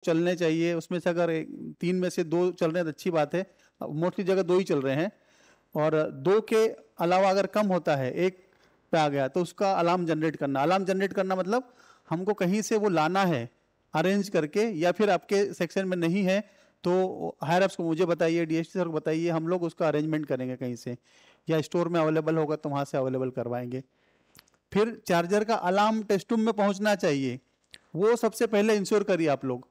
चलने चाहिए, उसमें से अगर तीन में से दो चल रहे हैं तो अच्छी बात है, मोस्टली जगह दो ही चल रहे हैं, और दो के अलावा अगर कम होता है, एक पे आ गया, तो उसका अलार्म जनरेट करना। अलार्म जनरेट करना मतलब हमको कहीं से वो लाना है अरेंज करके, या फिर आपके सेक्शन में नहीं है तो हायर अप्स को मुझे बताइए, डीएसटी सर को बताइए, हम लोग उसका अरेंजमेंट करेंगे कहीं से, या स्टोर में अवेलेबल होगा तो वहाँ से अवेलेबल करवाएंगे। फिर चार्जर का अलार्म टेस्ट रूम में पहुँचना चाहिए, वो सबसे पहले इंश्योर करिए आप लोग,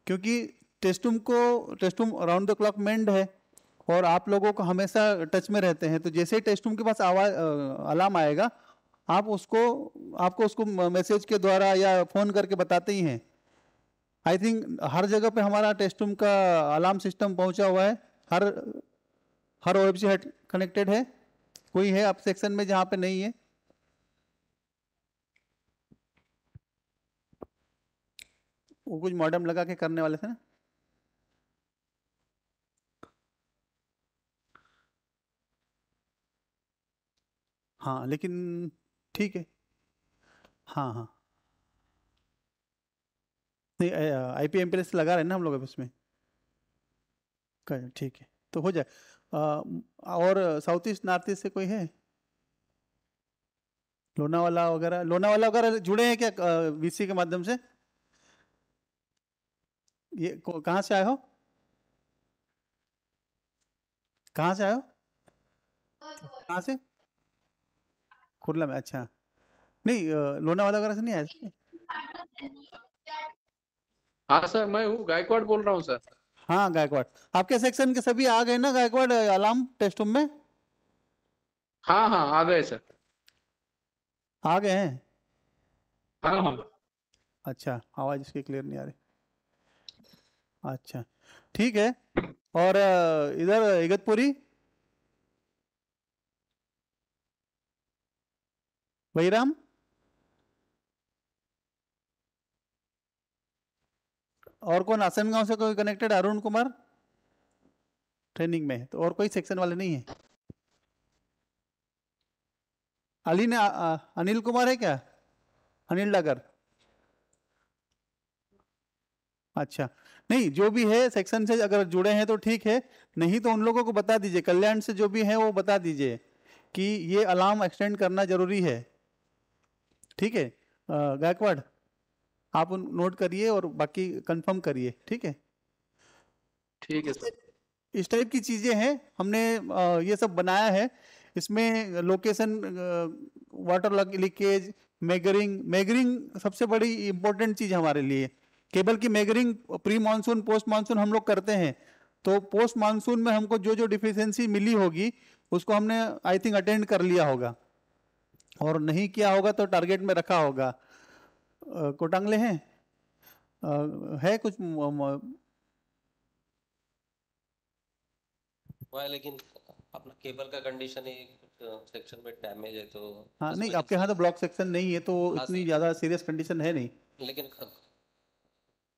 क्योंकि test room round the clock manned है और आप लोगों को हमेशा टच में रहते हैं, तो जैसे ही टेस्ट रूम के पास आवाज अलार्म आएगा, आप उसको आपको उसको मैसेज के द्वारा या फोन करके बताते ही हैं। आई थिंक हर जगह पे हमारा टेस्ट रूम का अलार्म सिस्टम पहुंचा हुआ है, हर हर ओएफसी कनेक्टेड है। कोई है आप सेक्शन में जहाँ पे नहीं है? वो कुछ मॉडेम लगा के करने वाले थे ना? हाँ लेकिन ठीक है। हाँ हाँ, नहीं आईपी एमपीएस लगा रहे हैं ना हम लोग अब इसमें। ठीक है, तो हो जाए। और साउथ ईस्ट नॉर्थ ईस्ट से कोई है? लोनावाला वगैरह जुड़े हैं क्या वीसी के माध्यम से? ये कहाँ से आए हो? कहाँ से आए हो? कहाँ से? कुर्ला में, अच्छा। नहीं लोनावाला वगैरह से नहीं आए? हाँ सर, मैं हूँ गायकवाड़ बोल रहा हूँ सर। हाँ गायकवाड़, आपके सेक्शन के सभी आ गए ना गायकवाड़ अलार्म टेस्ट रूम में? हाँ हाँ, आ गए सर। आ गए हैं? हाँ हाँ। अच्छा, आवाज़ इसकी क्लियर नहीं आ रही। अच्छा, ठीक है। और इधर इगतपुरी, बहिराम, और कौन आसनगांव से कोई कनेक्टेड? अरुण कुमार ट्रेनिंग में है, तो और कोई सेक्शन वाले नहीं है? अनिल कुमार है क्या? अनिल डागर? अच्छा, नहीं जो भी है सेक्शन से अगर जुड़े हैं तो ठीक है, नहीं तो उन लोगों को बता दीजिए, कल्याण से जो भी है वो बता दीजिए कि ये अलार्म एक्सटेंड करना जरूरी है। ठीक है गायकवाड़, आप नोट करिए और बाकी कंफर्म करिए, ठीक है? ठीक है इस सर। इस टाइप की चीजें हैं, हमने ये सब बनाया है। इसमें लोकेशन, वाटर लीकेज, मेगरिंग, मेगरिंग सबसे बड़ी इंपॉर्टेंट चीज हमारे लिए। केबल की मेगरिंग प्री मानसून पोस्ट मानसून हम लोग करते हैं, तो पोस्ट मानसून में हमको जो जो डिफिशियंसी मिली होगी उसको हमने आई थिंक अटेंड कर लिया होगा, और नहीं किया होगा तो टारगेट में रखा होगा। कोटांगले हैं? है कुछ हुआ है, लेकिन अपना केबल का कंडीशन ही कुछ सेक्शन में डैमेज है, तो हाँ, उस नहीं वजह आपके यहाँ से। तो ब्लॉक सेक्शन नहीं है तो हाँ इतनी सर, ज़्यादा सीरियस कंडीशन है नहीं। लेकिन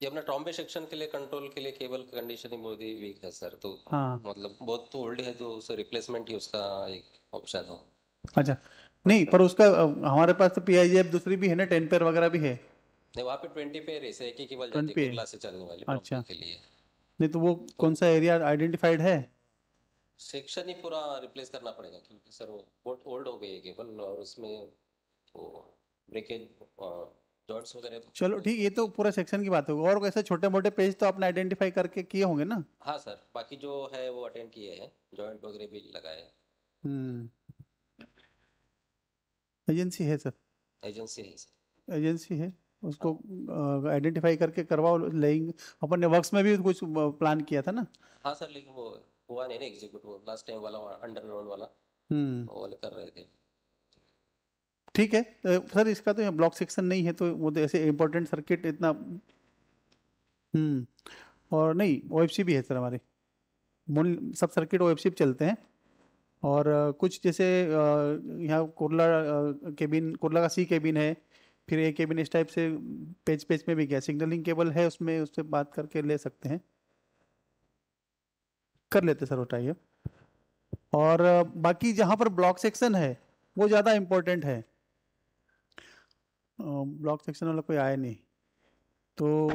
ये अपना ट्रॉम्बे सेक्शन के लिए कंट्रोल के लिए केबल का कंडीशन ही बहुत ही वीक है सर, तो हाँ, मतलब बहुत तो ओल्ड है, जो उसे रिप्लेसमेंट ही उसका एक ऑप्शन हो। अच्छा। नहीं पर उसका हमारे पास तो पीआईजीएफ दूसरी भी है ना, 10 पेयर वगैरह भी है। नहीं, वहाँ पे 20 पे रेस है, एक ही केबल जाती 20 है पे? कुर्ला से चलने वाली ट्रॉम्बे अच्छा, के लिए। नहीं तो वो तो कौन सा एरिया आइडेंटिफाइड है? सेक्शन ही पूरा रिप्लेस करना पड़ेगा, क्योंकि सर वो बहुत ओल्ड हो गई है केबल, और उसमें वो ब्रेकेज जॉइंट्स वगैरह। चलो ठीक, ये तो पूरा सेक्शन की बात होगी, और ऐसे छोटे मोटे पेज तो आपने आइडेंटिफाई करके किए होंगे ना? हाँ सर, बाकी जो है वो अटेंड किए हैं, जॉइंट वगैरह भी लगाए हैं। हम्म, एजेंसी है सर? एजेंसी है सर। एजेंसी है, हाँ उसको आइडेंटिफाई करके करवाओ लेंगे। अपन ने वर्क्स में भी कुछ प्लान किया था ना? हाँ सर, लेकिन वो हुआ नहीं ना एग्जीक्यूट, वो लास्ट टाइम वाला अंडरग्राउंड वाला हम्म, वो वाले कर रहे थे। ठीक है। सर इसका तो यहाँ ब्लॉक सेक्शन नहीं है, तो वो तो ऐसे इम्पोर्टेंट सर्किट इतना। और नहीं ओएफसी भी है सर हमारे, मूल सब सर्किट ओएफसी पे चलते हैं। और कुछ जैसे यहाँ कुर्ला केबिन, कुर्ला का सी केबिन है, फिर ए केबिन, इस टाइप से पेज पेज में भी गया सिग्नलिंग केबल है उसमें, उससे बात करके ले सकते हैं, कर लेते सर उठाइए। और बाकी जहाँ पर ब्लॉक सेक्शन है वो ज़्यादा इम्पोर्टेंट है। ब्लॉक सेक्शन वाला कोई आया नहीं तो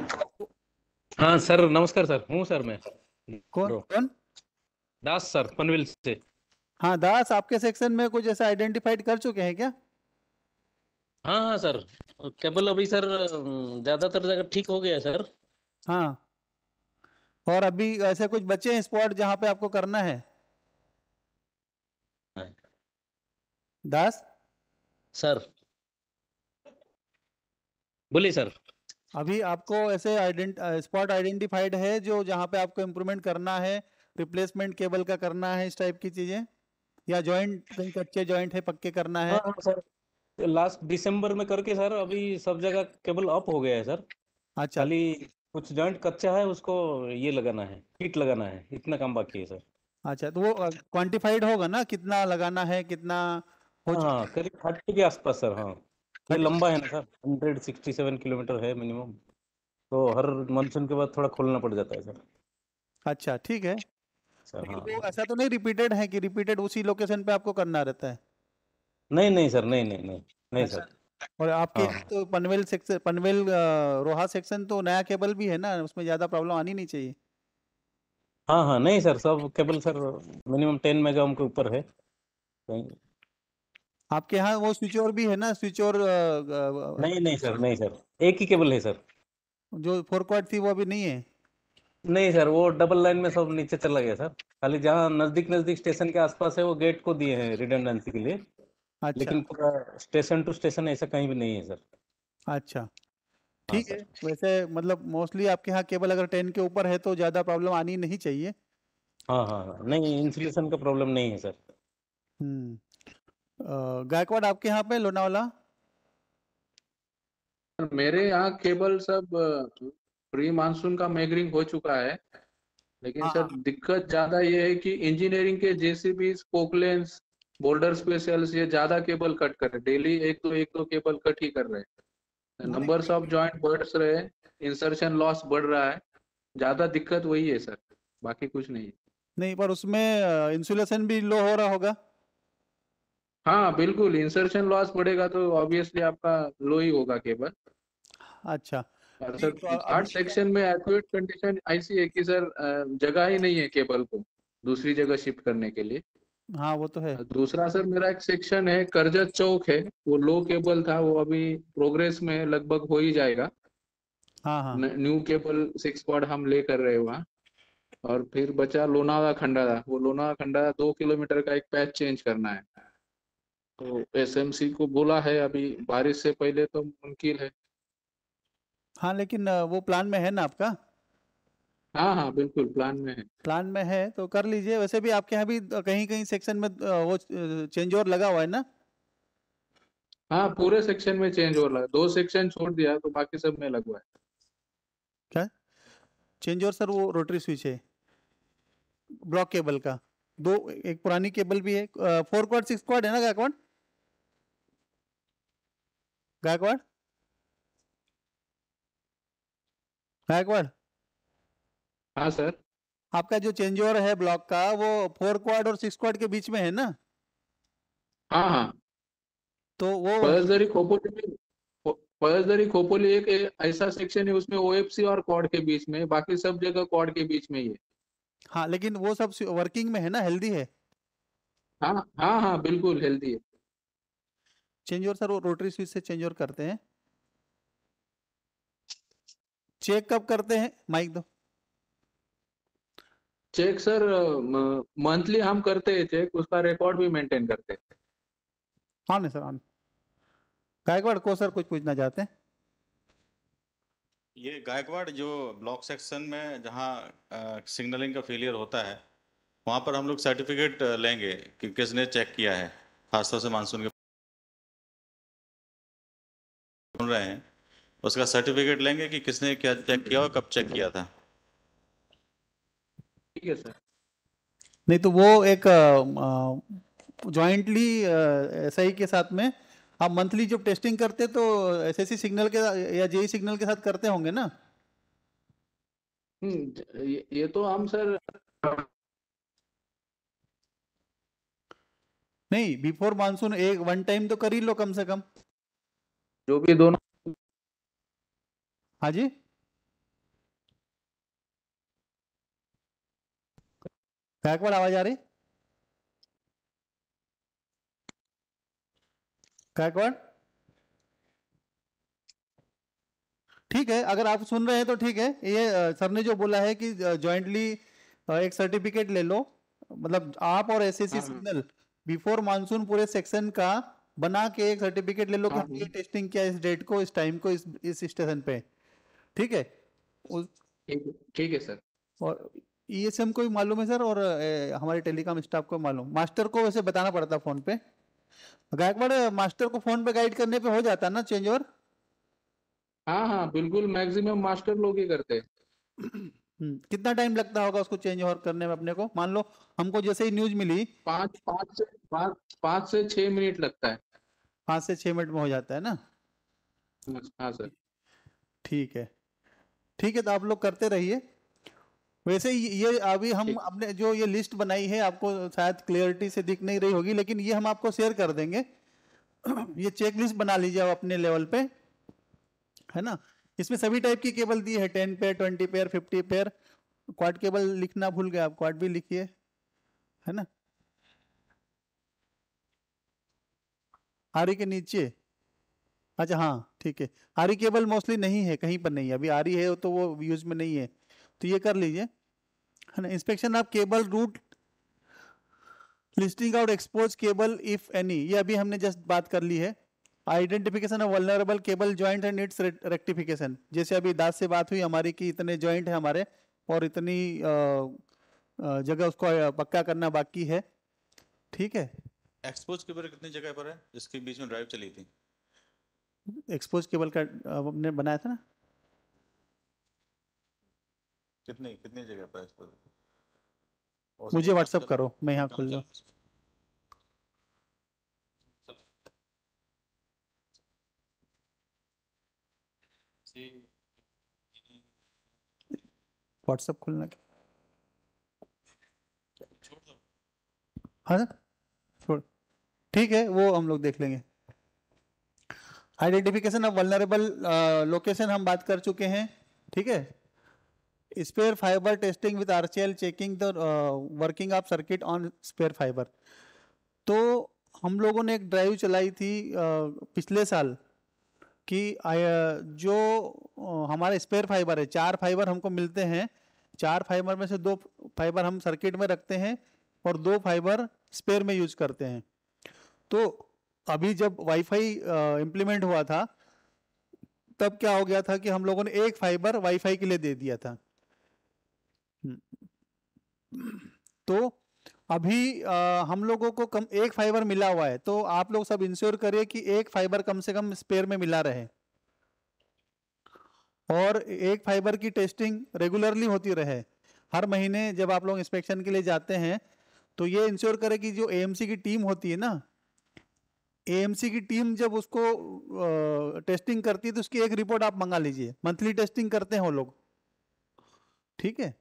हाँ सर, नमस्कार सर, हूँ सर मैं कौन ब्रो कौन? दास सर, पनवेल से। हाँ दास, आपके सेक्शन में कुछ ऐसा आइडेंटिफाइड कर चुके हैं क्या? हाँ हाँ सर, केबल अभी सर ज्यादातर जगह ठीक हो गया है सर। हाँ, और अभी ऐसे कुछ बचे हैं स्पॉट जहाँ पे आपको करना है दास? सर बोलिए सर। अभी आपको ऐसे स्पॉट आइडेंटिफाइड है जो जहाँ पे आपको इम्प्रूवमेंट करना है, रिप्लेसमेंट केबल का करना है, इस टाइप की चीजें, या जॉइंट कहीं कच्चे जॉइंट है पक्के करना है? हाँ हाँ सर, लास्ट दिसंबर में करके सर अभी सब जगह केबल अप हो गया है सर। अच्छा। खाली कुछ जॉइंट कच्चा है, उसको ये लगाना है, फिट लगाना है, इतना काम बाकी है सर। अच्छा, तो वो क्वांटिफाइड होगा ना, कितना लगाना है, कितना हो हाँ चुका हाँ, करीब 30 के आसपास सर। हाँ, ये है? लंबा है ना सर, 167 किलोमीटर है मिनिमम, तो हर मानसून के बाद थोड़ा खोलना पड़ जाता है सर। अच्छा ठीक है, सर लेकिन हाँ, वो ऐसा तो नहीं रिपीटेड है कि रिपीटेड उसी लोकेशन पे आपको करना रहता है? नहीं नहीं सर, नहीं नहीं नहीं, नहीं अच्छा, सर। और आपके हाँ यहाँ हाँ तो पनवेल सेक्शन, पनवेल रोहा सेक्शन तो नया केबल भी है ना, उसमें ज्यादा प्रॉब्लम आनी नहीं चाहिए। हाँ हाँ, नहीं सर, सब cable sir minimum 10 mega ohm के ऊपर है कहीं। आपके यहाँ वो स्विच ओवर भी है ना, स्विच ओवर नहीं नहीं सर, नहीं सर, एक ही केबल है सर। जो 4 क्वाड थी वो अभी नहीं है? नहीं सर, वो डबल लाइन में सब नीचे चला गया सर। खाली जहाँ नजदीक नजदीक स्टेशन के आसपास है वो गेट को दिए हैं रिडंडेंसी के लिए, अच्छा। लेकिन पूरा स्टेशन टू स्टेशन ऐसा कहीं भी नहीं है सर। अच्छा हाँ ठीक है, सर। वैसे मतलब मोस्टली आपके यहाँ केबल अगर 10 के ऊपर है तो ज़्यादा प्रॉब्लम आनी नहीं चाहिए। हाँ हाँ हाँ, नहीं, इंसुलेशन का प्रॉब्लम नहीं है सर। गायकवाड़ आपके यहाँ पे लोनावाला? मेरे यहाँ केबल सब प्री मानसून का मैगरिंग हो चुका है, लेकिन हाँ सर हाँ। दिक्कत ज्यादा ये है कि इंजीनियरिंग के जेसीबी पोकलेंस बोल्डर स्पेशल्स ये ज्यादा केबल कट कर रहे, डेली एक दो केबल कट ही कर रहे हैं, नहीं नंबर्स ऑफ जॉइंट बढ़ रहे, इंसर्शन लॉस बढ़ रहा है, ज्यादा दिक्कत वही है सर, बाकी कुछ नहीं है। नहीं, पर उसमें इंसुलेशन भी लो हो रहा होगा। हाँ बिल्कुल, इंसर्शन लॉस बढ़ेगा तो ऑब्वियसली आपका लो ही होगा केबल। अच्छा। और नहीं सर तो घाट अभी सेक्शन में एक्यूट कंडीशन ऐसी है कि सर जगह ही नहीं है केबल को दूसरी जगह शिफ्ट करने के लिए। हाँ वो तो है। दूसरा सर मेरा एक सेक्शन है करजत चौक है, वो लो केबल था, वो अभी प्रोग्रेस में लगभग हो ही जाएगा। हाँ हाँ। न्यू केबल 6 क्वाड हम ले कर रहे हैं वहाँ। और फिर बचा लोनावाला खंडाला, वो लोनावाला खंडाला 2 किलोमीटर का एक पैच चेंज करना है, तो एसएमसी को बोला है, अभी बारिश से पहले तो मुमकिन है। हाँ लेकिन वो प्लान में है ना आपका? हाँ हाँ बिल्कुल प्लान में है। प्लान में है तो कर लीजिए। वैसे भी आपके यहाँ भी कहीं कहीं सेक्शन में वो चेंज ओवर लगा हुआ है ना? हाँ पूरे सेक्शन में चेंज हो रहा है, 2 सेक्शन छोड़ दिया तो बाकी सब में लगवा है। क्या चेंज ओवर सर? वो रोटरी स्विच है ब्लॉक केबल का, दो, एक पुरानी केबल भी है। 4 क्वाड 6 क्वाड है ना गायकवाड़? गायकवाड़ गायकवाड़ हाँ सर। आपका जो चेंज ओवर है ब्लॉक का वो 4 क्वाड और 6 क्वाड के बीच में है ना? हाँ हाँ, तो वो पयसदरी खोपोली में, पयसदरी खोपोली एक ऐसा सेक्शन है उसमें ओएफसी और कॉर्ड के बीच में, बाकी सब जगह कॉर्ड के बीच में ही है। हाँ, लेकिन वो सब वर्किंग में है ना, हेल्दी है? हाँ हाँ हाँ बिल्कुल हेल्दी है। चेंज ओवर सर वो रोटरी स्विच से चेंज ओवर करते हैं। चेक कब करते हैं? माइक दो। चेक सर मंथली हम करते हैं चेक, उसका रिकॉर्ड भी मेंटेन करते हैं। हाँ नहीं सर, हाँ। गायकवाड़ को सर कुछ पूछना चाहते हैं? ये गायकवाड़ जो ब्लॉक सेक्शन में जहाँ सिग्नलिंग का फेलियर होता है, वहाँ पर हम लोग सर्टिफिकेट लेंगे कि किसने चेक किया है, खासतौर से मानसून के सुन रहे हैं, उसका सर्टिफिकेट लेंगे कि किसने क्या चेक किया और कब चेक किया था। ठीक है सर। नहीं तो वो एक जॉइंटली एसआई के साथ में आप मंथली जब टेस्टिंग करते तो एसएससी सिग्नल के या जेई सिग्नल के साथ करते होंगे ना? ये तो हम सर नहीं, बिफोर मानसून एक वन टाइम तो कर ही लो कम से कम। जो भी दोनों, हाँ जी। गायकवाड़ आवाज आ रही? गायकवाड़ ठीक है, अगर आप सुन रहे हैं तो ठीक है। ये सर ने जो बोला है कि जॉइंटली एक सर्टिफिकेट ले लो, मतलब आप और एसएससी हाँ हाँ सिग्नल बिफोर मानसून पूरे सेक्शन का बना के एक सर्टिफिकेट ले लो कि हाँ हमने ये टेस्टिंग किया इस डेट को, इस टाइम को, इस स्टेशन पे, ठीक है। ठीक है सर। और ईएसएम को भी मालूम है सर, और हमारे टेलीकॉम स्टाफ को मालूम। मास्टर को वैसे बताना पड़ता फोन पे। गायकवाड़ मास्टर को फोन पे गाइड करने पे हो जाता है ना चेंज ओवर? हाँ हाँ बिल्कुल, मैक्सिमम मास्टर लोग ही करते हैं। कितना टाइम लगता होगा उसको चेंज ओवर करने में अपने को? मान लो हमको जैसे ही न्यूज मिली, 5 से 6 मिनट लगता है। 5 से 6 मिनट में हो जाता है ना? हाँ सर। ठीक है, ठीक है, तो आप लोग करते रहिए। वैसे ये अभी हम ठीक। अपने जो ये लिस्ट बनाई है, आपको शायद क्लियरिटी से दिख नहीं रही होगी, लेकिन ये हम आपको शेयर कर देंगे। ये चेक लिस्ट बना लीजिए आप अपने लेवल पे, है ना। इसमें सभी टाइप की केबल दी है, 10 pair, 20 pair, 50 pair. Quad cable लिखना भूल गए आप, क्वाड भी लिखिए, है ना। आरी के नीचे, अच्छा हाँ ठीक है। आरी केबल मोस्टली नहीं है, कहीं पर नहीं है अभी। आरी है तो वो यूज में नहीं है, तो ये कर लीजिए, है ना। Inspection of cable route, listing out expose cable if any, ये अभी हमने जस्ट बात कर ली है। Identification of vulnerable cable joint and its rectification, जैसे अभी दास से बात हुई हमारी कि इतने जॉइंट है हमारे और इतनी जगह उसको पक्का करना बाकी है, ठीक है। एक्सपोज केबल कितनी जगह पर है जिसके बीच में ड्राइव चली थी? एक्सपोज केबल का हमने बनाया था ना, कितनी कितनी जगह पर एक्सपोज? मुझे व्हाट्सअप करो, मैं यहाँ खोल लूँ। व्हाट्सअप खोलना क्या? हाँ सर, छोड़, ठीक है, वो हम लोग देख लेंगे। आइडेंटिफिकेशन ऑफ वल्नरेबल लोकेशन हम बात कर चुके हैं, ठीक है। Spare fibre testing with RCL, checking the working of circuit on spare fibre. तो हम लोगों ने एक ड्राइव चलाई थी पिछले साल कि जो हमारे स्पेयर फाइबर है, 4 फाइबर हमको मिलते हैं, 4 फाइबर में से 2 फाइबर हम सर्किट में रखते हैं और 2 फाइबर स्पेयर में यूज करते हैं। तो अभी जब वाईफाई इम्प्लीमेंट हुआ था, तब क्या हो गया था कि हम लोगों ने एक फाइबर वाईफाई के लिए दे दिया था। तो अभी हम लोगों को कम एक फाइबर मिला हुआ है, तो आप लोग सब इंश्योर करिए कि एक फाइबर कम से कम स्पेयर में मिला रहे, और एक फाइबर की टेस्टिंग रेगुलरली होती रहे। हर महीने जब आप लोग इंस्पेक्शन के लिए जाते हैं तो ये इंश्योर करें कि जो एएमसी की टीम होती है ना, एएमसी की टीम जब उसको टेस्टिंग करती है तो उसकी एक रिपोर्ट आप मंगा लीजिए। मंथली टेस्टिंग करते हैं वो लोग, ठीक है।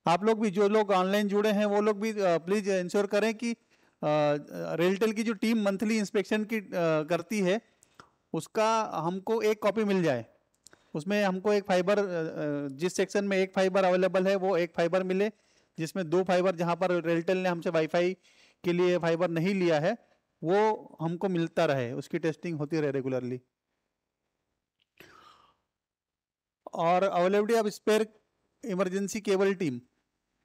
आप लोग भी, जो लोग ऑनलाइन जुड़े हैं वो लोग भी प्लीज इंश्योर करें कि रेलटेल की जो टीम मंथली इंस्पेक्शन की करती है उसका हमको एक कॉपी मिल जाए। उसमें हमको एक फाइबर, जिस सेक्शन में एक फाइबर अवेलेबल है वो एक फाइबर मिले, जिसमें 2 फाइबर जहां पर रेलटेल ने हमसे वाईफाई के लिए फाइबर नहीं लिया है वो हमको मिलता रहे, उसकी टेस्टिंग होती रहे रेगुलरली। और availability of spare emergency cable team,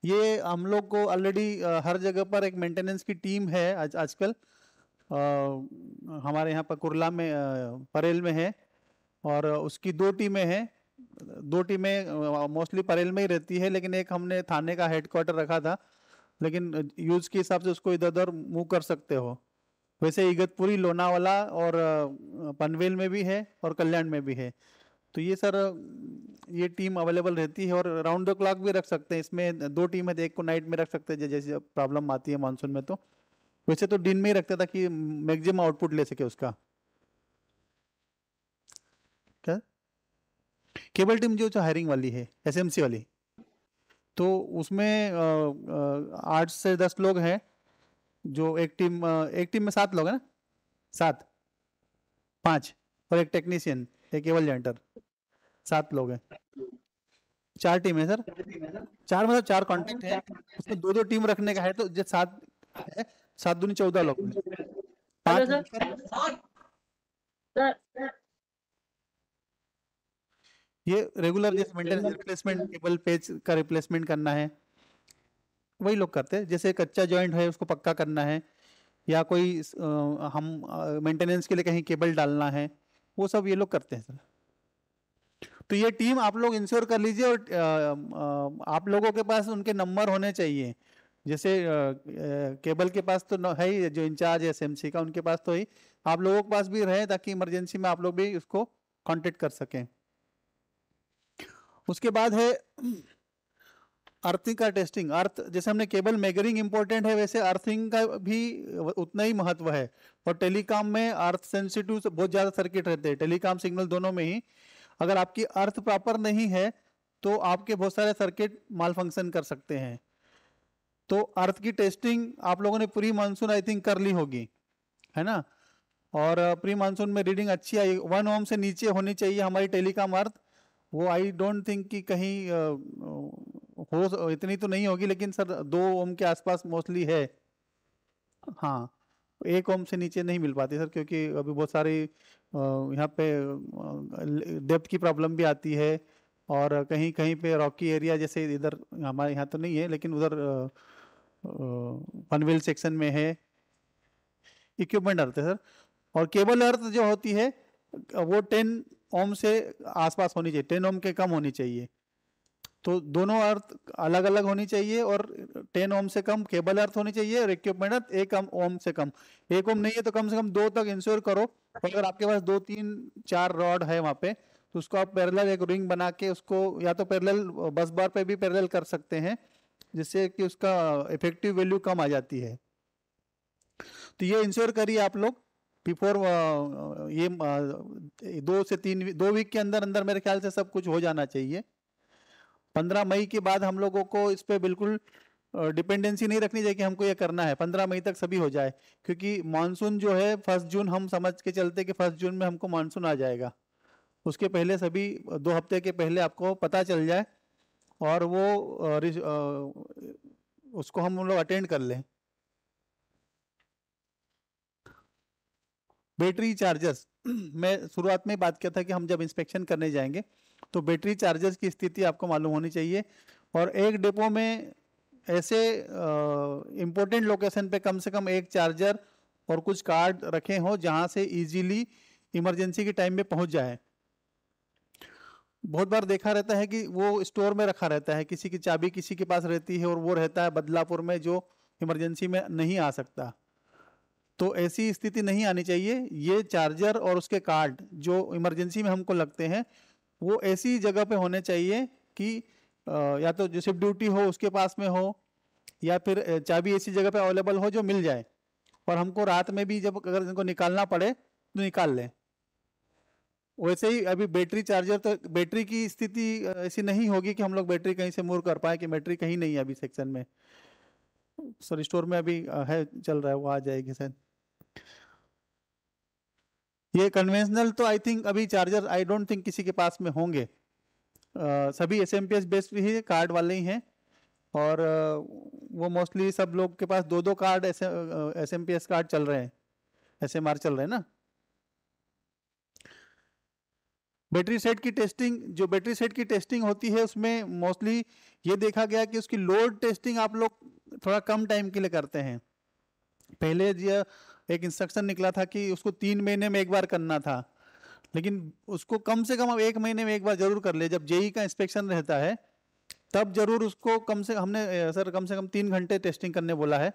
ये हम लोग को ऑलरेडी हर जगह पर एक मेंटेनेंस की टीम है आजकल। हमारे यहाँ पर कुरला में, परेल में है, और उसकी 2 टीमें हैं। 2 टीमें मोस्टली परेल में ही रहती है, लेकिन एक हमने थाने का हेडक्वार्टर रखा था, लेकिन यूज के हिसाब से उसको इधर उधर मूव कर सकते हो। वैसे इगतपुरी, लोनावाला और पनवेल में भी है और कल्याण में भी है। तो ये सर, ये टीम अवेलेबल रहती है, और राउंड द क्लॉक भी रख सकते हैं। इसमें 2 टीम है तो एक को नाइट में रख सकते हैं जैसे प्रॉब्लम आती है मानसून में। तो वैसे तो दिन में ही रखता था कि मैक्सिमम आउटपुट ले सके उसका। क्या केबल टीम जो हायरिंग वाली है, एसएमसी वाली, तो उसमें 8 से 10 लोग हैं। जो एक टीम में 7 लोग हैं ना, 7, 5 और एक टेक्नीशियन, एक केबल जेंटर, 7 लोग हैं। 4 टीम है सर, 4 मतलब 4 कॉन्टेक्ट है, उसमें 2-2 टीम रखने का है, तो जो 7 है, 7 दूनी 14 लोग, 5 ये रेगुलर जैसे मेंटेनेंस रिप्लेसमेंट, केबल पेज का रिप्लेसमेंट करना है, वही लोग करते हैं। जैसे कच्चा जॉइंट है उसको पक्का करना है, या कोई हम मेंटेनेंस के लिए कहीं केबल डालना है, वो सब ये लोग करते हैं सर। तो ये टीम आप लोग इंश्योर कर लीजिए, और आप लोगों के पास उनके नंबर होने चाहिए। जैसे केबल के पास तो है ही, जो इंचार्ज है एसएमसी का, उनके पास तो ही, आप लोगों के पास भी रहे, ताकि इमरजेंसी में आप लोग भी उसको कांटेक्ट कर सकें। उसके बाद है अर्थिंग का टेस्टिंग। अर्थ, जैसे हमने केबल मेजरिंग इंपॉर्टेंट है, वैसे अर्थिंग का भी उतना ही महत्व है। और टेलीकॉम में अर्थ सेंसिटिव बहुत ज़्यादा सर्किट रहते हैं, टेलीकॉम सिग्नल दोनों में ही। अगर आपकी अर्थ प्रॉपर नहीं है तो आपके बहुत सारे सर्किट माल फंक्शन कर सकते हैं। तो अर्थ की टेस्टिंग आप लोगों ने प्री मानसून आई थिंक कर ली होगी, है ना। और प्री मानसून में रीडिंग अच्छी आई, 1 ओम से नीचे होनी चाहिए हमारी टेलीकॉम अर्थ। वो आई डोंट थिंक कि कहीं हो, इतनी तो नहीं होगी, लेकिन सर 2 ओम के आसपास मोस्टली है। हाँ, 1 ओम से नीचे नहीं मिल पाती सर, क्योंकि अभी बहुत सारी यहाँ पे डेप्थ की प्रॉब्लम भी आती है, और कहीं कहीं पे रॉकी एरिया, जैसे इधर हमारे यहाँ तो नहीं है, लेकिन उधर पनवेल सेक्शन में है, इक्विपमेंट अर्थ है सर। और केबल अर्थ जो होती है वो 10 ओम से आसपास होनी चाहिए, 10 ओम के कम होनी चाहिए। तो दोनों अर्थ अलग अलग होनी चाहिए, और 10 ओम से कम केबल अर्थ होनी चाहिए, और इक्विपमेंट अर्थ 1 ओम से कम। 1 ओम नहीं है तो कम से कम 2 तक इंश्योर करो। और अगर आपके पास 2 3 4 रॉड है वहाँ पे, तो उसको आप पैरेलल एक रिंग बना के उसको, या तो पैरेलल बस बार पे भी पैरेलल कर सकते हैं, जिससे कि उसका इफेक्टिव वैल्यू कम आ जाती है। तो ये इंश्योर करिए आप लोग बिफोर, ये 2 से 3 2 वीक के अंदर अंदर मेरे ख्याल से सब कुछ हो जाना चाहिए। 15 मई के बाद हम लोगों को इस पे बिल्कुल डिपेंडेंसी नहीं रखनी चाहिए कि हमको ये करना है, 15 मई तक सभी हो जाए। क्योंकि मानसून जो है 1 जून, हम समझ के चलते कि 1 जून में हमको मानसून आ जाएगा, उसके पहले सभी 2 हफ्ते के पहले आपको पता चल जाए, और वो उसको हम लोग अटेंड कर लें। बैटरी चार्जर्स मैं शुरुआत में बात किया था कि हम जब इंस्पेक्शन करने जाएंगे तो बैटरी चार्जर्स की स्थिति आपको मालूम होनी चाहिए। और एक डिपो में ऐसे इम्पोर्टेंट लोकेशन पे कम से कम 1 चार्जर और कुछ कार्ड रखे हों, जहां से इजीली इमरजेंसी के टाइम में पहुंच जाए। बहुत बार देखा रहता है कि वो स्टोर में रखा रहता है, किसी की चाबी किसी के पास रहती है, और वो रहता है बदलापुर में, जो इमरजेंसी में नहीं आ सकता। तो ऐसी स्थिति नहीं आनी चाहिए। ये चार्जर और उसके कार्ड जो इमरजेंसी में हमको लगते हैं, वो ऐसी जगह पे होने चाहिए कि या तो जो शिफ्ट ड्यूटी हो उसके पास में हो, या फिर चाबी ऐसी जगह पे अवेलेबल हो जो मिल जाए, और हमको रात में भी जब अगर इनको निकालना पड़े तो निकाल लें। वैसे ही अभी बैटरी चार्जर, तो बैटरी की स्थिति ऐसी नहीं होगी कि हम लोग बैटरी कहीं से मूव कर पाए, कि बैटरी कहीं नहीं है अभी सेक्शन में। सर स्टोर में अभी है, चल रहा है, वो आ जाएगी सर। ये कन्वेंशनल तो आई थिंक अभी चार्जर आई डोंट थिंक किसी के पास में होंगे, सभी एसएमपीएस बेस्ड ही कार्ड वाले ही हैं। और वो मोस्टली सब लोग के पास 2-2 कार्ड एसएमपीएस कार्ड चल रहे हैं, एसएमआर चल रहे हैं ना। बैटरी सेट की टेस्टिंग, जो बैटरी सेट की टेस्टिंग होती है उसमें मोस्टली ये देखा गया कि उसकी लोड टेस्टिंग आप लोग थोड़ा कम टाइम के लिए करते हैं। पहले जो एक इंस्ट्रक्शन निकला था कि उसको 3 महीने में एक बार करना था, लेकिन उसको कम से कम अब 1 महीने में एक बार जरूर कर ले। जब जेई का इंस्पेक्शन रहता है तब जरूर उसको कम से कम 3 घंटे टेस्टिंग करने बोला है,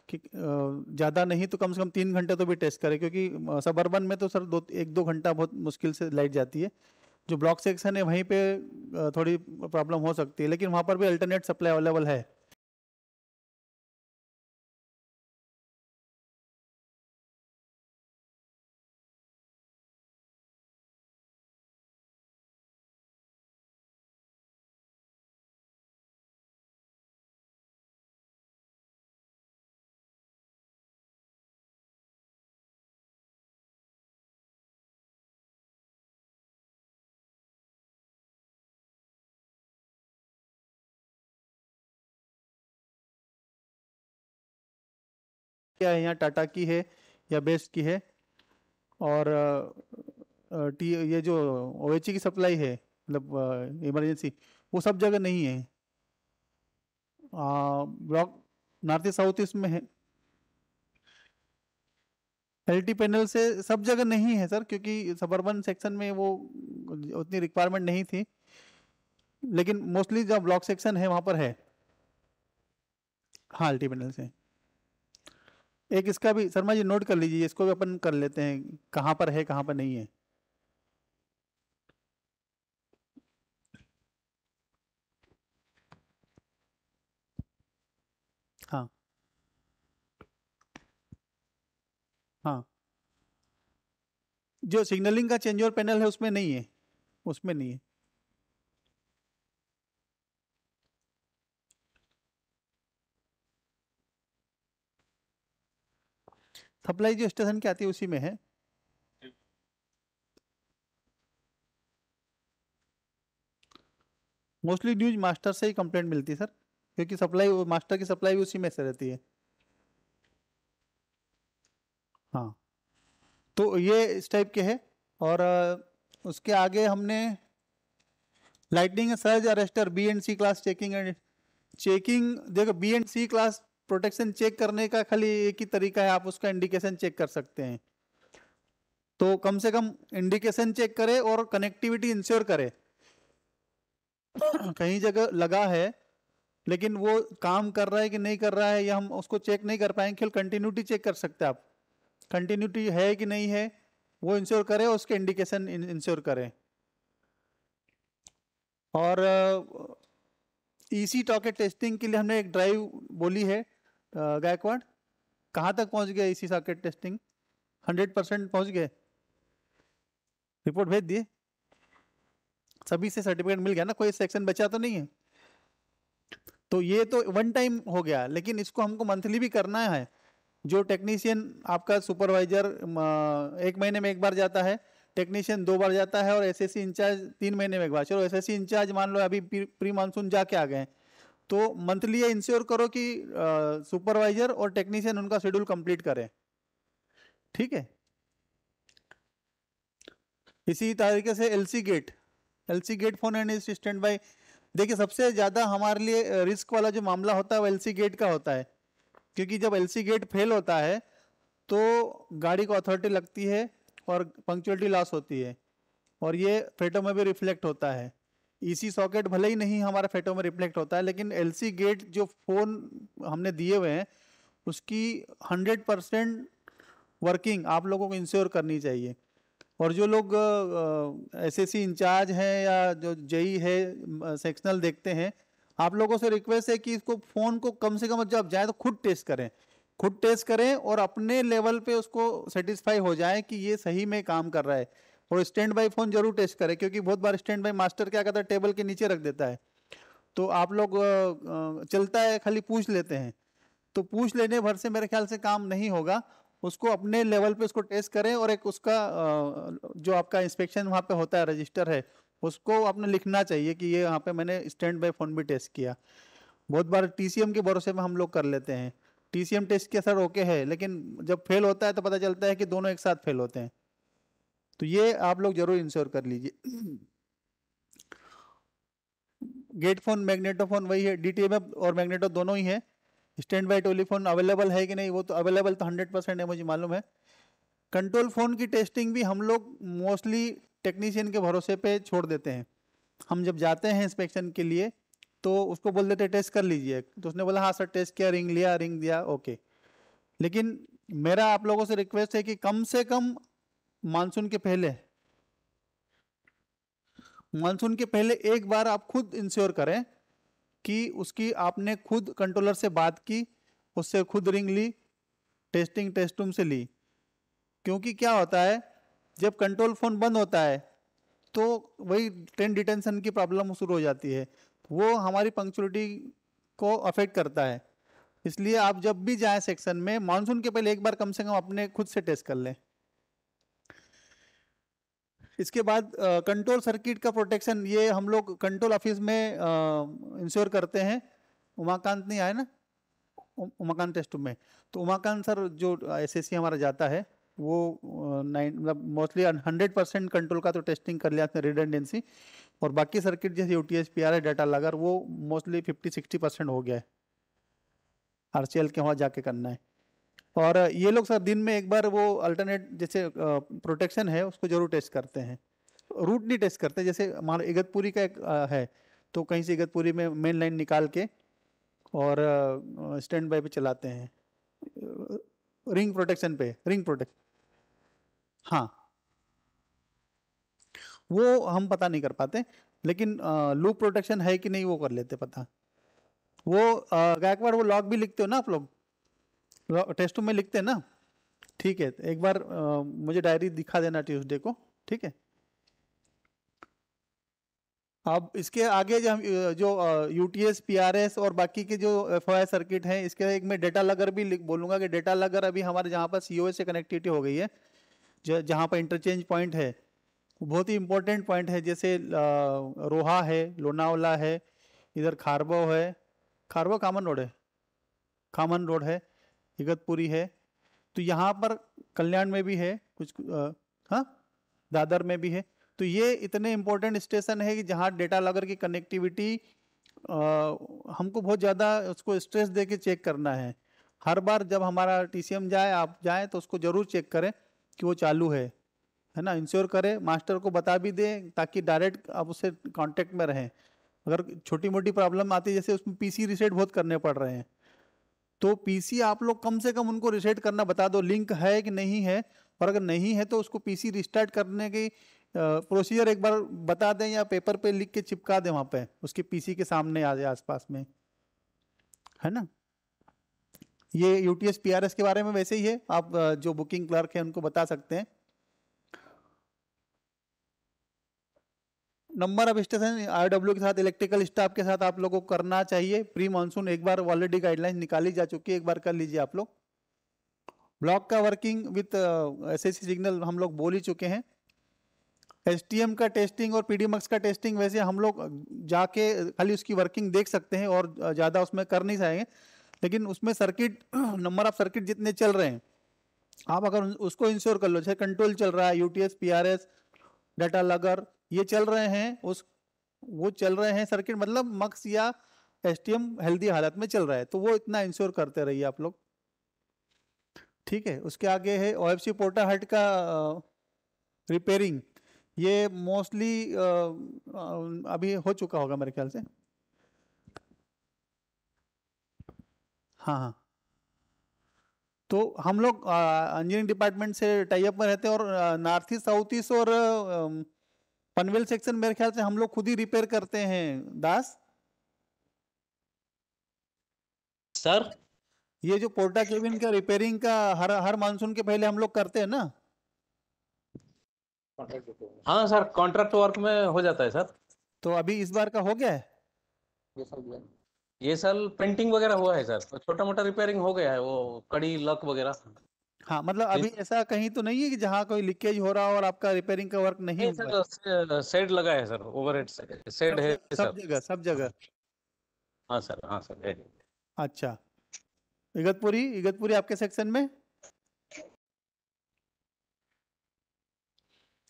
कि ज़्यादा नहीं तो कम से कम 3 घंटे तो भी टेस्ट करें। क्योंकि सबअर्बन में तो सर 1-2 घंटा बहुत मुश्किल से लाइट जाती है। जो ब्लॉक सेक्शन है वहीं पे थोड़ी प्रॉब्लम हो सकती है, लेकिन वहाँ पर भी अल्टरनेट सप्लाई अवेलेबल है। क्या है, यहाँ टाटा की है या बेस्ट की है, और ये जो OHE की सप्लाई है मतलब इमरजेंसी, वो सब जगह नहीं है। ब्लॉक नॉर्थ साउथ ईस्ट में है। LT पैनल से सब जगह नहीं है सर, क्योंकि सबर्बन सेक्शन में वो उतनी रिक्वायरमेंट नहीं थी, लेकिन मोस्टली जो ब्लॉक सेक्शन है वहां पर है। हाँ, LT पैनल से। एक इसका भी शर्मा जी नोट कर लीजिए, इसको भी अपन कर लेते हैं, कहाँ पर है कहाँ पर नहीं है। हाँ हाँ, जो सिग्नलिंग का चेंज ओवर पैनल है उसमें नहीं है, उसमें नहीं है। सप्लाई जो स्टेशन की आती है उसी में है। मोस्टली न्यूज मास्टर से ही कंप्लेंट मिलती है सर, क्योंकि सप्लाई मास्टर की सप्लाई भी उसी में से रहती है। हाँ, तो ये इस टाइप के है। और उसके आगे हमने lightning surge arrester BNC class checking and checking. देखो, BNC क्लास प्रोटेक्शन चेक करने का खाली एक ही तरीका है, आप उसका इंडिकेशन चेक कर सकते हैं। तो कम से कम इंडिकेशन चेक करें और कनेक्टिविटी इंश्योर करें। कहीं जगह लगा है लेकिन वो काम कर रहा है कि नहीं कर रहा है, या हम उसको चेक नहीं कर पाएंगे, केवल कंटिन्यूटी चेक कर सकते हैं आप। कंटिन्यूटी है कि नहीं है वो इंश्योर करें, उसके इंडिकेशन इंश्योर करें। और EC सॉकेट टेस्टिंग के लिए हमने एक ड्राइव बोली है गायकवाड़, कहाँ तक पहुंच गया EC सॉकेट टेस्टिंग? 100% पहुंच गए? रिपोर्ट भेज दिए? सभी से सर्टिफिकेट मिल गया ना, कोई सेक्शन बचा तो नहीं है? तो ये तो वन टाइम हो गया, लेकिन इसको हमको मंथली भी करना है। जो टेक्नीशियन आपका सुपरवाइजर 1 महीने में 1 बार जाता है, टेक्नीशियन 2 बार जाता है, और SSC इंचार्ज 3 महीने में 1 बार। चलो SSC इंचार्ज मान लो अभी प्री मानसून जाके आ गए, तो मंथली ये इंश्योर करो कि सुपरवाइजर और टेक्नीशियन उनका शेड्यूल कंप्लीट करें, ठीक है। इसी तरीके से LC gate phone and stand by. देखिए, सबसे ज़्यादा हमारे लिए रिस्क वाला जो मामला होता है वो LC गेट का होता है, क्योंकि जब LC गेट फेल होता है तो गाड़ी को अथॉरिटी लगती है और पंक्चुअलिटी लॉस होती है, और ये फेटो में भी रिफ्लेक्ट होता है। EC सॉकेट भले ही नहीं हमारा फेटो में रिफ्लेक्ट होता है, लेकिन LC गेट जो फोन हमने दिए हुए हैं उसकी 100% वर्किंग आप लोगों को इंश्योर करनी चाहिए। और जो लोग SSC इंचार्ज हैं या जो JE है सेक्शनल देखते हैं, आप लोगों से रिक्वेस्ट है कि इसको फ़ोन को कम से कम जब जाए तो खुद टेस्ट करें और अपने लेवल पे उसको सेटिस्फाई हो जाए कि ये सही में काम कर रहा है। और स्टैंड बाई फ़ोन जरूर टेस्ट करें, क्योंकि बहुत बार स्टैंड बाई मास्टर क्या करता है, टेबल के नीचे रख देता है, तो आप लोग चलता है खाली पूछ लेते हैं, तो पूछ लेने भर से मेरे ख्याल से काम नहीं होगा। उसको अपने लेवल पे उसको टेस्ट करें, और एक उसका जो आपका इंस्पेक्शन वहाँ पे होता है, रजिस्टर है, उसको आपने लिखना चाहिए कि ये यहाँ पे मैंने स्टैंड बाई फ़ोन भी टेस्ट किया। बहुत बार TCM के भरोसे में हम लोग कर लेते हैं, TCM टेस्ट किया सर ओके है, लेकिन जब फेल होता है तो पता चलता है कि दोनों एक साथ फेल होते हैं। तो ये आप लोग जरूर इंश्योर कर लीजिए। गेट फोन मैग्नेटोफोन वही है, DTMF और मैग्नेटो दोनों ही है। स्टैंड बाई टेलीफोन अवेलेबल है कि नहीं, वो तो अवेलेबल तो 100% है, मुझे मालूम है। कंट्रोल फोन की टेस्टिंग भी हम लोग मोस्टली टेक्नीशियन के भरोसे पे छोड़ देते हैं। हम जब जाते हैं इंस्पेक्शन के लिए तो उसको बोल देते टेस्ट कर लीजिए, तो उसने बोला हाँ सर टेस्ट किया, रिंग दिया ओके। लेकिन मेरा आप लोगों से रिक्वेस्ट है कि कम से कम मानसून के पहले एक बार आप खुद इंश्योर करें कि उसकी आपने खुद कंट्रोलर से बात की, उससे खुद रिंग ली, टेस्ट रूम से ली। क्योंकि क्या होता है, जब कंट्रोल फोन बंद होता है तो वही ट्रेन डिटेंशन की प्रॉब्लम शुरू हो जाती है, वो हमारी पंक्चुअलिटी को अफेक्ट करता है। इसलिए आप जब भी जाएं सेक्शन में, मानसून के पहले एक बार कम से कम अपने खुद से टेस्ट कर लें। इसके बाद कंट्रोल सर्किट का प्रोटेक्शन, ये हम लोग कंट्रोल ऑफिस में इंश्योर करते हैं। उमाकांत नहीं आए ना? उमाकांत टेस्ट में। तो उमाकांत सर जो एसएससी हमारा जाता है वो मतलब मोस्टली 100% कंट्रोल का तो टेस्टिंग कर लिया रिडंडेंसी, और बाकी सर्किट जैसे यूटीएस पीआरएस डाटा लगर वो मोस्टली 50-60% हो गया है, आरसीएल के वहाँ जाके करना है। और ये लोग सर दिन में एक बार वो अल्टरनेट जैसे प्रोटेक्शन है उसको जरूर टेस्ट करते हैं, रूट नहीं टेस्ट करते। जैसे मान लो इगतपुरी का एक है, तो कहीं से इगतपुरी में मेन लाइन निकाल के और स्टैंड बाय पे चलाते हैं, रिंग प्रोटेक्शन पे, रिंग प्रोटेक्ट, हाँ वो हम पता नहीं कर पाते, लेकिन लूप प्रोटेक्शन है कि नहीं वो कर लेते पता। वो गायकवाड़ वो लॉग भी लिखते हो ना आप लोग, टेस्टों में लिखते हैं ना? ठीक है, एक बार मुझे डायरी दिखा देना ट्यूसडे को, ठीक है। अब इसके आगे जो यूटीएस पीआरएस और बाकी के जो एफओआई सर्किट हैं, इसके एक मैं डेटा लगर भी बोलूँगा कि डेटा लगर अभी हमारे जहाँ पर सीओएस से कनेक्टिविटी हो गई है, जहाँ पर इंटरचेंज पॉइंट है, बहुत ही इंपॉर्टेंट पॉइंट है। जैसे रोहा है, लोनावला है, इधर खारबो है, खारबो कामन रोड है, कामन रोड है, इगतपुरी है, तो यहाँ पर कल्याण में भी है कुछ, हाँ दादर में भी है। तो ये इतने इंपॉर्टेंट स्टेशन है कि जहाँ डेटा लगर की कनेक्टिविटी हमको बहुत ज़्यादा उसको स्ट्रेस दे के चेक करना है। हर बार जब हमारा टीसीएम जाए, आप जाएँ तो उसको ज़रूर चेक करें कि वो चालू है ना, इंश्योर करें, मास्टर को बता भी दें ताकि डायरेक्ट आप उससे कांटेक्ट में रहें। अगर छोटी मोटी प्रॉब्लम आती है, जैसे उसमें पीसी रीसेट बहुत करने पड़ रहे हैं, तो पीसी आप लोग कम से कम उनको रीसेट करना बता दो, लिंक है कि नहीं है, और अगर नहीं है तो उसको पीसी रिस्टार्ट करने की प्रोसीजर एक बार बता दें या पेपर पे लिख के चिपका दें वहाँ पे, उसके पीसी के सामने आ जाए आसपास में, है ना। ये यूटीएस पीआरएस के बारे में वैसे ही है, आप जो बुकिंग क्लर्क है उनको बता सकते हैं। नंबर ऑफ स्टेशन आरडब्ल्यू के साथ, इलेक्ट्रिकल स्टाफ के साथ आप लोगों को करना चाहिए। प्री मानसून एक बार ऑलरेडी गाइडलाइन निकाली जा चुकी है, एक बार कर लीजिए आप लोग। ब्लॉक का वर्किंग विथ एसएससी सिग्नल हम लोग बोल ही चुके हैं। एसटीएम का टेस्टिंग और पीडीमक्स का टेस्टिंग वैसे हम लोग जाके खाली उसकी वर्किंग देख सकते हैं और ज़्यादा उसमें कर नहीं पाएंगे, लेकिन उसमें सर्किट नंबर ऑफ सर्किट जितने चल रहे हैं आप अगर उसको इंश्योर कर लो, जैसे कंट्रोल चल रहा है, यूटीएस पीआरएस डाटा लगर ये चल रहे हैं, वो चल रहे हैं सर्किट, मतलब मक्स या एसटीएम हेल्दी हालत में चल रहा है, तो वो इतना इंश्योर करते रहिए आप लोग, ठीक है। उसके आगे है ओएफसी पोर्टा हट का रिपेयरिंग, ये मोस्टली अभी हो चुका होगा मेरे ख्याल से, हाँ हाँ। तो हम लोग इंजीनियरिंग डिपार्टमेंट से टाई अप में रहते हैं, और नॉर्थ ईस्ट, साउथ ईस्ट और पनवेल सेक्शन मेरे ख्याल से हम लोग खुद ही रिपेयर करते हैं। दास सर, ये जो पोर्टा केबिन का रिपेयरिंग का हर मानसून के पहले हम लोग करते हैं ना? हाँ सर, कॉन्ट्रैक्ट वर्क में हो जाता है सर। तो अभी इस बार का हो गया है? ये साल पेंटिंग वगैरह हुआ है सर, छोटा मोटा रिपेयरिंग हो गया है, वो कड़ी लक वगैरह। हाँ, मतलब अभी ऐसा कहीं तो नहीं है कि जहाँ कोई लीकेज हो रहा हो और आपका रिपेयरिंग का वर्क नहीं हुआ है? सर, शेड लगा है सर, ओवरहेड शेड है सब सर। जगह, सब जगह? हाँ सर, हाँ सर है। अच्छा, इगतपुरी आपके सेक्शन में?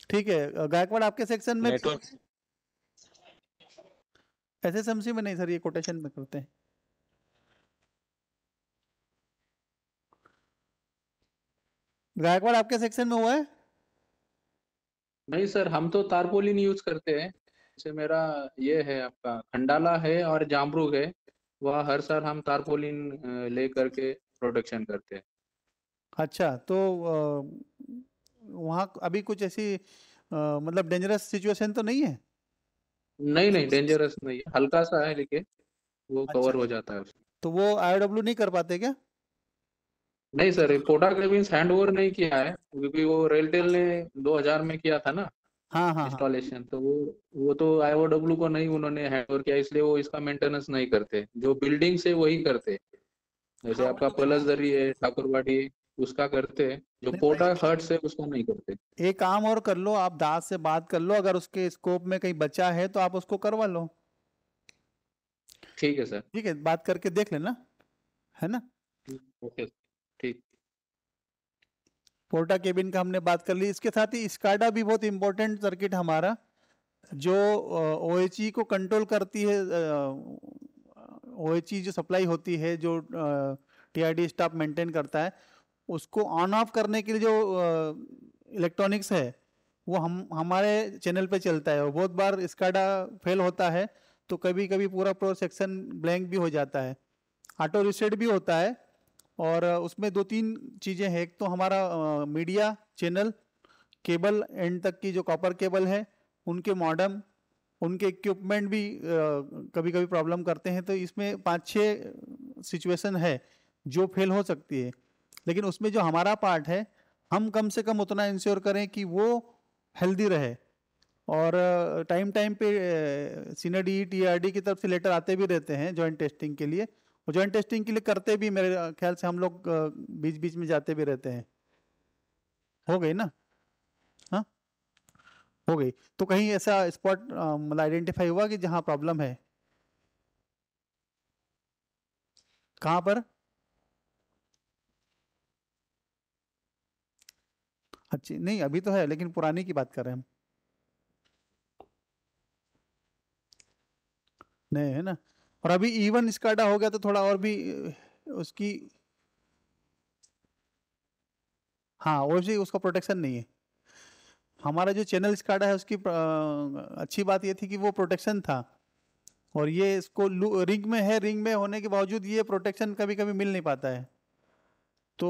ठीक है, गायकवाड़ आपके सेक्शन में? नेटवर्क एसएसएमसी में नहीं सर, ये कोटेशन में करते हैं। गायकवाड़ आपके सेक्शन में हुआ है? नहीं सर, हम तो तारपोलिन यूज करते हैं। जैसे मेरा ये है आपका खंडाला है और जामरुग है, वह हर साल हम तारपोलिन ले करके प्रोटेक्शन करते हैं। अच्छा, तो वहाँ अभी कुछ ऐसी मतलब डेंजरस सिचुएशन तो नहीं है? नहीं नहीं, डेंजरस नहीं है, हल्का सा है लेकिन वो अच्छा, कवर हो जाता है उसमें। तो वो आईओडब्ल्यू नहीं कर पाते क्या? नहीं सर, पोर्टा केबिन हैंड ओवर नहीं किया है, क्योंकि वो रेलटेल ने 2000 में किया था ना हाँ हाँ हाँ। इंस्टॉलेशन, तो वो तो आईओडब्ल्यू को नहीं उन्होंने हैंड ओवर किया, इसलिए वो इसका मेंटेनेंस नहीं करते, जो बिल्डिंग से वही करते। जैसे हाँ, आपका मतलब पलसदरी है, ठाकुरवाड़ी, उसका करते हैं, जो नहीं, पोर्टा हर्ट्स है उसका नहीं करते। एक काम और कर लो, आप दास से बात कर लो, अगर उसके स्कोप में कहीं बचा है तो आप उसको करवा लो। ठीक है सर। ठीक है, बात करके देख लेना, है ना। ओके, ठीक। पोर्टा केबिन का हमने बात कर ली। इसके साथ ही स्काडा भी बहुत इंपॉर्टेंट सर्किट हमारा, जो OHE को कंट्रोल करती है। OHE जो सप्लाई होती है, जो TRD स्टाफ मेंटेन करता है, उसको ऑन ऑफ करने के लिए जो इलेक्ट्रॉनिक्स है वो हमारे चैनल पे चलता है। और बहुत बार स्काडा फेल होता है तो कभी कभी पूरा प्रो सेक्शन ब्लैंक भी हो जाता है, ऑटो रीसेट भी होता है। और उसमें 2-3 चीज़ें हैं। एक तो हमारा मीडिया चैनल केबल एंड तक की जो कॉपर केबल है, उनके मॉडेम, उनके इक्विपमेंट भी कभी कभी प्रॉब्लम करते हैं। तो इसमें 5-6 सिचुएशन है जो फेल हो सकती है। लेकिन उसमें जो हमारा पार्ट है, हम कम से कम उतना इंश्योर करें कि वो हेल्दी रहे। और टाइम टाइम पे सीनडी TRD की तरफ से लेटर आते भी रहते हैं जॉइंट टेस्टिंग के लिए। और जॉइंट टेस्टिंग के लिए करते भी, मेरे ख्याल से हम लोग बीच बीच में जाते भी रहते हैं। हो गई ना? हाँ, हो गई। तो कहीं ऐसा स्पॉट मतलब आइडेंटिफाई हुआ कि जहाँ प्रॉब्लम है? कहाँ पर? अच्छी नहीं, अभी तो है, लेकिन पुरानी की बात कर रहे हैं हम। नहीं है ना? और अभी E1 स्काडा हो गया तो थोड़ा और भी उसकी, हाँ, OHE उसका प्रोटेक्शन नहीं है। हमारा जो चैनल स्काडा है उसकी अच्छी बात ये थी कि वो प्रोटेक्शन था। और ये इसको रिंग में है, रिंग में होने के बावजूद ये प्रोटेक्शन कभी कभी मिल नहीं पाता है। तो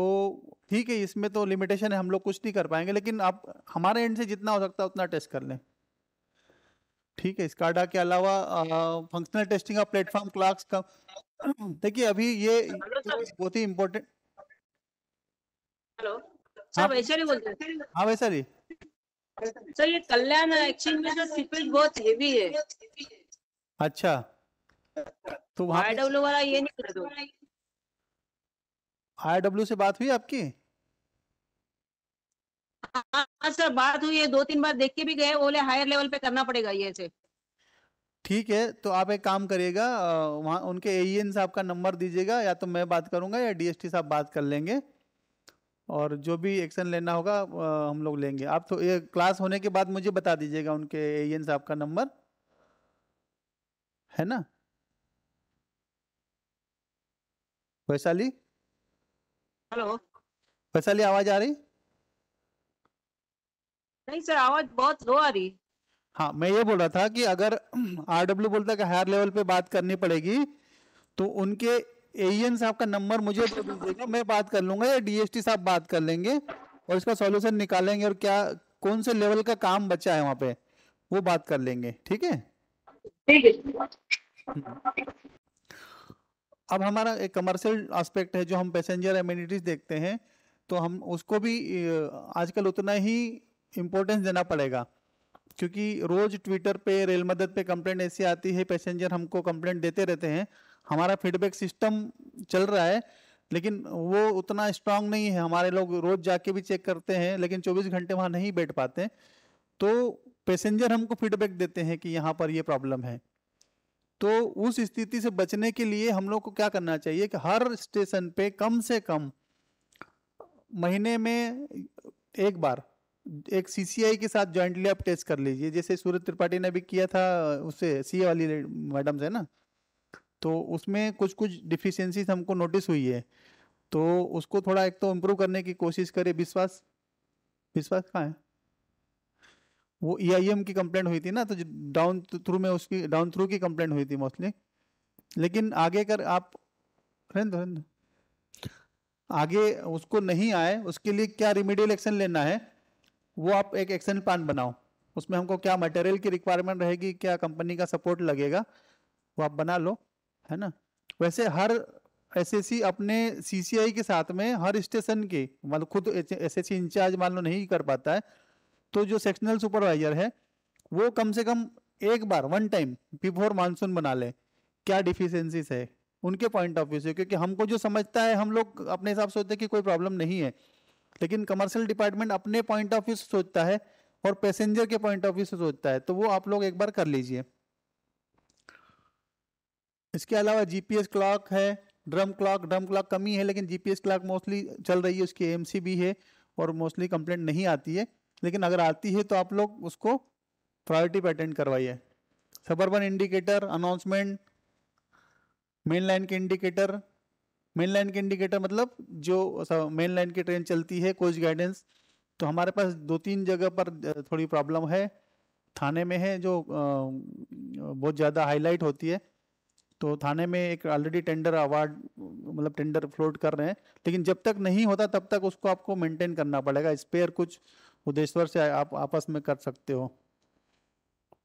ठीक है, इसमें तो लिमिटेशन है, हम लोग कुछ नहीं कर पाएंगे, लेकिन आप हमारे एंड से जितना हो सकता है उतना टेस्ट कर लें। ठीक है। स्काडा के अलावा functional testing of platform clocks का देखिए, अभी ये बहुत ही इम्पोर्टेंट। हेलो हाँ, सर, वैशाली बोलते हैं। हाँ वैशाली। सर, ये कल्याण एक्सचेंज में जो सीपेज बहुत हेवी है, अच्छा, तो वहाँ पे IW वाला ये नहीं कर दो। IW से बात हुई आपकी? हाँ सर, बात हुई है, 2-3 बार देख के भी गए, बोले हायर लेवल पे करना पड़ेगा ये से। ठीक है, तो आप एक काम करिएगा, वहाँ उनके AEN साहब का नंबर दीजिएगा, या तो मैं बात करूंगा या DST साहब बात कर लेंगे, और जो भी एक्शन लेना होगा हम लोग लेंगे। आप तो ये क्लास होने के बाद मुझे बता दीजिएगा उनके AEN साहब का नंबर, है ना? वैशाली, हेलो, वैशाली आवाज आ रही? नहीं सर, आवाज बहुत लो आ रही। हाँ, मैं ये बोल रहा था कि अगर RW बोलता है कि हायर लेवल पे बात करनी पड़ेगी, तो उनके AEN साहब का नंबर मुझे दे दीजिएगा, मैं बात कर लूंगा, या DST साहब बात कर लेंगे और इसका सॉल्यूशन निकालेंगे, और क्या कौन से लेवल का काम बचा है वहाँ पे वो बात कर लेंगे। ठीक है? ठीक है। अब हमारा एक कमर्शियल एस्पेक्ट है, जो हम पैसेंजर एमिनिटीज देखते हैं, तो हम उसको भी आजकल उतना ही इम्पोर्टेंस देना पड़ेगा, क्योंकि रोज ट्विटर पे, रेल मदद पे कंप्लेंट ऐसी आती है, पैसेंजर हमको कंप्लेंट देते रहते हैं। हमारा फीडबैक सिस्टम चल रहा है, लेकिन वो उतना स्ट्रांग नहीं है। हमारे लोग रोज जाके भी चेक करते हैं, लेकिन 24 घंटे वहाँ नहीं बैठ पाते। तो पैसेंजर हमको फीडबैक देते हैं कि यहाँ पर ये प्रॉब्लम है। तो उस स्थिति से बचने के लिए हम लोग को क्या करना चाहिए कि हर स्टेशन पे कम से कम महीने में एक बार एक CCI के साथ जॉइंटली आप टेस्ट कर लीजिए, जैसे सूरज त्रिपाठी ने भी किया था, उससे CA वाली मैडम से ना, तो उसमें कुछ कुछ डिफिशियंसीज हमको नोटिस हुई है। तो उसको थोड़ा एक तो इम्प्रूव करने की कोशिश करें। विश्वास, विश्वास कहाँ है? वो EIM की कंप्लेंट हुई थी ना, तो डाउन थ्रू में उसकी डाउन थ्रू की कंप्लेंट हुई थी मोस्टली। लेकिन आगे कर आप रहने दो, आगे उसको नहीं आए उसके लिए क्या रिमीडियल एक्शन लेना है, वो आप एक एक्शन प्लान बनाओ। उसमें हमको क्या मटेरियल की रिक्वायरमेंट रहेगी, क्या कंपनी का सपोर्ट लगेगा, वो आप बना लो, है ना? वैसे हर SSC अपने CCI के साथ में हर स्टेशन के, मतलब खुद SSC इंचार्ज मान लो नहीं कर पाता है, तो जो सेक्शनल सुपरवाइजर है वो कम से कम एक बार, वन टाइम बिफोर मानसून बना ले, क्या डिफिशियंसीज है उनके पॉइंट ऑफ व्यू से। क्योंकि हमको जो समझता है, हम लोग अपने हिसाब से सोचते हैं कि कोई प्रॉब्लम नहीं है, लेकिन कमर्शियल डिपार्टमेंट अपने पॉइंट ऑफ व्यू से सोचता है और पैसेंजर के पॉइंट ऑफ व्यू से सोचता है। तो वो आप लोग एक बार कर लीजिए। इसके अलावा GPS क्लॉक है, ड्रम क्लॉक कमी है, लेकिन जीपीएस क्लॉक मोस्टली चल रही है, उसकी एएमसी भी है और मोस्टली कंप्लेंट नहीं आती है। लेकिन अगर आती है तो आप लोग उसको प्रायोरिटी पे अटेंड करवाइए। Suburban indicator, announcement, main line के इंडिकेटर, मेन लाइन के इंडिकेटर मतलब जो मेन लाइन की ट्रेन चलती है, कोच गाइडेंस, तो हमारे पास 2-3 जगह पर थोड़ी प्रॉब्लम है। थाने में है जो बहुत ज़्यादा हाईलाइट होती है, तो थाने में एक ऑलरेडी टेंडर अवार्ड मतलब टेंडर फ्लोट कर रहे हैं, लेकिन जब तक नहीं होता तब तक उसको आपको मेंटेन करना पड़ेगा। स्पेयर कुछ उद्देश्वर से आप आपस में कर सकते हो।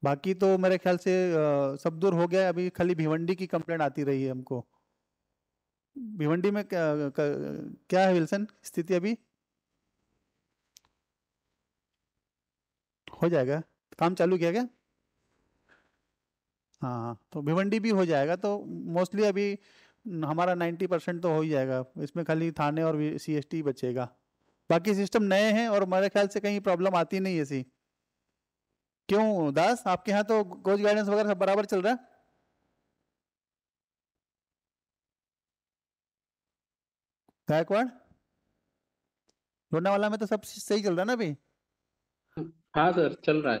बाकी तो मेरे ख्याल से सब दूर हो गया। अभी खाली भिवंडी की कंप्लेंट आती रही है हमको। भिवंडी में क्या है विल्सन स्थिति? अभी हो जाएगा, काम चालू किया क्या? हाँ, तो भिवंडी भी हो जाएगा, तो मोस्टली अभी हमारा 90% तो हो ही जाएगा। इसमें खाली थाने और सीएसटी बचेगा, बाकी सिस्टम नए हैं और मेरे ख्याल से कहीं प्रॉब्लम आती नहीं ऐसी। क्यों दास, आपके यहाँ तो कोच गाइडेंस वगैरह सब बराबर चल रहा है? गायकवाड़, लोनावाला में तो सब सही चल रहा है ना अभी? हाँ सर, चल रहा है।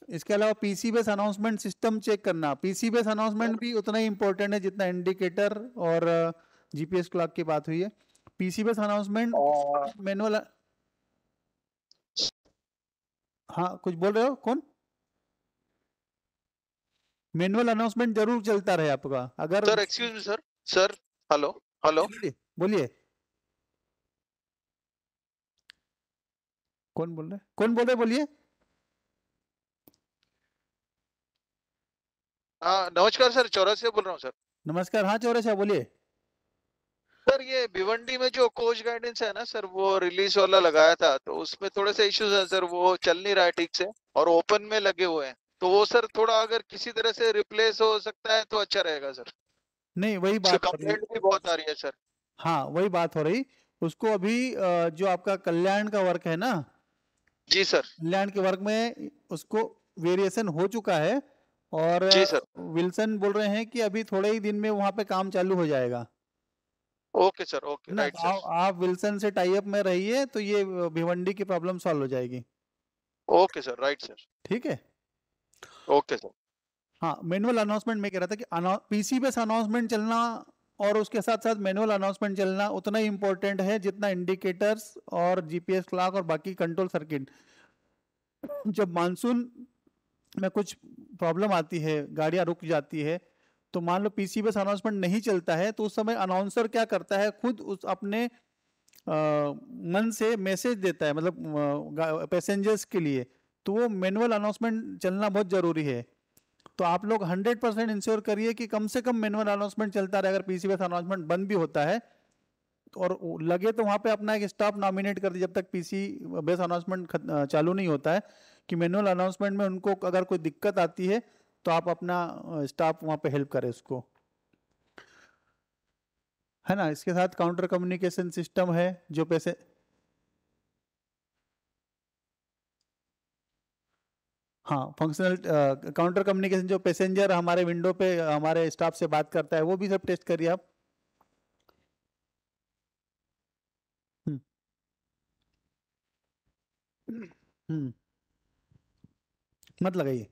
इसके अलावा PC base announcement system check करना। पीसी बेस अनाउंसमेंट भी उतना ही इंपॉर्टेंट है जितना इंडिकेटर और जीपीएस क्लॉक की बात हुई है। पीसी बेस अनाउंसमेंट मैनुअल, हाँ कुछ बोल रहे हो? कौन? मैनुअल अनाउंसमेंट जरूर चलता रहे आपका। अगर sir excuse me sir, hello hello, बोलिए कौन बोल रहे? बोलिए। हाँ नमस्कार सर, चौरसिया से बोल रहा हूँ सर। नमस्कार, हाँ चौरसिया बोलिए। सर ये भिवंडी में जो कोच गाइडेंस है ना सर, वो रिलीज वाला लगाया था, तो उसमें थोड़े से इश्यूज है सर, वो चल नहीं रहा है ठीक से और ओपन में लगे हुए हैं, तो वो सर थोड़ा अगर किसी तरह से रिप्लेस हो सकता है तो अच्छा रहेगा सर। नहीं वही बात कंप्लेंट भी बहुत आ रही है सर। हाँ वही बात हो रही। उसको अभी जो आपका कल्याण का वर्क है ना, जी सर, कल्याण के वर्क में उसको वेरिएशन हो चुका है और जी सर, विल्सन बोल रहे हैं कि अभी थोड़े ही दिन में वहां पे काम चालू हो जाएगा ओके सर, ओके ना। राइट सर, आप विल्सन से टाई अप में रहिए तो ये भिवंडी की प्रॉब्लम सॉल्व हो जाएगी। ओके सर, राइट सर, ठीक है, ओके सर। हाँ मैनुअल अनाउंसमेंट में कह रहा था कि पीसी बेस अनाउंसमेंट चलना और उसके साथ साथ मैनुअल अनाउंसमेंट चलना उतना ही इंपॉर्टेंट है जितना इंडिकेटर्स और जीपीएस क्लॉक और बाकी कंट्रोल सर्किट। जब मानसून में कुछ प्रॉब्लम आती है, गाड़ियां रुक जाती है, तो मान लो पीसी बेस अनाउंसमेंट नहीं चलता है, तो उस समय अनाउंसर क्या करता है, खुद उस अपने मन से मैसेज देता है, मतलब पैसेंजर्स के लिए। तो वो मैनुअल अनाउंसमेंट चलना बहुत जरूरी है। तो आप लोग 100% इंश्योर करिए कि कम से कम मैनुअल अनाउंसमेंट चलता रहे। अगर पीसी बेस अनाउंसमेंट बंद भी होता है और लगे तो वहां पे अपना एक स्टाफ नॉमिनेट कर दीजिए जब तक पीसी बेस अनाउंसमेंट चालू नहीं होता है, कि मैनुअल अनाउंसमेंट में उनको अगर कोई दिक्कत आती है तो आप अपना स्टाफ वहां पे हेल्प करें उसको, है ना। इसके साथ काउंटर कम्युनिकेशन सिस्टम है जो पैसे, हाँ फंक्शनल काउंटर कम्युनिकेशन, जो पैसेंजर हमारे विंडो पे हमारे स्टाफ से बात करता है, वो भी सब टेस्ट करिए आप। हम्म मत लगाइए।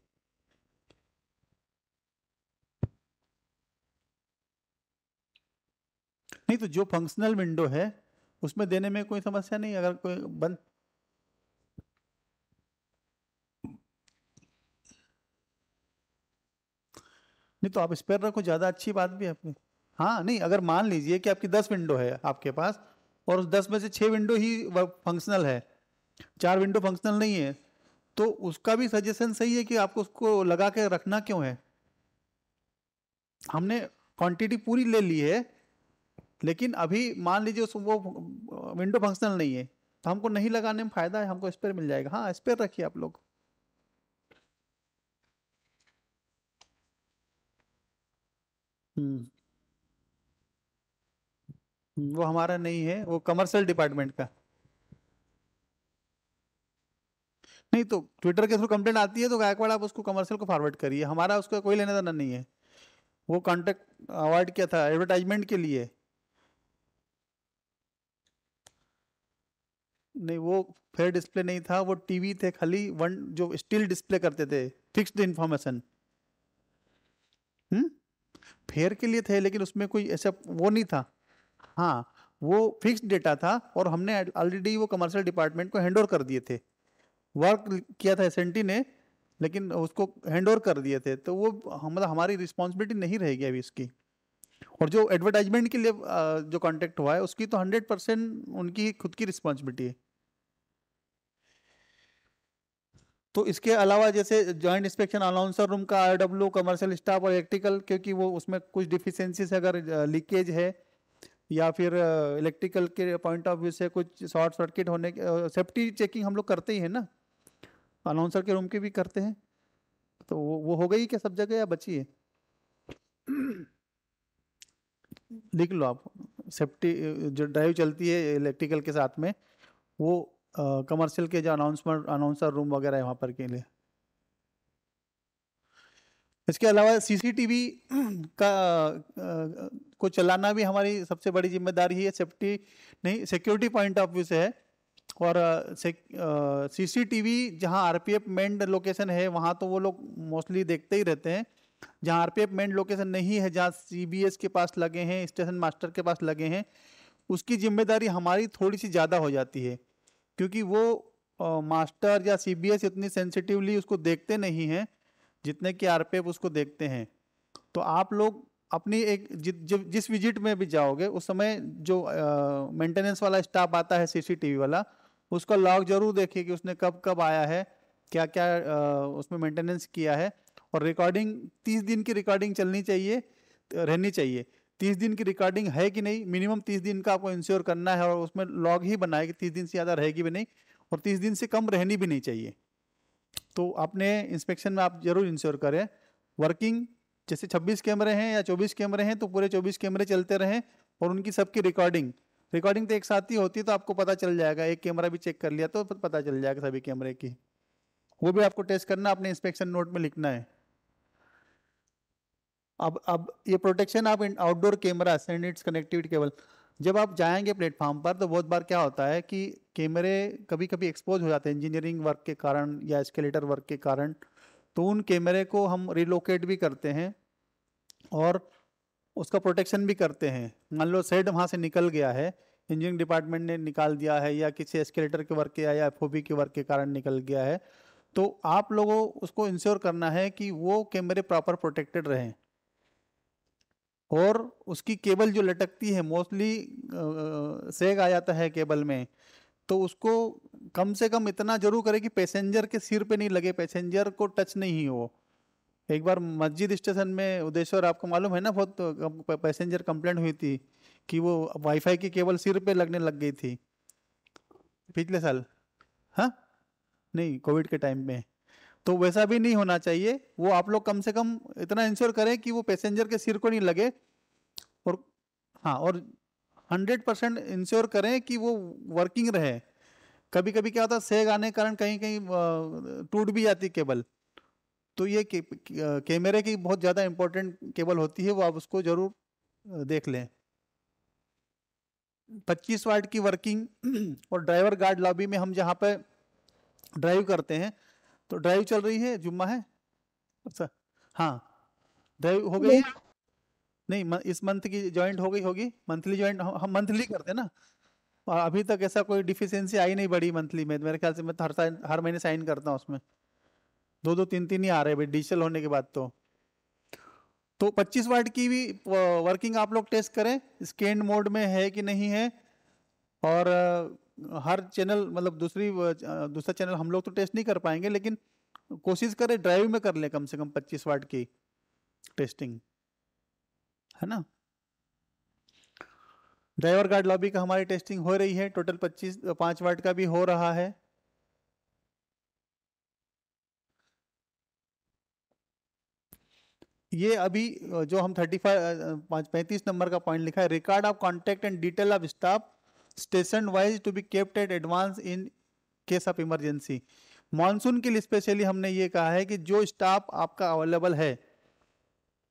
नहीं तो जो फंक्शनल विंडो है उसमें देने में कोई समस्या नहीं, अगर कोई बंद, नहीं तो आप स्पेयर रखो, ज्यादा अच्छी बात भी है आपकी। हाँ नहीं, अगर मान लीजिए कि आपकी 10 विंडो है आपके पास और उस 10 में से 6 विंडो ही फंक्शनल है, 4 विंडो फंक्शनल नहीं है, तो उसका भी सजेशन सही है कि आपको उसको लगा के रखना क्यों है। हमने क्वांटिटी पूरी ले ली है, लेकिन अभी मान लीजिए वो विंडो फंक्शनल नहीं है, तो हमको नहीं लगाने में फायदा है, हमको स्पेयर मिल जाएगा। हाँ स्पेयर रखिए आप लोग। वो हमारा नहीं है, वो कमर्शियल डिपार्टमेंट का। नहीं तो ट्विटर के थ्रू कंप्लेंट आती है तो गायकवाड़ आप उसको कमर्शियल को फॉरवर्ड करिए, हमारा उसका कोई लेना देना नहीं है। वो कॉन्टेक्ट अवॉइड किया था एडवर्टाइजमेंट के लिए। नहीं, वो फेयर डिस्प्ले नहीं था, वो टीवी थे खाली, वन जो स्टिल डिस्प्ले करते थे फिक्स्ड इंफॉर्मेशन। फेयर के लिए थे, लेकिन उसमें कोई ऐसा वो नहीं था। हाँ, वो फिक्स्ड डेटा था और हमने ऑलरेडी वो कमर्शियल डिपार्टमेंट को हैंड ओवर कर दिए थे। वर्क किया था एसएनटी ने, लेकिन उसको हैंड ओवर कर दिए थे, तो वो मतलब हमारी रिस्पॉन्सिबिलिटी नहीं रहेगी अभी इसकी। और जो एडवर्टाइजमेंट के लिए जो कॉन्टेक्ट हुआ है उसकी तो 100% उनकी खुद की रिस्पॉन्सिबिलिटी है। तो इसके अलावा जैसे जॉइंट इंस्पेक्शन अनाउंसर रूम का आरडब्ल्यू, कमर्शियल स्टाफ और इलेक्ट्रिकल, क्योंकि वो उसमें कुछ डिफिशियंसीज अगर लीकेज है या फिर इलेक्ट्रिकल के पॉइंट ऑफ व्यू से कुछ शॉर्ट सर्किट होने के, सेफ्टी चेकिंग हम लोग करते ही है ना, अनाउंसर के रूम की भी करते हैं। तो वो हो गई क्या सब जगह या बची है? लिख लो आप, सेफ्टी जो ड्राइव चलती है इलेक्ट्रिकल के साथ में, वो कमर्शियल के जो अनाउंसर रूम वगैरह है वहाँ पर के लिए। इसके अलावा सीसीटीवी का को चलाना भी हमारी सबसे बड़ी जिम्मेदारी है, सेफ्टी नहीं सिक्योरिटी पॉइंट ऑफ व्यू से है। और सीसीटीवी जहाँ आरपीएफ मेंड लोकेशन है वहाँ तो वो लोग मोस्टली देखते ही रहते हैं। जहाँ आरपीएफ मेंड लोकेशन नहीं है, जहाँ सीबीएस के पास लगे हैं, स्टेशन मास्टर के पास लगे हैं, उसकी जिम्मेदारी हमारी थोड़ी सी ज़्यादा हो जाती है, क्योंकि वो मास्टर या सीबीएस इतनी सेंसिटिवली उसको देखते नहीं हैं जितने कि आरपीएफ उसको देखते हैं। तो आप लोग अपनी एक जिस विजिट में भी जाओगे उस समय जो मेंटेनेंस वाला स्टाफ आता है सीसीटीवी वाला, उसका लॉग जरूर देखिए कि उसने कब कब आया है, क्या क्या उसमें मेंटेनेंस किया है। और रिकॉर्डिंग 30 दिन की रिकॉर्डिंग चलनी चाहिए, रहनी चाहिए। 30 दिन की रिकॉर्डिंग है कि नहीं, मिनिमम 30 दिन का आपको इंश्योर करना है, और उसमें लॉग ही बनाए कि 30 दिन से ज़्यादा रहेगी भी नहीं और 30 दिन से कम रहनी भी नहीं चाहिए। तो अपने इंस्पेक्शन में आप जरूर इंश्योर करें वर्किंग, जैसे 26 कैमरे हैं या 24 कैमरे हैं तो पूरे 24 कैमरे चलते रहें और उनकी सबकी रिकॉर्डिंग तो एक साथ ही होती है, तो आपको पता चल जाएगा। एक कैमरा भी चेक कर लिया तो पता चल जाएगा सभी कैमरे की, वो भी आपको टेस्ट करना, अपने इंस्पेक्शन नोट में लिखना है। अब ये प्रोटेक्शन आप outdoor camera and it's connectivity cable, जब आप जाएंगे प्लेटफॉर्म पर तो बहुत बार क्या होता है कि कैमरे कभी कभी एक्सपोज हो जाते हैं इंजीनियरिंग वर्क के कारण या एस्केलेटर वर्क के कारण, तो उन कैमरे को हम रिलोकेट भी करते हैं और उसका प्रोटेक्शन भी करते हैं। मान लो शेड वहाँ से निकल गया है, इंजीनियरिंग डिपार्टमेंट ने निकाल दिया है या किसी एस्केलेटर के वर्क के या एफओबी के वर्क के कारण निकल गया है, तो आप लोगों उसको इंश्योर करना है कि वो कैमरे प्रॉपर प्रोटेक्टेड रहें। और उसकी केबल जो लटकती है, मोस्टली सेग आ जाता है केबल में, तो उसको कम से कम इतना जरूर करें कि पैसेंजर के सिर पे नहीं लगे, पैसेंजर को टच नहीं हो। एक बार मस्जिद स्टेशन में उदेश्वर, आपको मालूम है ना, बहुत पैसेंजर कंप्लेंट हुई थी कि वो वाईफाई की केबल सिर पे लगने लग गई थी पिछले साल। हाँ, नहीं, कोविड के टाइम में। तो वैसा भी नहीं होना चाहिए। वो आप लोग कम से कम इतना इंश्योर करें कि वो पैसेंजर के सिर को नहीं लगे। और हाँ, और 100% इंश्योर करें कि वो वर्किंग रहे। कभी कभी क्या होता है, सेग आने के कारण कहीं कहीं टूट भी जाती केबल, तो ये कैमरे की बहुत ज़्यादा इंपॉर्टेंट केबल होती है, वो आप उसको जरूर देख लें। 25 वाट की वर्किंग और ड्राइवर गार्ड लॉबी में हम जहाँ पे ड्राइव करते हैं, तो ड्राइव चल रही है, जुम्मा है, अच्छा हाँ, ड्राइव हो गई नहीं, इस मंथ की जॉइंट हो गई होगी, मंथली जॉइंट हम मंथली करते हैं ना। अभी तक ऐसा कोई डिफिशियंसी आई नहीं बड़ी मंथली में, मेरे ख्याल से मैं हर महीने साइन करता हूँ उसमें, 2-2 3-3 ही आ रहे हैं भाई डिजिटल होने के बाद। तो 25 वाट की भी वर्किंग आप लोग टेस्ट करें, स्कैन मोड में है कि नहीं है। और हर चैनल, मतलब दूसरा चैनल हम लोग तो टेस्ट नहीं कर पाएंगे, लेकिन कोशिश करें ड्राइव में कर ले कम से कम 25 वाट की टेस्टिंग, है ना। ड्राइवर गार्ड लॉबी का हमारी टेस्टिंग हो रही है, टोटल 5 वाट का भी हो रहा है। ये अभी जो हम 35 नंबर का पॉइंट लिखा है, record of contact and detail of staff station wise to be kept at advance in case of emergency. Monsoon के लिए स्पेशली हमने ये कहा है कि जो स्टाफ आपका अवेलेबल है,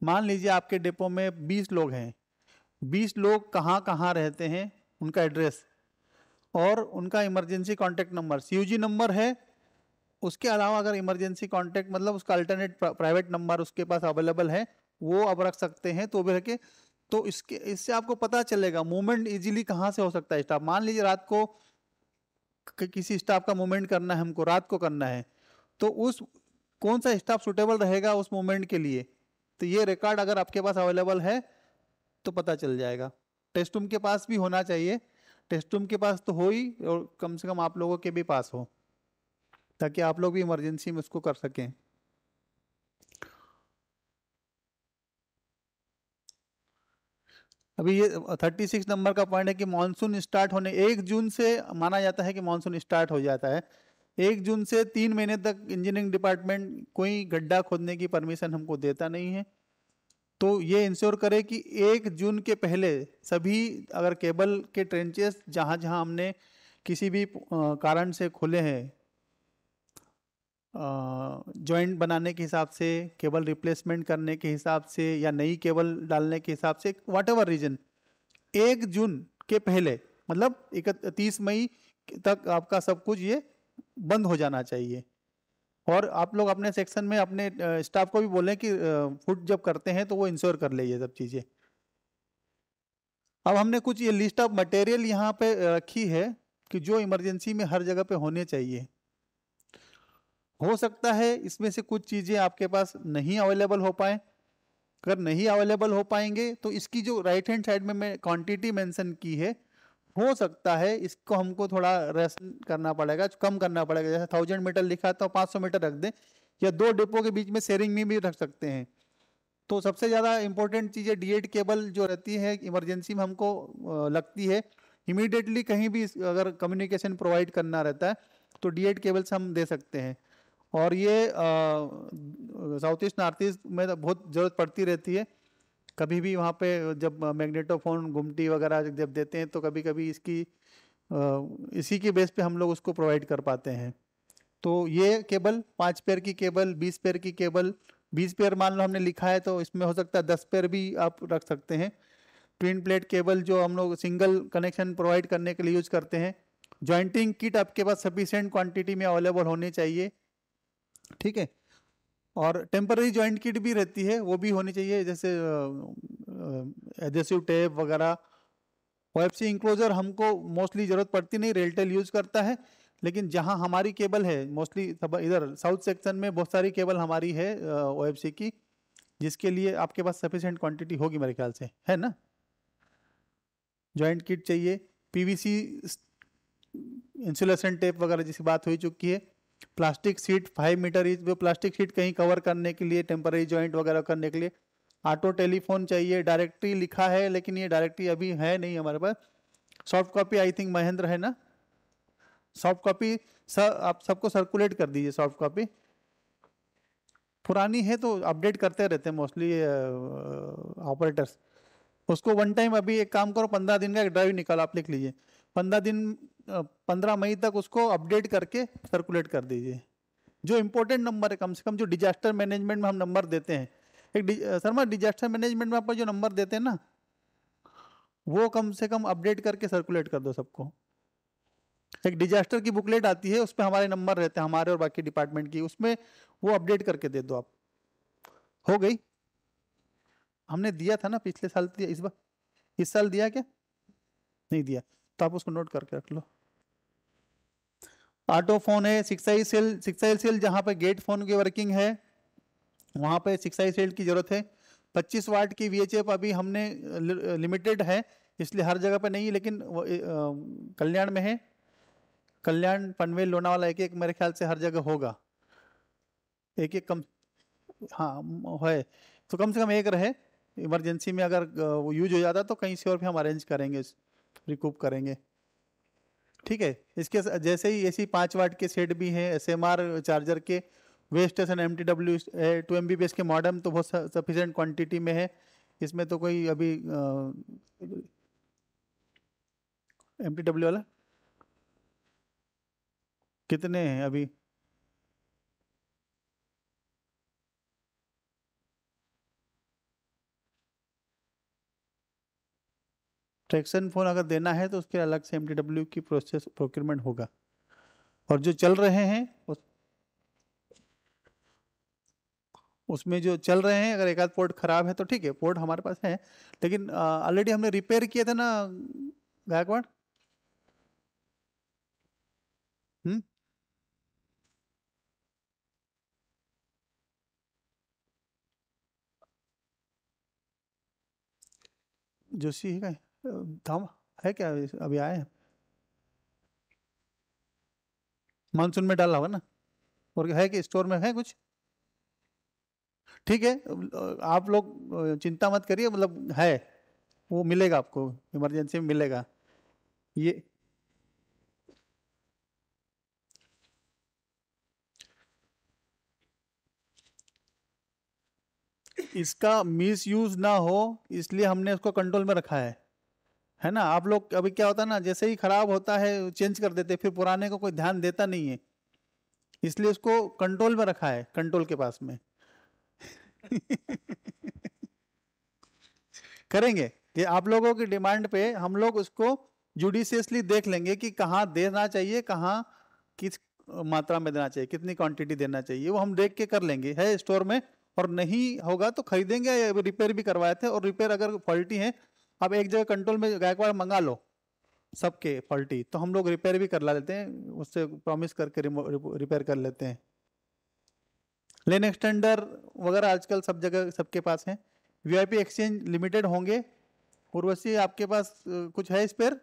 मान लीजिए आपके डिपो में 20 लोग हैं, 20 लोग कहाँ कहाँ रहते हैं, उनका एड्रेस और उनका emergency contact number, CUG number है। उसके अलावा अगर इमरजेंसी कॉन्टैक्ट मतलब उसका अल्टरनेट प्राइवेट नंबर उसके पास अवेलेबल है, वो आप रख सकते हैं, तो भी रखे। तो इससे आपको पता चलेगा मूवमेंट इजीली कहाँ से हो सकता है। स्टाफ मान लीजिए रात को किसी स्टाफ का मूवमेंट करना है, हमको रात को करना है, तो उस कौन सा स्टाफ सुटेबल रहेगा उस मूवमेंट के लिए, तो ये रिकॉर्ड अगर आपके पास अवेलेबल है तो पता चल जाएगा। टेस्ट रूम के पास भी होना चाहिए, टेस्ट रूम के पास तो हो ही, और कम से कम आप लोगों के भी पास हो, ताकि आप लोग भी इमरजेंसी में उसको कर सकें। अभी ये 36 नंबर का पॉइंट है कि मानसून स्टार्ट होने 1 जून से माना जाता है कि मानसून स्टार्ट हो जाता है। 1 जून से 3 महीने तक इंजीनियरिंग डिपार्टमेंट कोई गड्ढा खोदने की परमिशन हमको देता नहीं है। तो ये इंश्योर करें कि 1 जून के पहले सभी अगर केबल के ट्रेंचेस जहाँ जहाँ हमने किसी भी कारण से खोले हैं, जॉइंट बनाने के हिसाब से, केबल रिप्लेसमेंट करने के हिसाब से, या नई केबल डालने के हिसाब से, वॉट एवर रीजन, 1 जून के पहले मतलब 31 मई तक आपका सब कुछ ये बंद हो जाना चाहिए। और आप लोग अपने सेक्शन में अपने स्टाफ को भी बोलें कि फुट जब करते हैं तो वो इंश्योर कर ले ये सब चीज़ें। अब हमने कुछ ये लिस्ट ऑफ मटेरियल यहाँ पे रखी है कि जो इमरजेंसी में हर जगह पे होने चाहिए। हो सकता है इसमें से कुछ चीज़ें आपके पास नहीं अवेलेबल हो पाए। अगर नहीं अवेलेबल हो पाएंगे तो इसकी जो राइट हैंड साइड में मैं क्वांटिटी मेंशन की है, हो सकता है इसको हमको थोड़ा रेस्ट करना पड़ेगा, कम करना पड़ेगा। जैसे 1000 मीटर लिखा तो 500 मीटर रख दें, या 2 डिपो के बीच में शेयरिंग में भी रख सकते हैं। तो सबसे ज़्यादा इंपॉर्टेंट चीज़ें D8 केबल जो रहती है इमरजेंसी में हमको लगती है, इमीडिएटली कहीं भी अगर कम्युनिकेशन प्रोवाइड करना रहता है तो D8 केबल्स हम दे सकते हैं। और ये साउथ ईस्ट नॉर्थ ईस्ट में तो बहुत ज़रूरत पड़ती रहती है। कभी भी वहाँ पे जब मैग्नेटोफोन गुमटी वगैरह जब देते हैं तो कभी कभी इसी की बेस पे हम लोग उसको प्रोवाइड कर पाते हैं। तो ये केबल 5 पेयर की केबल, 20 पेयर की केबल, 20 पेयर मान लो हमने लिखा है तो इसमें हो सकता है 10 पेयर भी आप रख सकते हैं। ट्विन प्लेट केबल जो हम लोग सिंगल कनेक्शन प्रोवाइड करने के लिए यूज करते हैं। जॉइंटिंग किट आपके पास सफिशिएंट क्वांटिटी में अवेलेबल होनी चाहिए, ठीक है। और टेम्पररी जॉइंट किट भी रहती है, वो भी होनी चाहिए, जैसे एडहेसिव टेप वगैरह। OFC इंक्लोजर हमको मोस्टली ज़रूरत पड़ती नहीं, रेलटेल यूज करता है, लेकिन जहां हमारी केबल है मोस्टली इधर साउथ सेक्शन में बहुत सारी केबल हमारी है OFC की, जिसके लिए आपके पास सफिशिएंट क्वांटिटी होगी मेरे ख्याल से, है ना। जॉइंट किट चाहिए, PVC इंसुलेशन टेप वगैरह जिसकी बात हो चुकी है। प्लास्टिक सीट 5 मीटर वो प्लास्टिक सीट कहीं कवर करने के लिए, टेम्पररी जॉइंट वगैरह करने के लिए। ऑटो टेलीफोन चाहिए, डायरेक्टरी लिखा है लेकिन ये डायरेक्टरी अभी है नहीं हमारे पास। Soft copy I think Mahendra है ना, सॉफ्ट कॉपी सर आप सबको सर्कुलेट कर दीजिए। सॉफ्ट कॉपी पुरानी है तो अपडेट करते रहते हैं मोस्टली ऑपरेटर्स। उसको वन टाइम अभी एक काम करो, 15 दिन का एक ड्राइव निकाल, आप लिख लीजिए 15 मई तक उसको अपडेट करके सर्कुलेट कर दीजिए। जो इंपॉर्टेंट नंबर है, कम से कम जो डिजास्टर मैनेजमेंट में हम नंबर देते हैं, शर्मा डिजास्टर मैनेजमेंट में आप जो नंबर देते हैं ना, वो कम से कम अपडेट करके सर्कुलेट कर दो सबको। एक डिजास्टर की बुकलेट आती है, उस पर हमारे नंबर रहते हैं, हमारे और बाकी डिपार्टमेंट की, उसमें वो अपडेट करके दे दो आप। हो गई, हमने दिया था ना पिछले साल, दिया इस बार, इस साल दिया क्या नहीं दिया, तो आप उसको नोट करके रख लो। ऑटो फोन है, 6i सेल जहाँ पे गेट फोन की वर्किंग है वहाँ पे 6i सेल की जरूरत है। 25 वाट की VHF अभी हमने लिमिटेड है, इसलिए हर जगह पे नहीं है, लेकिन कल्याण में है, कल्याण पनवेल लोनावाला एक मेरे ख्याल से हर जगह होगा, एक कम, हाँ है, तो कम से कम एक रहे। इमरजेंसी में अगर वो यूज हो जाता तो कहीं से और भी हम अरेंज करेंगे, रिकूप करेंगे, ठीक है। इसके जैसे ही ऐसी 5 वाट के सेट भी हैं, SMR चार्जर के, वे स्टेशन MTW 2 MBPS के मॉडेम तो बहुत सफिशिएंट क्वांटिटी में है, इसमें तो कोई अभी MTW वाला कितने हैं अभी, ट्रैक्शन फ़ोन अगर देना है तो उसके अलग से MTW की प्रोसेस प्रोक्योरमेंट होगा, और जो चल रहे हैं उसमें जो चल रहे हैं, अगर एक आध पोर्ट खराब है तो ठीक है, पोर्ट हमारे पास है, लेकिन ऑलरेडी हमने रिपेयर किए थे ना गायकवाड़। जोशी है क्या, धाम है क्या, अभी आए हैं मानसून में डाला होगा ना, और है कि स्टोर में है कुछ? ठीक है, आप लोग चिंता मत करिए, मतलब है, वो मिलेगा आपको, इमरजेंसी में मिलेगा ये। इसका मिस यूज ना हो इसलिए हमने उसको कंट्रोल में रखा है ना। आप लोग अभी क्या होता है ना, जैसे ही खराब होता है चेंज कर देते, फिर पुराने को कोई ध्यान देता नहीं है, इसलिए उसको कंट्रोल में रखा है, कंट्रोल के पास में। करेंगे कि आप लोगों की डिमांड पे हम लोग उसको जुडिशियसली देख लेंगे कि कहाँ देना चाहिए, कहाँ किस मात्रा में देना चाहिए, कितनी क्वांटिटी देना चाहिए, वो हम देख के कर लेंगे, है स्टोर में, और नहीं होगा तो खरीदेंगे, या रिपेयर भी करवाए थे, और रिपेयर अगर फॉल्टी है, आप एक जगह कंट्रोल में गायकवाड़ मंगा लो सबके फॉल्टी, तो हम लोग रिपेयर भी कर ला लेते हैं, उससे प्रॉमिस करके रिपेयर कर लेते हैं। लेन एक्सटेंडर वगैरह आजकल सब जगह सबके पास है। VIP एक्सचेंज लिमिटेड होंगे। उर्वशी आपके पास कुछ है स्पेयर,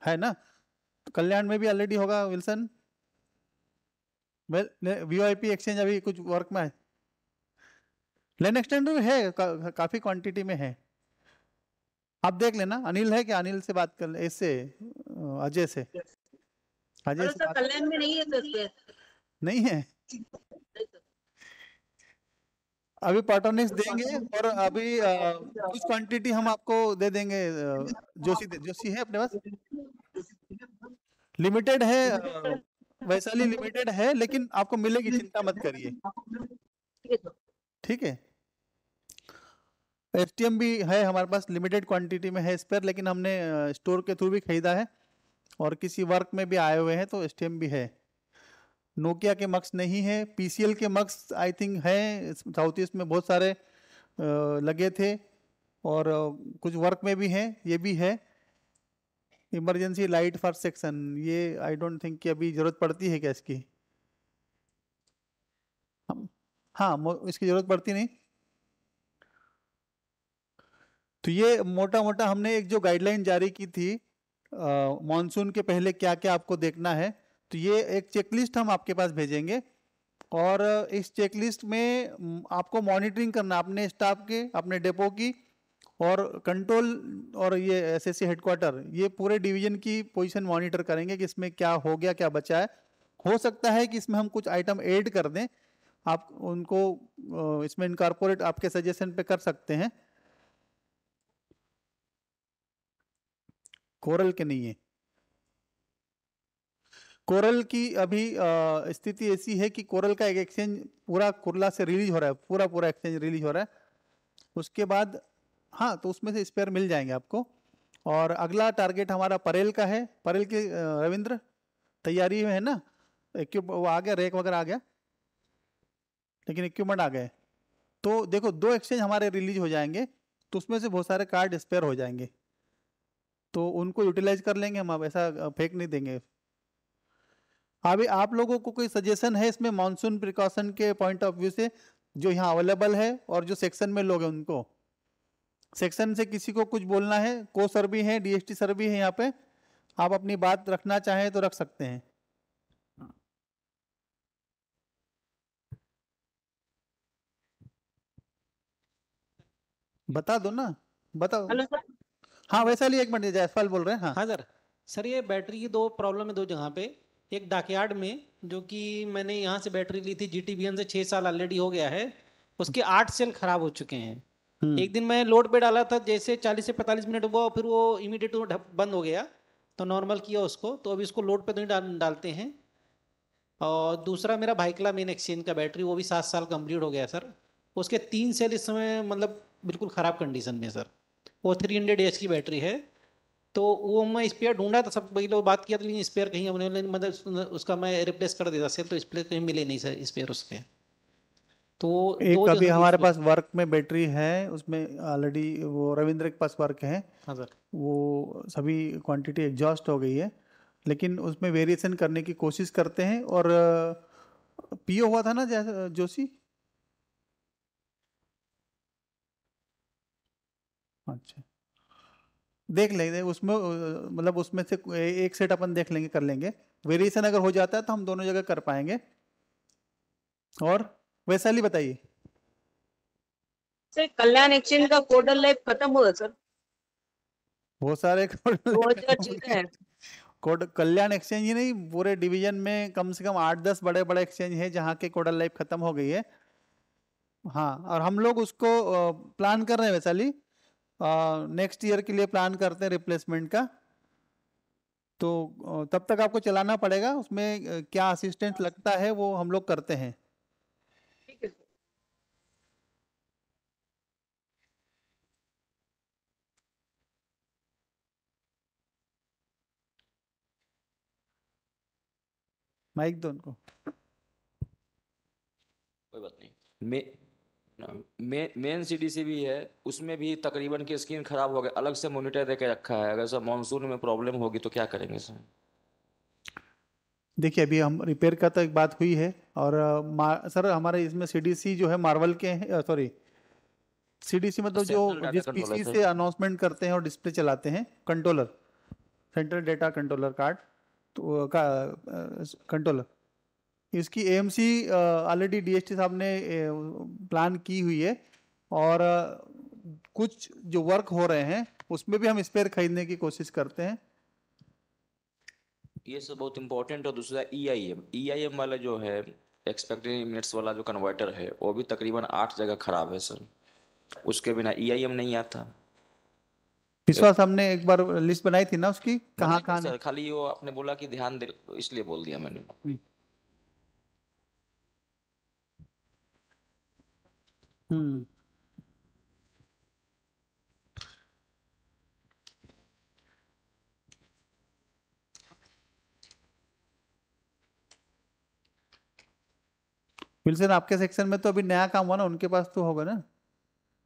है ना? तो कल्याण में भी ऑलरेडी होगा विल्सन। VIP एक्सचेंज अभी कुछ वर्क में है। लेन एक्सटेंडर है काफी क्वांटिटी में है, आप देख लेना। अनिल है क्या? अनिल से बात कर ले, इससे अजय से। अजय से कल्याण में नहीं है तो स्पेयर नहीं है, अभी पार्टनर्स देंगे, और अभी कुछ क्वांटिटी हम आपको दे देंगे। जोशी है अपने पास, लिमिटेड है, वैशाली लिमिटेड है, लेकिन आपको मिलेगी, चिंता मत करिए, ठीक है। STM भी है हमारे पास, लिमिटेड क्वांटिटी में है स्पेयर, लेकिन हमने स्टोर के थ्रू भी खरीदा है, और किसी वर्क में भी आए हुए हैं, तो STM भी है। नोकिया के मक्स नहीं है, PCL के मक्स आई थिंक है, साउथ ईस्ट में बहुत सारे लगे थे, और कुछ वर्क में भी हैं, ये भी है। इमरजेंसी लाइट फॉर सेक्शन, ये आई डोंट थिंक कि अभी जरूरत पड़ती है क्या इसकी? हाँ, इसकी जरूरत पड़ती नहीं। तो ये मोटा मोटा हमने एक जो गाइडलाइन जारी की थी मॉनसून के पहले क्या क्या आपको देखना है, तो ये एक चेकलिस्ट हम आपके पास भेजेंगे, और इस चेकलिस्ट में आपको मॉनिटरिंग करना अपने स्टाफ के, अपने डिपो की, और कंट्रोल, और ये SSC हेडक्वार्टर, ये पूरे डिवीजन की पोजीशन मॉनिटर करेंगे कि इसमें क्या हो गया, क्या बचा है। हो सकता है कि इसमें हम कुछ आइटम ऐड कर दें, आप उनको इसमें इनकॉर्पोरेट आपके सजेशन पे कर सकते हैं। कोरल के नहीं है, कोरल की अभी स्थिति ऐसी है कि कोरल का एक एक्सचेंज पूरा कुरला से रिलीज हो रहा है, पूरा एक्सचेंज रिलीज हो रहा है। उसके बाद हाँ, तो उसमें से स्पेयर मिल जाएंगे आपको। और अगला टारगेट हमारा परेल का है। परेल के रविंद्र तैयारी में है ना, वो आ गया, रेक वगैरह आ गया, लेकिन इक्विपमेंट आ गए। तो देखो 2 एक्सचेंज हमारे रिलीज हो जाएंगे, तो उसमें से बहुत सारे कार्ड स्पेयर हो जाएंगे, तो उनको यूटिलाइज कर लेंगे हम, अब ऐसा फेंक नहीं देंगे। अभी आप लोगों को कोई सजेशन है इसमें मॉनसून प्रिकॉशन के पॉइंट ऑफ व्यू से, जो यहाँ अवेलेबल है, और जो सेक्शन में लोग हैं उनको? सेक्शन से किसी को कुछ बोलना है? को सर भी है, DST सर भी है यहाँ पे, आप अपनी बात रखना चाहें तो रख सकते हैं। बता दो ना, बताओ। Hello sir. हाँ वैशाली, एक मिनट, जयसवाल बोल रहे हैं। हाँ हाँ सर ये बैटरी की 2 प्रॉब्लम है 2 जगह पे। एक डाकयार्ड में, जो कि मैंने यहाँ से बैटरी ली थी GTBN से, 6 साल ऑलरेडी हो गया है, उसके 8 सेल खराब हो चुके हैं। एक दिन मैं लोड पे डाला था, जैसे 40 से 45 मिनट हुआ, फिर वो इमीडिएट बंद हो गया, तो नॉर्मल किया उसको, तो अभी इसको लोड पे तो नहीं डालते हैं। और दूसरा मेरा भाईकला मेन एक्सचेंज का बैटरी, वो भी 7 साल कंप्लीट हो गया सर, उसके 3 सेल इस समय मतलब बिल्कुल ख़राब कंडीशन में सर। वो 300 AH की बैटरी है, तो वो मैं स्पेयर ढूंढा था, सब वही लोग बात किया था, लेकिन स्पेयर कहीं अवेलेबल, मतलब उसका मैं रिप्लेस कर देता सेल, तो स्पेयर कहीं मिले नहीं सर स्पेयर उसके। तो एक दो अभी जगह हमारे पे- पास वर्क में बैटरी है, उसमें ऑलरेडी वो रविंद्र के पास वर्क है, हाँ सर। वो सभी क्वांटिटी एग्जॉस्ट हो गई है, लेकिन उसमें वेरिएशन करने की कोशिश करते हैं। और पीओ हुआ था ना जोशी? अच्छा, देख लेंगे उसमें, मतलब उसमें से एक सेट अपन देख लेंगे, कर लेंगे। वेरिएशन अगर हो जाता है तो हम दोनों जगह कर पाएंगे। और वैशाली बताइए। सर कल्याण एक्सचेंज का कोडल लाइफ खत्म हुआ सर, बहुत सारे कोड 2014 है। कोड कल्याण एक्सचेंज ही नहीं, पूरे डिवीजन में कम से कम 8-10 बड़े बड़े एक्सचेंज है जहाँ के कोडल लाइफ खत्म हो गई है। हाँ, और हम लोग उसको प्लान कर रहे हैं वैशाली, नेक्स्ट ईयर के लिए प्लान करते हैं रिप्लेसमेंट का। तो तब तक आपको चलाना पड़ेगा, उसमें क्या असिस्टेंट लगता है वो हम लोग करते हैं। ठीक है सर। माइक दो उनको। कोई बात नहीं। मेन सीडीसी भी है, उसमें भी तकरीबन की स्क्रीन खराब हो गया, अलग से मॉनिटर दे के रखा है। अगर सर मानसून में प्रॉब्लम होगी तो क्या करेंगे सर? देखिए, अभी हम रिपेयर का तो एक बात हुई है, और सर हमारे इसमें सीडीसी जो है मार्वल के हैं, सॉरी सीडीसी मतलब जो सेंट्रल डाटा जिस कंट्रोलर पीसी सर। से अनाउंसमेंट करते हैं और डिस्प्ले चलाते हैं, controller, central data controller card, तो का कंट्रोलर, इसकी एएमसी ऑलरेडी डीएसटी साहब ने प्लान की हुई है। और कुछ जो वर्क हो रहे हैं उसमें भी हम स्पेयर खरीदने की कोशिश करते हैं। ये सब बहुत इंपॉर्टेंट है। दूसरा EIM वाला जो है, एक्सपेक्टेड मिनट्स वाला जो कन्वर्टर है, वो भी तकरीबन 8 जगह खराब है सर। उसके बिना EIM नहीं आता। विश्वास हमने एक बार लिस्ट बनाई थी ना उसकी, कहाँ कहाँ सर खाली वो आपने बोला कि ध्यान दे, इसलिए बोल दिया मैंने। हम्म विल्सन, आपके सेक्शन में तो अभी नया काम हुआ ना, उनके पास तो होगा ना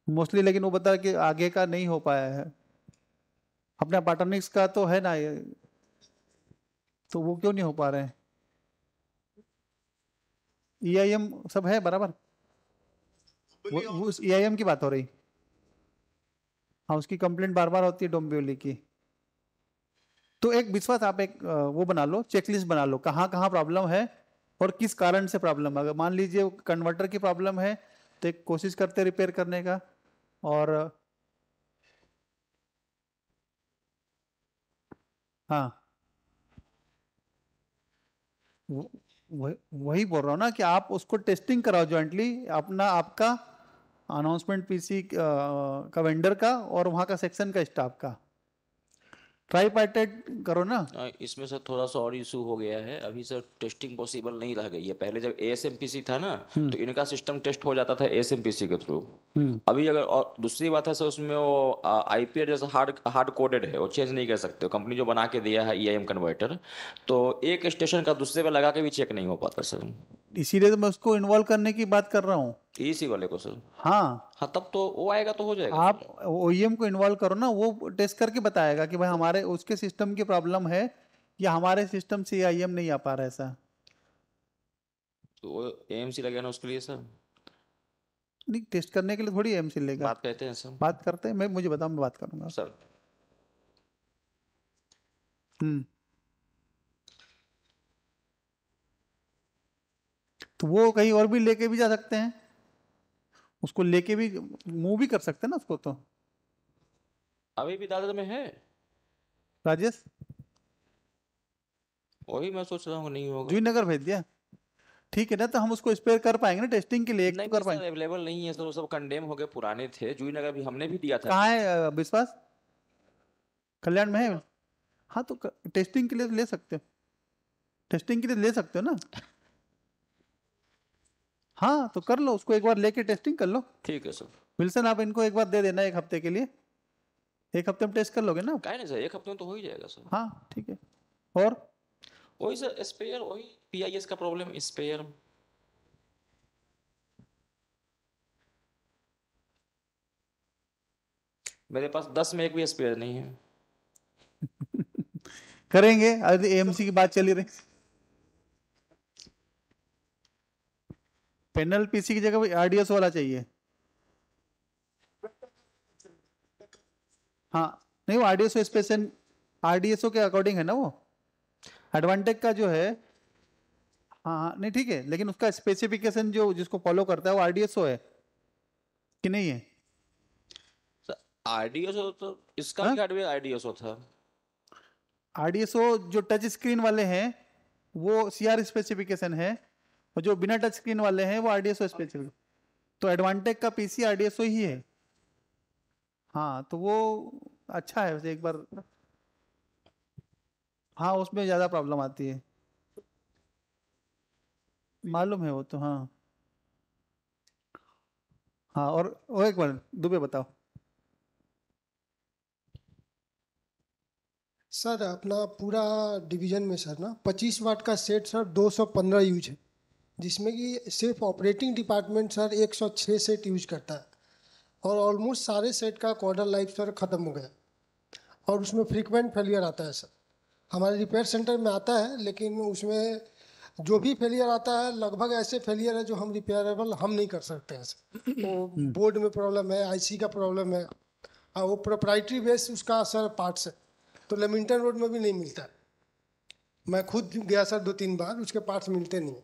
मोस्टली, लेकिन वो बता कि आगे का नहीं हो पाया है। अपने पाटरनिक्स का तो है ना ये, तो वो क्यों नहीं हो पा रहे हैं? EIM सब है बराबर, वो उस EIM की बात हो रही। हाँ, उसकी कंप्लेंट बार बार होती है डोंबिवली की। तो एक विश्वास, आप एक वो बना लो, चेकलिस्ट बना लो, कहाँ कहाँ प्रॉब्लम है और किस कारण से प्रॉब्लम है। अगर मान लीजिए कन्वर्टर की प्रॉब्लम है तो एक कोशिश करते रिपेयर करने का। और हाँ, वही बोल रहा हूँ ना कि आप उसको टेस्टिंग कराओ जॉइंटली, अपना आपका अनाउंसमेंट पीसी का वेंडर का और वहाँ का सेक्शन का स्टाफ का ट्राईपार्टेड करो ना। इसमें सर थोड़ा सा और इशू हो गया है अभी सर, टेस्टिंग पॉसिबल नहीं रह गई है। पहले जब ASMPC था ना, तो इनका सिस्टम टेस्ट हो जाता था ASMPC के थ्रू। अभी अगर, और दूसरी बात है सर, उसमें वो IP एड्रेस हार्ड कोडेड है, वो चेंज नहीं कर सकते। कंपनी जो बना के दिया है EIM कन्वर्टर, तो एक स्टेशन का दूसरे पे लगा के भी चेक नहीं हो पाता सर। इसीलिए तो मैं उसको इन्वॉल्व करने की बात कर रहा हूँ। EC वाले को सर? हाँ, तब तो वो आएगा तो हो जाएगा। आप OEM को इन्वॉल्व करो ना, वो टेस्ट करके बताएगा कि भाई हमारे उसके सिस्टम की प्रॉब्लम है या हमारे सिस्टम से EIM नहीं आ पा रहा है ऐसा। तो वो AMC लगेगा ना उसके लिए सर? नहीं, टेस्ट करने के लिए थोड़ी AMC लेगा। बात कहते हैं सर। बात करते हैं, मुझे बताओ, मैं बात करूंगा सर। तो वो कहीं और भी लेके भी जा सकते हैं, उसको लेके भी मूव भी कर सकते हैं ना उसको। तो अभी भी दादर में है राजेश, वही मैं सोच रहा हूँ नहीं होगा। जूहीनगर भेज दिया, ठीक है ना, तो हम उसको स्पेयर कर पाएंगे ना टेस्टिंग के लिए, एक नहीं तो कर सर, पाएंगे। अवेलेबल नहीं है सर, वो सब कंडेम हो गए, पुराने थे। जूहीनगर भी हमने भी दिया था। कहाँ है विश्वास? कल्याण में है? हाँ, तो टेस्टिंग के लिए ले सकते हो, टेस्टिंग के लिए ले सकते हो ना। हाँ, तो कर लो, उसको एक बार लेके टेस्टिंग कर लो। ठीक है सर। विल्सन, आप इनको एक बार दे देना 1 हफ्ते के लिए। एक हफ्ते में टेस्ट कर लोगे ना? क्या नहीं सर, एक हफ्ते में तो हो ही जाएगा सर। हाँ ठीक है। और वही सर स्पेयर, वही PIS का प्रॉब्लम, स्पेयर। मेरे पास 10 में एक भी स्पेयर नहीं है। करेंगे, अरे AMC की बात चली रही। पैनल PC की जगह RDSO वाला चाहिए। हाँ नहीं, वो RDSO स्पेशल, RDSO के अकॉर्डिंग है ना वो। एडवांटेक का जो है, हाँ नहीं ठीक है, लेकिन उसका स्पेसिफिकेशन जो जिसको फॉलो करता है वो RDSO है कि नहीं है? RDSO तो इसका हाँ? क्या RDSO था? RDSO जो टच स्क्रीन वाले हैं वो CR स्पेसिफिकेशन है, और जो बिना टच स्क्रीन वाले हैं वो RDSO स्पेसिफिकेशन। तो एडवांटेक का PC RDSO ही है। हाँ तो वो अच्छा है वैसे, एक बार। हाँ उसमें ज़्यादा प्रॉब्लम आती है, मालूम है वो तो। हाँ हाँ, और वो एक बार दुबे बताओ। सर अपना पूरा डिवीजन में सर ना 25 वाट का सेट सर 215 यूज है, जिसमें कि सिर्फ operating department sir 106 set use करता है, और ऑलमोस्ट सारे सेट का क्वार्टर लाइफ सर ख़त्म हो गया, और उसमें फ्रीक्वेंट फेलियर आता है सर। हमारे रिपेयर सेंटर में आता है, लेकिन उसमें जो भी फेलियर आता है लगभग ऐसे फेलियर है जो हम रिपेयरेबल हम नहीं कर सकते हैं सर। वो बोर्ड में प्रॉब्लम है, IC का प्रॉब्लम है, और वो प्रोप्राइटरी बेस उसका सर पार्ट्स है, तो लेमिंगटन रोड में भी नहीं मिलता है। मैं खुद गया सर 2-3 बार, उसके पार्ट्स मिलते नहीं हैं।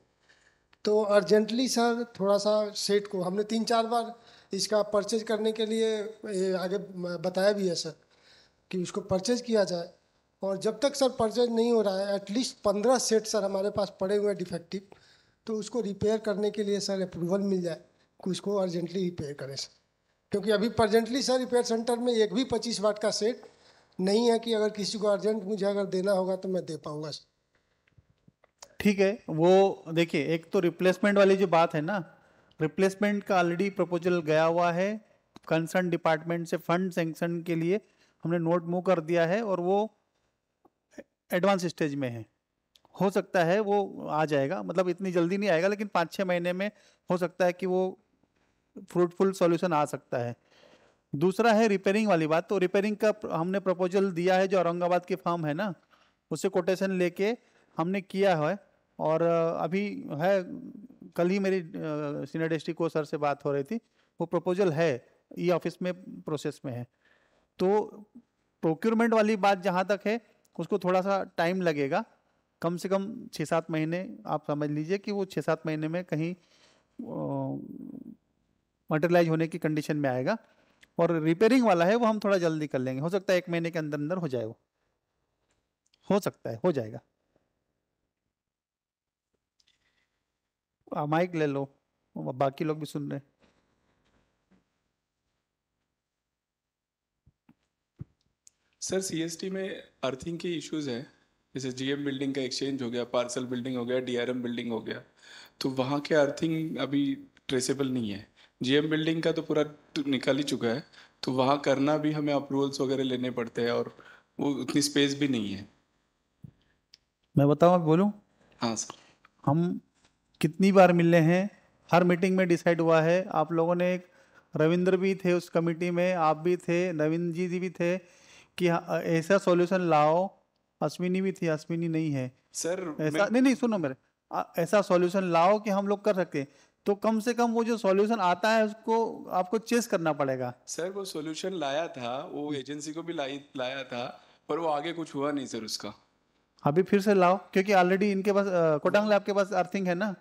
तो अर्जेंटली सर थोड़ा सा सेट को हमने 3-4 बार इसका परचेज करने के लिए आगे बताया भी है सर कि उसको परचेज किया जाए, और जब तक सर परचेज नहीं हो रहा है एटलीस्ट 15 सेट सर हमारे पास पड़े हुए हैं डिफेक्टिव, तो उसको रिपेयर करने के लिए सर अप्रूवल मिल जाए कि उसको अर्जेंटली रिपेयर करें सर। क्योंकि अभी प्रेजेंटली सर रिपेयर सेंटर में एक भी 25 वाट का सेट नहीं है कि अगर किसी को अर्जेंट मुझे अगर देना होगा तो मैं दे पाऊंगा। ठीक है, वो देखिए, एक तो रिप्लेसमेंट वाली जो बात है ना, रिप्लेसमेंट का ऑलरेडी प्रपोजल गया हुआ है कंसर्न डिपार्टमेंट से, फंड सेंक्शन के लिए हमने नोट मूव कर दिया है, और वो एडवांस स्टेज में है। हो सकता है वो आ जाएगा, मतलब इतनी जल्दी नहीं आएगा, लेकिन 5-6 महीने में हो सकता है कि वो फ्रूटफुल सॉल्यूशन आ सकता है। दूसरा है रिपेयरिंग वाली बात, तो रिपेयरिंग का हमने प्रपोजल दिया है, जो औरंगाबाद की फर्म है ना, उससे कोटेशन लेके हमने किया है, और अभी है, कल ही मेरी सीनियर डिस्ट्रिक्ट को सर से बात हो रही थी, वो प्रपोजल है ऑफिस में प्रोसेस में है। तो प्रोक्योरमेंट वाली बात जहाँ तक है, उसको थोड़ा सा टाइम लगेगा, कम से कम 6-7 महीने आप समझ लीजिए कि वो 6-7 महीने में कहीं मटेरियलाइज होने की कंडीशन में आएगा। और रिपेयरिंग वाला है वो हम थोड़ा जल्दी कर लेंगे, हो सकता है 1 महीने के अंदर अंदर हो जाए, वो हो सकता है, हो जाएगा। माइक ले लो, बाकी लोग भी सुन रहे हैं। सर CST में अर्थिंग के इश्यूज हैं, जैसे GM बिल्डिंग का एक्सचेंज हो गया, पार्सल बिल्डिंग हो गया, DRM बिल्डिंग हो गया, तो वहाँ के अर्थिंग अभी ट्रेसेबल नहीं है। GM बिल्डिंग का तो पूरा निकल ही चुका है, तो वहाँ करना भी हमें अप्रूवल्स वगैरह लेने पड़ते हैं, और वो उतनी स्पेस भी नहीं है। मैं बताऊँ, अब बोलूँ? हाँ सर। हम कितनी बार मिले हैं, हर मीटिंग में डिसाइड हुआ है, आप लोगों ने, एक रविंद्र भी थे उस कमेटी में, आप भी थे, नवीन जी भी थे, कि ऐसा सॉल्यूशन लाओ। अश्विनी भी थी, अश्विनी नहीं है सर। ऐसा नहीं सुनो मेरे, ऐसा सॉल्यूशन लाओ कि हम लोग कर सके। तो कम से कम वो जो सॉल्यूशन आता है उसको आपको चेस करना पड़ेगा। सर वो सॉल्यूशन लाया था, वो एजेंसी को भी लाया था, पर वो आगे कुछ हुआ नहीं सर उसका। अभी फिर से लाओ, क्योंकि ऑलरेडी इनके पास कोटांग लैब के पास अर्थिंग है ना,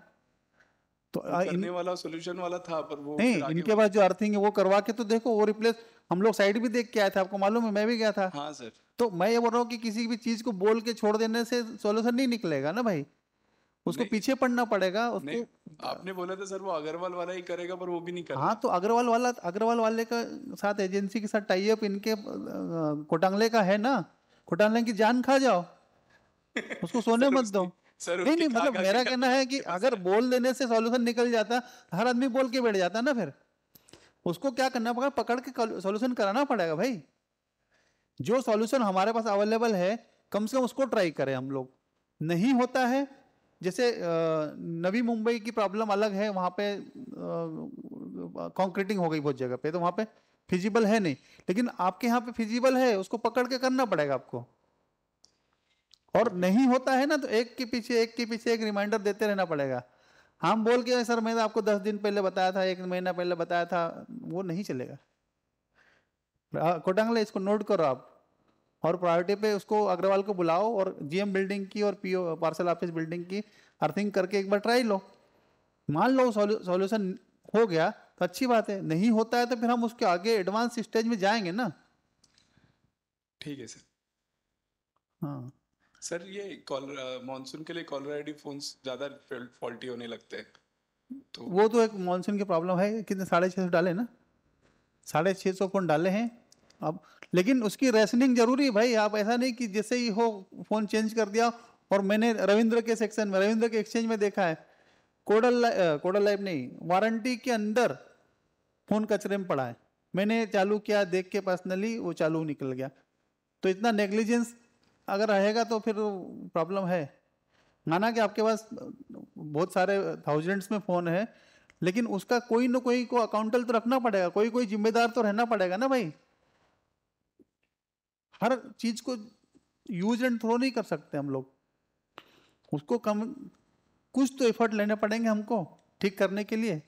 तो करने वाला सॉल्यूशन वाला था, पर वो नहीं, इनके पास जो अर्थिंग है वो करवा के तो देखो, वो रिप्लेस, हम लोग साइड भी देख के आए थे, आपको मालूम है, मैं भी गया था। हाँ सर। तो मैं ये बोल रहा हूँ कि किसी भी चीज को बोल के छोड़ देने से सॉल्यूशन नहीं निकलेगा ना भाई, उसको पीछे पड़ना पड़ेगा उसको। आपने बोला था सर वो अग्रवाल वाला ही करेगा, पर वो भी नहीं कर रहा। हाँ तो अग्रवाल वाले का साथ एजेंसी के साथ टाई अप इनके कोटांगले का है ना, कोटांगले की जान खा जाओ, उसको सोने मत दो। नहीं, मतलब मेरा कहना है कि अगर बोल देने से सॉल्यूशन निकल जाता, हर आदमी बोल के बैठ जाता ना, फिर उसको क्या करना पड़ेगा, पकड़ के सॉल्यूशन कराना पड़ेगा भाई। जो सॉल्यूशन हमारे पास अवेलेबल है कम से कम उसको ट्राई करें हम लोग। नहीं होता है, जैसे नवी मुंबई की प्रॉब्लम अलग है, वहाँ पे कंक्रीटिंग हो गई बहुत जगह पे, तो वहाँ पे फिजिबल है नहीं, लेकिन आपके यहाँ पे फिजिबल है, उसको पकड़ के करना पड़ेगा आपको। और नहीं होता है ना, तो एक के पीछे एक रिमाइंडर देते रहना पड़ेगा। हम बोल के सर मैंने आपको 10 दिन पहले बताया था, 1 महीना पहले बताया था, वो नहीं चलेगा। कोटांगले इसको नोट करो आप, और प्रायोरिटी पे उसको अग्रवाल को बुलाओ और जीएम बिल्डिंग की और पीओ पार्सल ऑफिस बिल्डिंग की अर्थिंग करके एक बार ट्राई लो। मान लो सॉल्यूशन हो गया तो अच्छी बात है, नहीं होता है तो फिर हम उसके आगे एडवांस स्टेज में जाएंगे ना। ठीक है सर। हाँ सर, ये मॉनसून के लिए कॉलर आईडी फोन्स ज़्यादा फॉल्टी होने लगते हैं, तो वो तो एक मानसून की प्रॉब्लम है। कितने 650 डाले ना, 650 फोन डाले हैं अब, लेकिन उसकी रेशनिंग जरूरी है भाई। आप ऐसा नहीं कि जैसे ही हो फोन चेंज कर दिया। और मैंने रविंद्र के सेक्शन में, रविंद्र के एक्सचेंज में देखा है, कोडल लाइफ नहीं, वारंटी के अंदर फोन कचरे में पड़ा है। मैंने चालू किया, देख के पर्सनली वो चालू निकल गया। तो इतना नेग्लिजेंस अगर रहेगा तो फिर प्रॉब्लम है। माना कि आपके पास बहुत सारे थाउजेंड्स में फ़ोन है, लेकिन उसका कोई ना कोई को अकाउंटल तो रखना पड़ेगा, कोई जिम्मेदार तो रहना पड़ेगा ना भाई। हर चीज को यूज एंड थ्रो नहीं कर सकते हम लोग, उसको कम कुछ तो एफर्ट लेने पड़ेंगे हमको ठीक करने के लिए।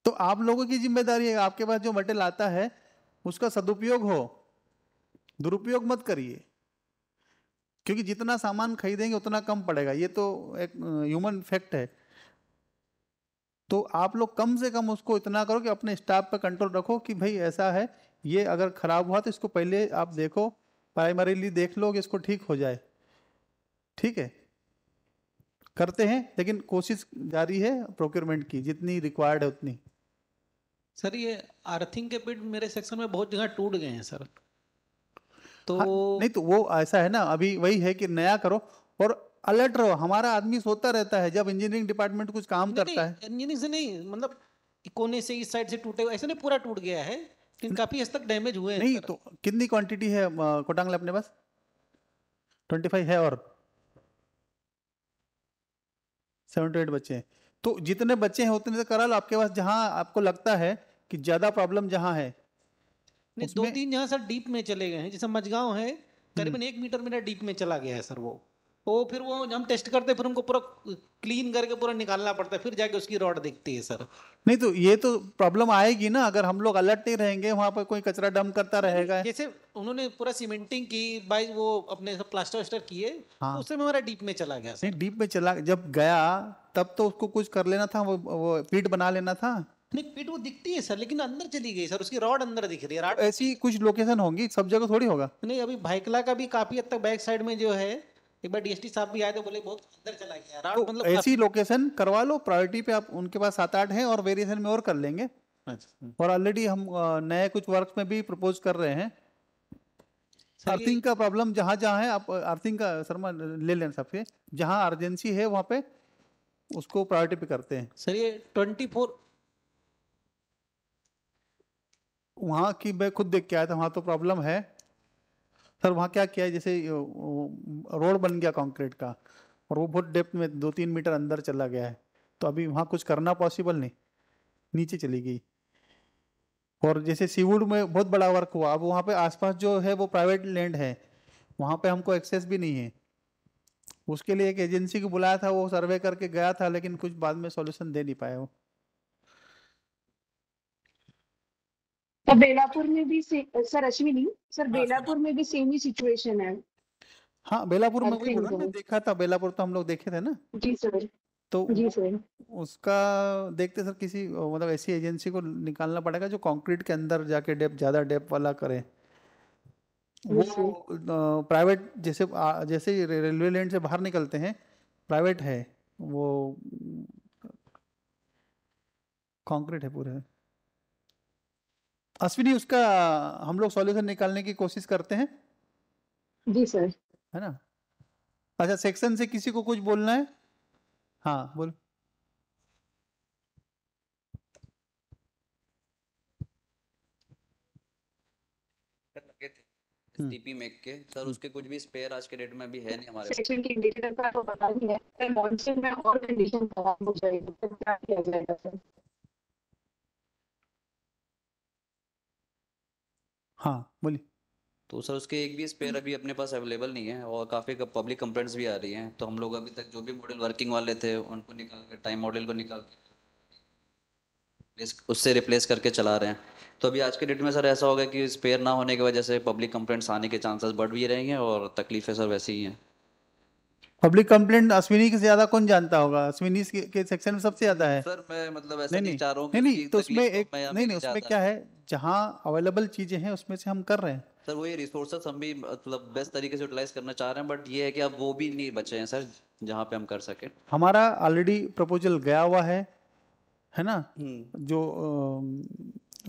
तो आप लोगों की जिम्मेदारी है, आपके पास जो मटेरियल आता है उसका सदुपयोग हो, दुरुपयोग मत करिए, क्योंकि जितना सामान खरीदेंगे उतना कम पड़ेगा, ये तो एक ह्यूमन फैक्ट है। तो आप लोग कम से कम उसको इतना करो कि अपने स्टाफ पे कंट्रोल रखो कि भाई ऐसा है, ये अगर खराब हुआ तो इसको पहले आप देखो, प्राइमरीली देख लो कि इसको ठीक हो जाए। ठीक है, करते हैं, लेकिन कोशिश जारी है प्रोक्योरमेंट की, जितनी रिक्वायर्ड है उतनी। सर ये अर्थिंग के बिट मेरे सेक्शन में बहुत जगह टूट गए हैं सर। तो हाँ, नहीं तो वो ऐसा है ना, अभी वही है कि नया करो और अलर्ट रहो। हमारा आदमी सोता रहता है जब इंजीनियरिंग डिपार्टमेंट कुछ काम करता है। इंजीनियरिंग से नहीं, मतलब कोने से इस साइड से टूटे हुए, ऐसे नहीं पूरा टूट गया है, लेकिन काफी हद तक डैमेज हुए हैं। नहीं तो कितनी क्वांटिटी है कोटांगले अपने पास? 25 है और 7 to 8 बच्चे हैं। तो जितने बच्चे हैं उतने से करा लो आपके पास, जहां आपको लगता है कि ज्यादा प्रॉब्लम जहां है। नहीं, 2-3 जहाँ सर डीप में चले गए हैं, जैसे मजगांव है करीबन 1 मीटर मेरा डीप में चला गया है सर। वो फिर वो हम टेस्ट करते हैं, फिर हमको पूरा क्लीन करके पूरा निकालना पड़ता है, फिर जाके उसकी रॉड दिखती है सर। नहीं तो ये तो प्रॉब्लम आएगी ना, अगर हम लोग अलर्ट नहीं रहेंगे, वहां पर कोई कचरा डंप करता रहेगा। जैसे उन्होंने पूरा सीमेंटिंग की, बाई वो अपने सब प्लास्टर वास्टर किए, हाँ। उससे में हमारा डीप में चला गया सर। नहीं, डीप में चला, जब गया तब तो उसको कुछ कर लेना था, वो पीट बना लेना था। नहीं, पीट वो दिखती है सर, लेकिन अंदर चली गई सर, उसकी रॉड अंदर दिख रही है। ऐसी कुछ लोकेशन होंगी, सब जगह थोड़ी होगा। नहीं, अभी भाईकला का भी काफी हद तक बैक साइड में जो है, एक बार डीएसटी साहब भी आए थे, बोले बहुत अंदर चला गया रॉड, तो मतलब ऐसी लोकेशन करवा लो, प्रायोरिटी पे। आप उनके पास 7-8 हैं और वेरिएशन में और कर लेंगे। और ऑलरेडी हम नए कुछ वर्क में भी प्रपोज कर रहे हैं। अर्थिंग का प्रॉब्लम जहां जहां है, आप अर्थिंग का शर्मा ले लें सबसे, जहां अर्जेंसी है वहां पे उसको प्रायोरिटी पे करते हैं। सर ये 24 वहाँ की मैं खुद देख के आया था, वहाँ तो प्रॉब्लम है सर। वहाँ क्या किया है, जैसे रोड बन गया कंक्रीट का और वो बहुत डेप्थ में 2-3 मीटर अंदर चला गया है, तो अभी वहाँ कुछ करना पॉसिबल नहीं, नीचे चली गई। और जैसे सीवुड में बहुत बड़ा वर्क हुआ, अब वहाँ पे आसपास जो है वो प्राइवेट लैंड है, वहाँ पे हमको एक्सेस भी नहीं है। उसके लिए एक एजेंसी को बुलाया था, वो सर्वे करके गया था, लेकिन कुछ बाद में सॉल्यूशन दे नहीं पाए वो। तो बेलापुर में भी सर, अश्विनी सर, बेलापुर में भी सेम ही सिचुएशन है। हाँ, बेलापुर में वही बोला, मैं देखा था, बेलापुर तो हम लोग देखे थे ना। जी सर। तो जी सर, उसका देखते सर, किसी मतलब ऐसी एजेंसी को निकालना पड़ेगा जो कंक्रीट के अंदर जाके ज्यादा डेप्थ वाला करे। वो प्राइवेट, जैसे रेलवे लाइन से बाहर निकलते हैं, प्राइवेट है वो, कंक्रीट है पूरे। अश्विनी, उसका हम लोग सॉल्यूशन निकालने की कोशिश करते हैं। जी सर। है ना? अच्छा, सेक्शन से किसी को कुछ बोलना है? हाँ बोल। एसटीपी मेक के सर, उसके कुछ भी स्पेयर आज के डेट में अभी है नहीं हमारे पास। सेक्शन के इंडिकेटर का तो पता नहीं है, सर मॉनसून में और कंडीशन खराब हो जाएगी तो क्या किया जाएगा सर? हाँ बोलिए। तो सर उसके एक भी स्पेयर अभी अपने पास अवेलेबल नहीं है और काफ़ी पब्लिक कंप्लेंट्स भी आ रही हैं, तो हम लोग अभी तक जो भी मॉडल वर्किंग वाले थे उनको निकाल के, टाइम मॉडल को निकाल के उससे रिप्लेस करके चला रहे हैं। तो अभी आज के डेट में सर ऐसा होगा कि स्पेयर ना होने की वजह से पब्लिक कंप्लेंट्स आने के चांसेस बढ़ भी रहे हैं और तकलीफें सर वैसी ही हैं। पब्लिक कंप्लेंट अश्विनी से ज्यादा कौन जानता होगा? अश्विनी के सेक्शन में सबसे ज्यादा है। सर मैं मतलब ऐसा नहीं नहीं नहीं चाह रहा हूँ नहीं कि नहीं, तो उसमें तकलीफ एक मैं नहीं नहीं उसमें क्या है, जहाँ अवेलेबल चीजें हैं उसमें से हम कर रहे हैं। सर वो ये रिसोर्सेस हम भी मतलब बेस्ट तरीके से यूटिलाइज करना चाह रहे हैं, बट ये है कि अब वो भी नहीं बचे हैं सर जहाँ पे हम कर सके। हमारा ऑलरेडी प्रपोजल गया हुआ है ना, जो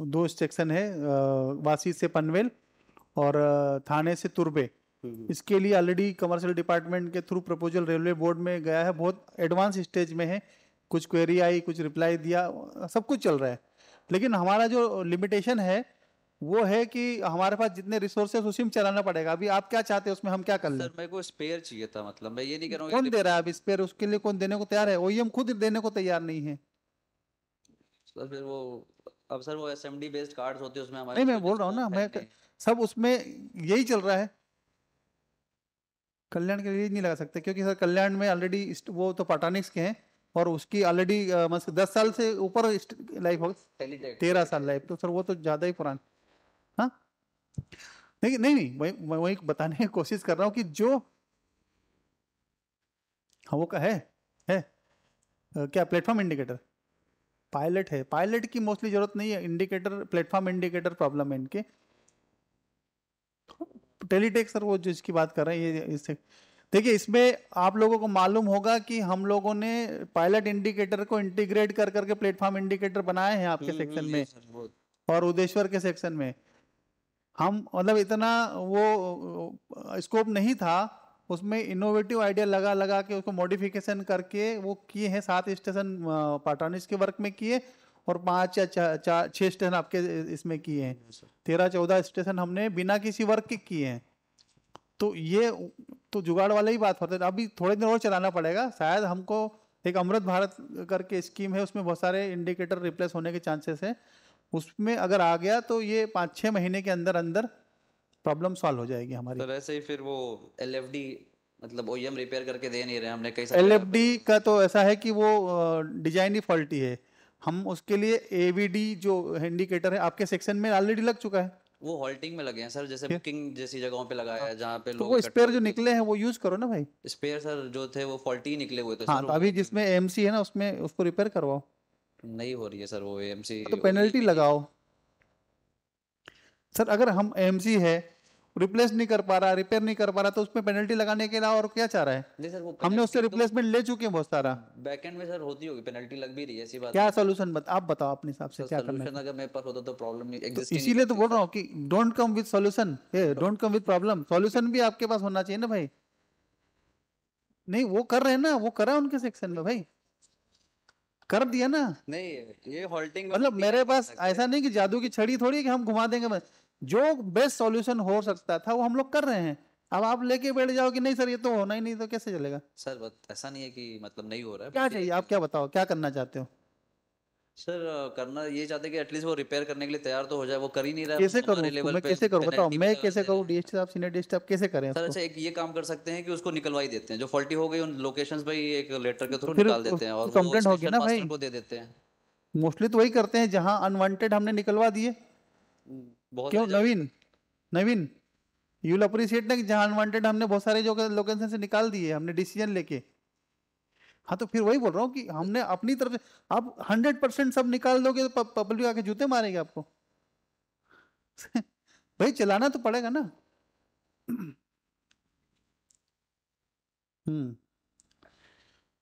2 सेक्शन है, वासी से पनवेल और थाने से तुर्बे, इसके लिए ऑलरेडी कमर्शियल डिपार्टमेंट के थ्रू प्रपोजल रेलवे बोर्ड में गया है, बहुत एडवांस स्टेज में है, कुछ क्वेरी आई, कुछ रिप्लाई दिया, सब कुछ चल रहा है। लेकिन हमारा जो लिमिटेशन है वो है कि हमारे पास जितने रिसोर्सेस उसी में चलाना पड़ेगा। अभी आप क्या चाहते हैं उसमें हम क्या कर लें? सर मेरे को स्पेयर चाहिए था, मतलब मैं ये नहीं कह रहा हूँ कौन दे रहा है अब स्पेयर? उसके लिए कौन देने को तैयार है? ओईएम खुद देने को तैयार नहीं है। सर फिर वो अब सर वो एसएमडी बेस्ड कार्ड्स होते हैं उसमें हमारे नहीं, मैं बोल रहा हूँ ना, मैं सब उसमें यही चल रहा है। कल्याण के लिए नहीं लगा सकते क्योंकि सर कल्याण में ऑलरेडी वो तो पाटानिक्स के हैं और उसकी ऑलरेडी 10 साल से ऊपर लाइफ हो, 13 साल लाइफ, तो सर वो तो ज्यादा ही पुराना। हाँ नहीं नहीं नहीं, वही बताने की कोशिश कर रहा हूँ कि जो हाँ वो का है क्या प्लेटफॉर्म इंडिकेटर पायलट है, पायलट की मोस्टली जरूरत नहीं है, इंडिकेटर प्लेटफॉर्म इंडिकेटर प्रॉब्लम है इनके। टेलीटेक सर वो जिसकी बात कर रहे हैं ये इससे देखिए, इसमें आप लोगों को मालूम होगा कि हम लोगों ने पायलट इंडिकेटर को इंटीग्रेट कर करके प्लेटफॉर्म इंडिकेटर बनाए हैं आपके सेक्शन में और उदेश्वर के सेक्शन में। हम मतलब इतना वो स्कोप नहीं था उसमें, इनोवेटिव आइडिया लगा के उसको मॉडिफिकेशन करके वो किए हैं। 7 स्टेशन पाटानिस के वर्क में किए और 5 या 6 स्टेशन आपके इसमें किए हैं। 13-14 स्टेशन हमने बिना किसी वर्क के किए हैं। तो ये तो जुगाड़ वाला ही बात होता है। अभी थोड़े दिन और चलाना पड़ेगा शायद हमको। एक अमृत भारत करके स्कीम है, उसमें बहुत सारे इंडिकेटर रिप्लेस होने के चांसेस है। उसमें अगर आ गया तो ये 5-6 महीने के अंदर अंदर प्रॉब्लम सॉल्व हो जाएगी हमारी। तो वैसे ही फिर वो एलएफडी मतलब ओईएम रिपेयर करके दे नहीं रहे हमने कई एलएफडी का तो ऐसा है कि वो डिजाइन ही फॉल्टी है। हम उसके लिए एवीडी जो इंडिकेटर है आपके सेक्शन में ऑलरेडी लग चुका है, वो हॉल्टिंग में लगे हैं सर, जैसे बुकिंग जैसी जगहों पे लगाया है जहाँ पे तो लोग वो स्पेयर जो निकले हैं वो यूज करो ना भाई। स्पेयर सर जो थे वो फॉल्टी निकले हुए थे। हाँ, तो अभी जिसमें एएमसी है ना उसमें उसको रिपेयर करवाओ। नहीं हो रही है सर वो एएमसी, तो पेनल्टी लगाओ सर। अगर हम एएमसी है रिप्लेस नहीं कर पा रहा, रिपेयर नहीं कर पा रहा, तो उसमें पेनल्टी लगाने के अलावा और क्या चाह रहा है? नहीं सर वो हमने उससे रिप्लेसमेंट ले चुके हैं बहुत सारा। बैकएंड में सर होती होगी, पेनल्टी लग भी रही है, ऐसी बात क्या सोल्यूशन आप बताओ अपने हिसाब से क्या करना है? सॉल्यूशन अगर मेरे पास होता तो प्रॉब्लम नहीं तो एग्जिस्टिंग। इसीलिए तो बोल रहा हूँ कि don't come with solution, don't come with problem. Solution भी आपके पास होना चाहिए ना भाई। नहीं वो कर रहे हैं ना, वो करा उनके सेक्शन में भाई, कर दिया ना। नहीं ये हॉल्टिंग मतलब मेरे पास ऐसा नहीं कि जादू की छड़ी थोड़ी है कि हम घुमा देंगे बस। जो बेस्ट सॉल्यूशन हो सकता था वो हम लोग कर रहे हैं। अब आप लेके बैठ जाओ कि नहीं सर ये तो होना ही नहीं, तो कैसे चलेगा सर? ऐसा नहीं है कि मतलब नहीं हो रहा है। क्या चाहिए आप, क्या बताओ क्या करना चाहते हो? सर करना ये चाहते हैं कि एटलीस्ट वो रिपेयर करने के लिए तैयार तो हो जाए, वो कर ही नहीं रहा है। कैसे करूं उसको? मैं कैसे करूं बताओ, मैं कैसे करूं? डीएसटी साहब, सीनियर डीएसटी साहब कैसे करें सर? उसको? अच्छा एक ये काम कर सकते हैं कि उसको निकलवा ही देते हैं, जो फॉल्टी हो गई उन लोकेशंस पे ही एक लेटर के थ्रू फिर निकाल देते हैं और कंप्लेंट होगी ना भाई, को दे देते हैं। मोस्टली तो वही करते हैं जहां अनवांटेड हमने निकलवा दिए। क्यों नवीन यू विल अप्रिशिएट ना कि जहां अनवांटेड हमने बहुत सारे जो लोकेशन से निकाल दिए हमने डिसीजन लेके। हाँ तो फिर वही बोल रहा हूँ कि हमने अपनी तरफ से, आप 100% सब निकाल दोगे तो पब्लिक आके जूते मारेंगे आपको। भाई चलाना तो पड़ेगा ना।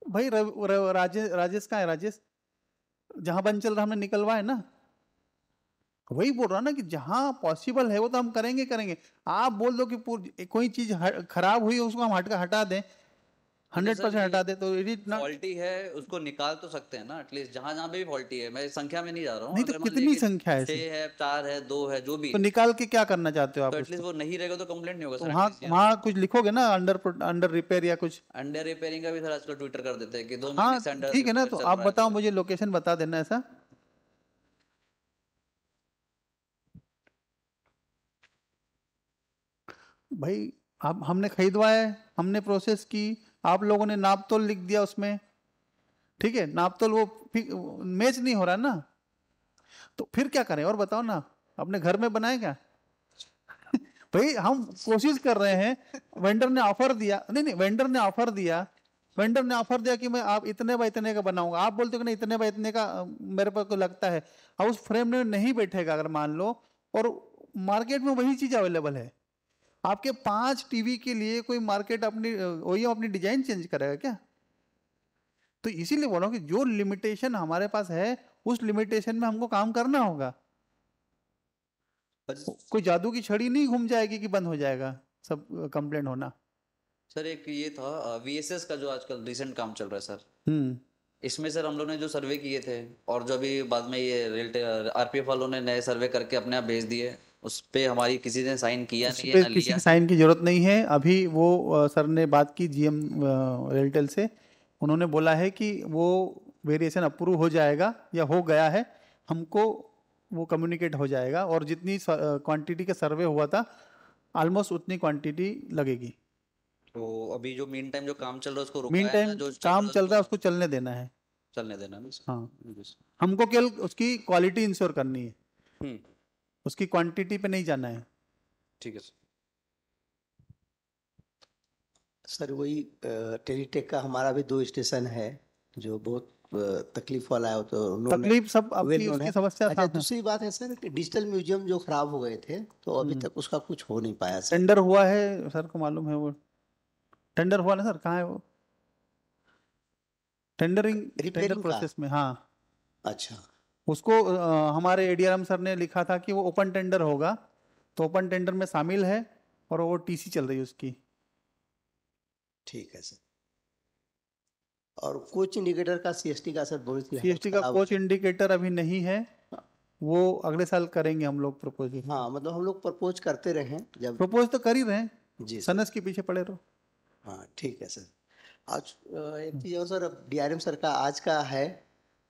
भाई राजेश कहाँ है? राजेश जहां बंद चल रहा हमने निकलवाए ना, वही बोल रहा ना कि जहां पॉसिबल है वो तो हम करेंगे। आप बोल दो कि कोई चीज खराब हुई उसको हम हटा दें, 100% हटा दे तो इट इज फॉल्टी है उसको निकाल तो सकते हैं ना एटलीस्ट, जहाँ जहाँ पे भी फॉल्टी है, मैं संख्या में नहीं जा रहा हूँ। नहीं तो अगर मान कितनी लीजिए कि संख्या है 6 ऐसी? है, 4 है, 2 है, जो भी तो है, निकाल के क्या करना चाहते हो आप तो उसको? एटलीस्ट वो नहीं रहेगा तो कंप्लेंट नहीं होगा तो सर। वहाँ एटलीस्ट वहाँ कुछ लिखोगे ना, अंडर रिपेयर या कुछ। अंडर रिपेयरिंग का भी सर आजकल ट्विटर कर देते हैं कि 2 हाँ महीने से अंडर ठीक है ना, रिपेयर तो चल आप रहा है। बताओ मुझे, लोकेशन बता देना ऐसा। भाई आप, हमने खरीदवाया है, हमने प्रोसेस की, आप लोगों ने नाप तोल लिख दिया उसमें, ठीक है, नाप तोल वो मैच नहीं हो रहा ना, तो फिर क्या करें? और बताओ ना, अपने घर में बनाए क्या? भाई हम कोशिश कर रहे हैं, वेंडर ने ऑफर दिया, नहीं वेंडर ने ऑफर दिया, वेंडर ने ऑफर दिया कि मैं आप इतने बाय इतने का बनाऊंगा, आप बोलते हो कि नहीं इतने बाय इतने का मेरे को लगता है, अब उस फ्रेम में नहीं बैठेगा अगर मान लो, और मार्केट में वही चीज अवेलेबल है, आपके 5 टीवी के लिए कोई मार्केट अपनी OEM अपनी डिजाइन चेंज करेगा क्या? तो इसीलिए बोल रहा हूँ कि जो लिमिटेशन हमारे पास है उस लिमिटेशन में हमको काम करना होगा। कोई जादू की छड़ी नहीं घूम जाएगी कि बंद हो जाएगा सब कंप्लेंट होना। सर एक ये था VSS का जो आजकल रिसेंट काम चल रहा है सर, इसमें सर हम लोग ने जो सर्वे किए थे और जो अभी बाद में ये RPF वालों ने नए सर्वे करके अपने आप भेज दिए, उस पे हमारी किसी ने साइन किया नहीं है, ना किसी लिया। की साइन की जरूरत नहीं है अभी। वो सर ने बात की GM रेलटेल से, उन्होंने बोला है कि वो वेरिएशन अप्रूव हो जाएगा या हो गया है, हमको वो कम्युनिकेट हो जाएगा, और जितनी क्वांटिटी का सर्वे हुआ था ऑलमोस्ट उतनी क्वांटिटी लगेगी। तो अभी जो मीन टाइम जो काम चल रहा है उसको मीन रुकाया टाइम है, जो काम चल रहा है उसको चलने देना है, चलने देना है ना सर? हाँ, हमको केवल उसकी क्वालिटी इंश्योर करनी है, हम्म, उसकी क्वांटिटी पे नहीं जाना है। ठीक है सर। सर वही टेलीटेक का हमारा भी 2 स्टेशन है जो बहुत तकलीफ वाला है, तो उन्होंने तकलीफ सब well आपकी known उसकी है। समस्या अच्छा था। दूसरी बात है सर कि डिजिटल म्यूजियम जो खराब हो गए थे तो अभी तक उसका कुछ हो नहीं पाया सर। टेंडर हुआ है सर को मालूम है, वो टेंडर हुआ ना सर, कहाँ है वो टेंडरिंग? टेंडर रिपेयरिंग का? प्रोसेस में, हाँ। अच्छा, उसको हमारे ADRM सर ने लिखा था कि वो ओपन टेंडर होगा, तो ओपन टेंडर में शामिल है और वो TC चल रही है उसकी। ठीक है सर। और कोच इंडिकेटर का CST का सर बहुत ही CST का कोच इंडिकेटर अभी नहीं है, वो अगले साल करेंगे हम लोग प्रपोज। हाँ मतलब हम लोग प्रपोज करते रहे हैं, जब प्रपोज तो कर ही रहे हैं जी सनस के पीछे पड़े रहो। हाँ ठीक है सर। आज एक चीज़ और सर, अब DRM सर का आज का है,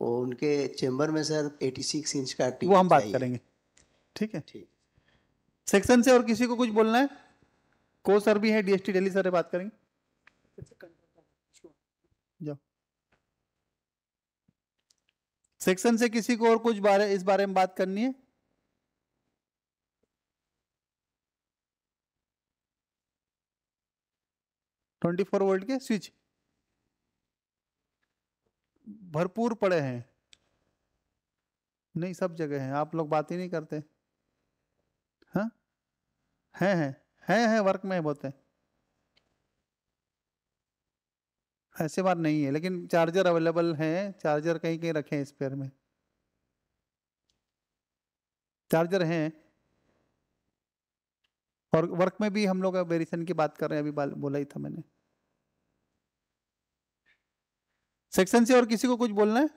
वो उनके चेम्बर में सर 86 इंच का वो हम बात करेंगे, ठीक है। ठीक। सेक्शन से और किसी को कुछ बोलना है? को सर भी है, DST दिल्ली सर से बात करेंगे, जाओ। सेक्शन से किसी को और कुछ इस बारे में बात करनी है? ₹24 वोल्ट के स्विच भरपूर पड़े हैं, नहीं सब जगह हैं, आप लोग बात ही नहीं करते। हाँ है वर्क में बहुत है, ऐसे बात नहीं है, लेकिन चार्जर अवेलेबल है, चार्जर कहीं कहीं रखे हैं स्पेयर में, चार्जर हैं। और वर्क में भी हम लोग वेरिएशन की बात कर रहे हैं, अभी बोला ही था मैंने। सेक्शन से और किसी को कुछ बोलना है?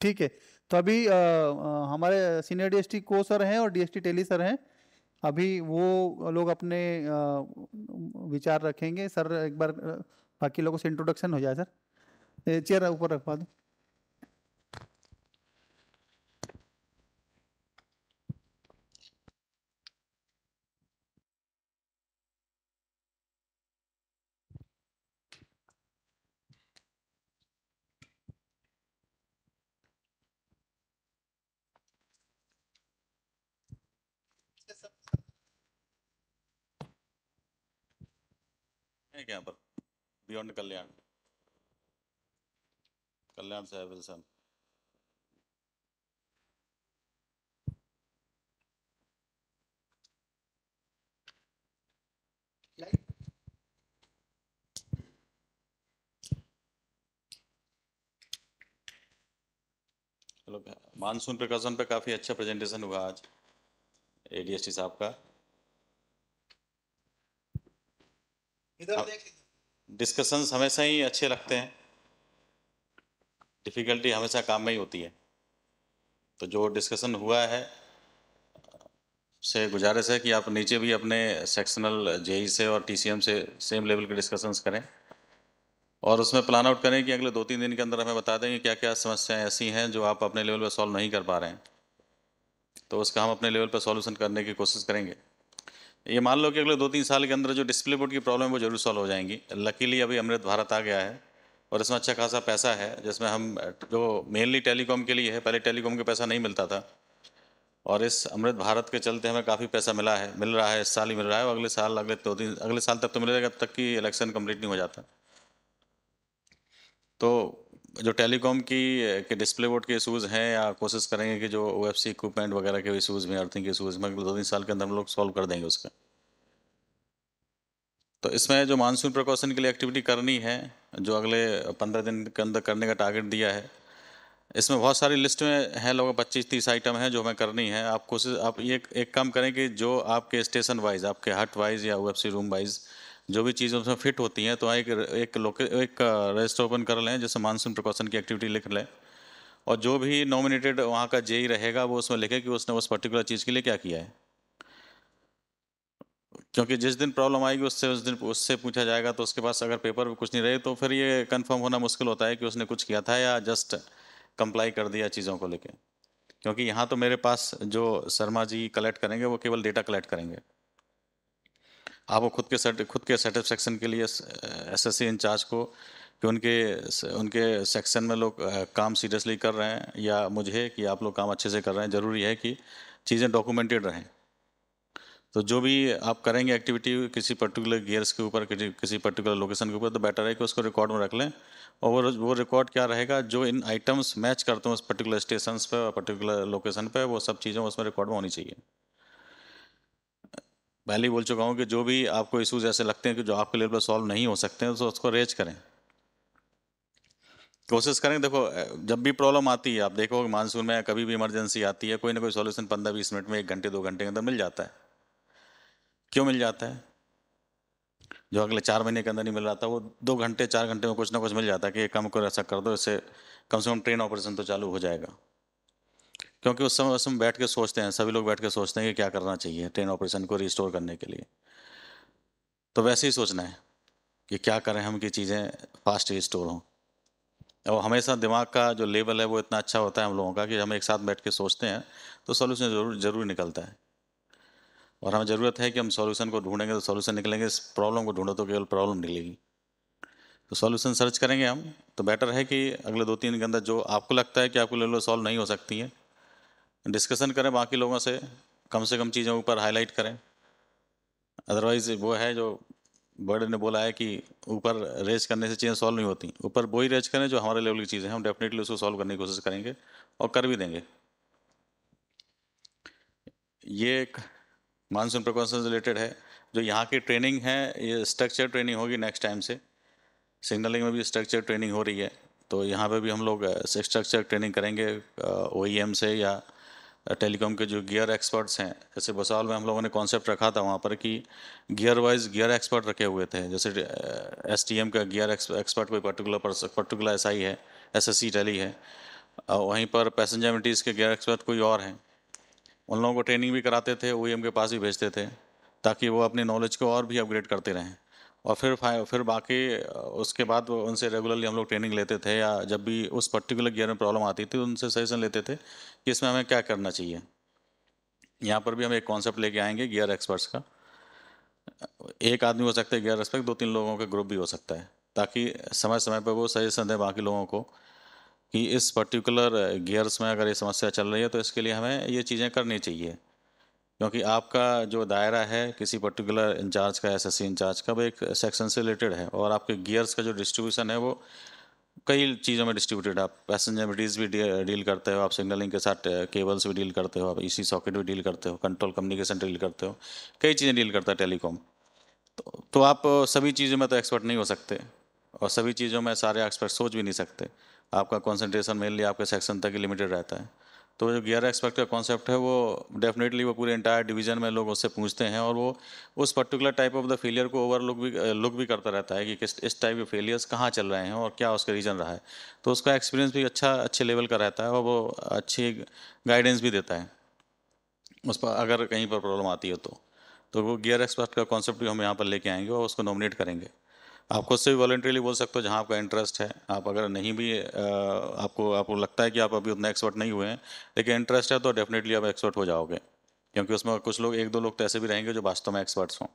ठीक है, तो अभी हमारे सीनियर DST को सर हैं और DST टेली सर हैं, अभी वो लोग अपने विचार रखेंगे। सर एक बार बाकी लोगों से इंट्रोडक्शन हो जाए सर, चेयर ऊपर रखवा दो। यहाँ पर बियॉन्ड कल्याण से है विल्सन। चलो, मानसून प्रिकॉशन पे काफ़ी अच्छा प्रेजेंटेशन हुआ आज ADST साहब का। डिस्कशंस हमेशा ही अच्छे लगते हैं, डिफ़िकल्टी हमेशा काम में ही होती है। तो जो डिस्कशन हुआ है से गुजारिश है कि आप नीचे भी अपने सेक्शनल जेई से और टीसीएम से सेम लेवल के डिस्कशंस करें और उसमें प्लान आउट करें कि अगले 2-3 दिन के अंदर हमें बता दें कि क्या क्या समस्याएं ऐसी हैं जो आप अपने लेवल पर सॉल्व नहीं कर पा रहे हैं, तो उसका हम अपने लेवल पर सॉल्यूशन करने की कोशिश करेंगे। ये मान लो कि अगले 2-3 साल के अंदर जो डिस्प्ले बोर्ड की प्रॉब्लम है वो जरूर सॉल्व हो जाएंगी। लकीली अभी अमृत भारत आ गया है और इसमें अच्छा खासा पैसा है, जिसमें हम जो मेनली टेलीकॉम के लिए है, पहले टेलीकॉम के पैसा नहीं मिलता था और इस अमृत भारत के चलते हमें काफ़ी पैसा मिला है, मिल रहा है, इस साल ही मिल रहा है और अगले साल अगले साल तक तो मिलेगा जब तक कि इलेक्शन कंप्लीट नहीं हो जाता। तो जो टेलीकॉम के डिस्प्ले बोर्ड के इशूज़ हैं या कोशिश करेंगे कि जो OFC इक्विपमेंट वगैरह के इशूज़ में, अर्थिंग के इशूज़ में अगले 2-3 साल के अंदर हम लोग सॉल्व कर देंगे उसका। तो इसमें जो मानसून प्रिकॉशन के लिए एक्टिविटी करनी है, जो अगले 15 दिन के अंदर करने का टारगेट दिया है, इसमें बहुत सारी लिस्ट में है, लोगों 25-30 आइटम है जो हमें करनी है। आप ये एक काम करें कि जो आपके स्टेशन वाइज, आपके हट वाइज या OFC रूम वाइज जो भी चीज़ें उसमें फिट होती हैं, तो एक रजिस्टर ओपन कर लें जिससे मानसून प्रिकॉशन की एक्टिविटी लिख लें और जो भी नॉमिनेटेड वहाँ का जेई रहेगा वो उसमें लिखे कि उसने उस पर्टिकुलर चीज़ के लिए क्या किया है, क्योंकि जिस दिन प्रॉब्लम आएगी उससे पूछा जाएगा, तो उसके पास अगर पेपर में कुछ नहीं रहे तो फिर ये कंफर्म होना मुश्किल होता है कि उसने कुछ किया था या जस्ट कंप्लाई कर दिया चीज़ों को लेके। क्योंकि यहाँ तो मेरे पास जो शर्मा जी कलेक्ट करेंगे वो केवल डेटा कलेक्ट करेंगे। आप वो खुद के सेटिस्फेक्शन के लिए SSC इंचार्ज को कि उनके सेक्शन में लोग काम सीरियसली कर रहे हैं या मुझे कि आप लोग काम अच्छे से कर रहे हैं, ज़रूरी है कि चीज़ें डॉक्यूमेंटेड रहें। तो जो भी आप करेंगे एक्टिविटी किसी पर्टिकुलर गियर्स के ऊपर, किसी पर्टिकुलर लोकेशन के ऊपर, तो बेटर है कि उसको रिकॉर्ड में रख लें और वो रिकॉर्ड क्या रहेगा, जो इन आइटम्स मैच करते हैं उस पर्टिकुलर स्टेशंस पे और पर्टिकुलर लोकेशन पे, वो सब चीज़ें उसमें रिकॉर्ड में होनी चाहिए। पहले ही बोल चुका हूँ कि जो भी आपको इश्यूज ऐसे लगते हैं कि जो आपके लेवल पर सॉल्व नहीं हो सकते हैं, तो उसको रेज करें, कोशिश करें। देखो जब भी प्रॉब्लम आती है, आप देखो मानसून में कभी भी इमरजेंसी आती है, कोई ना कोई सॉल्यूशन 15-20 मिनट में, 1 घंटे 2 घंटे के अंदर मिल जाता है। क्यों मिल जाता है? जो अगले 4 महीने के अंदर नहीं मिल रहा था, वो 2 घंटे 4 घंटे में कुछ ना कुछ मिल जाता है कि ये काम को ऐसा कर दो, इससे कम से कम ट्रेन ऑपरेशन तो चालू हो जाएगा। क्योंकि उस समय बैठ के सोचते हैं, सभी लोग बैठ के सोचते हैं कि क्या करना चाहिए ट्रेन ऑपरेशन को रिस्टोर करने के लिए। तो वैसे ही सोचना है कि क्या करें हम कि चीज़ें फास्ट रिस्टोर हों। और हमेशा दिमाग का जो लेवल है वो इतना अच्छा होता है हम लोगों का कि हम एक साथ बैठ के सोचते हैं तो सॉल्यूशन जरूर निकलता है। और हमें ज़रूरत है कि हम सॉल्यूशन को ढूंढेंगे तो सॉल्यूशन निकलेंगे, इस प्रॉब्लम को ढूंढो तो केवल प्रॉब्लम निकलेगी। तो सॉल्यूशन सर्च करेंगे हम, तो बेटर है कि अगले 2-3 दिन के अंदर जो आपको लगता है कि आपको लेवल सॉल्व नहीं हो सकती है, डिस्कशन करें बाकी लोगों से कम चीज़ों ऊपर हाईलाइट करें। अदरवाइज वो है जो बर्ड ने बोला है कि ऊपर रेज करने से चीज़ें सॉल्व नहीं होती, ऊपर वही रेज करें जो हमारे लेवल की चीज़ें हैं, हम डेफिनेटली उसको सॉल्व करने की कोशिश करेंगे और कर भी देंगे। ये एक मानसून प्रिकॉशन रिलेटेड है। जो यहाँ की ट्रेनिंग है ये स्ट्रक्चर ट्रेनिंग होगी नेक्स्ट टाइम से। सिग्नलिंग में भी स्ट्रक्चर ट्रेनिंग हो रही है, तो यहाँ पे भी हम लोग स्ट्रक्चर ट्रेनिंग करेंगे OEM से या टेलीकॉम के जो गियर एक्सपर्ट्स हैं। जैसे भुसावल में हम लोगों ने कॉन्सेप्ट रखा था वहाँ पर कि गियर वाइज गियर एक्सपर्ट रखे हुए थे। जैसे STM का गियर एक्सपर्ट कोई पर्टिकुलर SI है, SSC टेली है, वहीं पर पैसेंजर एमिनिटीज़ के गियर एक्सपर्ट कोई और हैं। उन लोगों को ट्रेनिंग भी कराते थे, OEM के पास भी भेजते थे ताकि वो अपनी नॉलेज को और भी अपग्रेड करते रहें। और फिर बाकी उसके बाद उनसे रेगुलरली हम लोग ट्रेनिंग लेते थे, या जब भी उस पर्टिकुलर गियर में प्रॉब्लम आती थी उनसे सजेशन लेते थे कि इसमें हमें क्या करना चाहिए। यहाँ पर भी हम एक कॉन्सेप्ट लेके आएंगे गियर एक्सपर्ट्स का। एक आदमी हो सकता है गियर एक्सपर्ट, 2-3 लोगों का ग्रुप भी हो सकता है, ताकि समय समय पर वो सजेशन दें बाकी लोगों को कि इस पर्टिकुलर गियर्स में अगर ये समस्या चल रही है तो इसके लिए हमें ये चीज़ें करनी चाहिए। क्योंकि आपका जो दायरा है किसी पर्टिकुलर इंचार्ज का, SSC इंचार्ज का, वो एक सेक्शन से रिलेटेड है और आपके गियर्स का जो डिस्ट्रीब्यूशन है वो कई चीज़ों में डिस्ट्रीब्यूटेड है। आप पैसेंजर एमिनिटीज़ भी डील करते हो, आप सिग्नलिंग के साथ केबल्स भी डील करते हो, आप EC सॉकेट भी डील करते हो, कंट्रोल कम्युनिकेशन डील करते हो, कई चीज़ें डील करता है टेलीकॉम। तो आप सभी चीज़ों में तो एक्सपर्ट नहीं हो सकते और सभी चीज़ों में सारे एक्सपर्ट सोच भी नहीं सकते। आपका कॉन्सेंट्रेशन मेनली आपके सेक्शन तक ही लिमिटेड रहता है। तो जो गियर एक्सपर्ट का कॉन्सेप्ट है वो डेफिनेटली वो पूरे इंटायर डिवीजन में लोग उससे पूछते हैं, और वो उस particular type of the failure को लुक भी करता रहता है कि किस इस टाइप के फेलियर्स कहाँ चल रहे हैं और क्या उसका रीज़न रहा है। तो उसका एक्सपीरियंस भी अच्छे लेवल का रहता है, और वो अच्छी गाइडेंस भी देता है उस पर अगर कहीं पर प्रॉब्लम आती है तो वो गियर एक्सपर्ट का कॉन्सेप्ट भी हम यहाँ पर लेके आएंगे और उसको नॉमिनेट करेंगे। आप खुद से भी वॉलंटरीली बोल सकते हो जहाँ आपका इंटरेस्ट है। आप अगर नहीं भी आपको लगता है कि आप अभी उतना एक्सपर्ट नहीं हुए हैं लेकिन इंटरेस्ट है तो डेफिनेटली आप एक्सपर्ट हो जाओगे, क्योंकि उसमें कुछ लोग, एक दो लोग तो ऐसे भी रहेंगे जो वास्तव में एक्सपर्ट्स हों।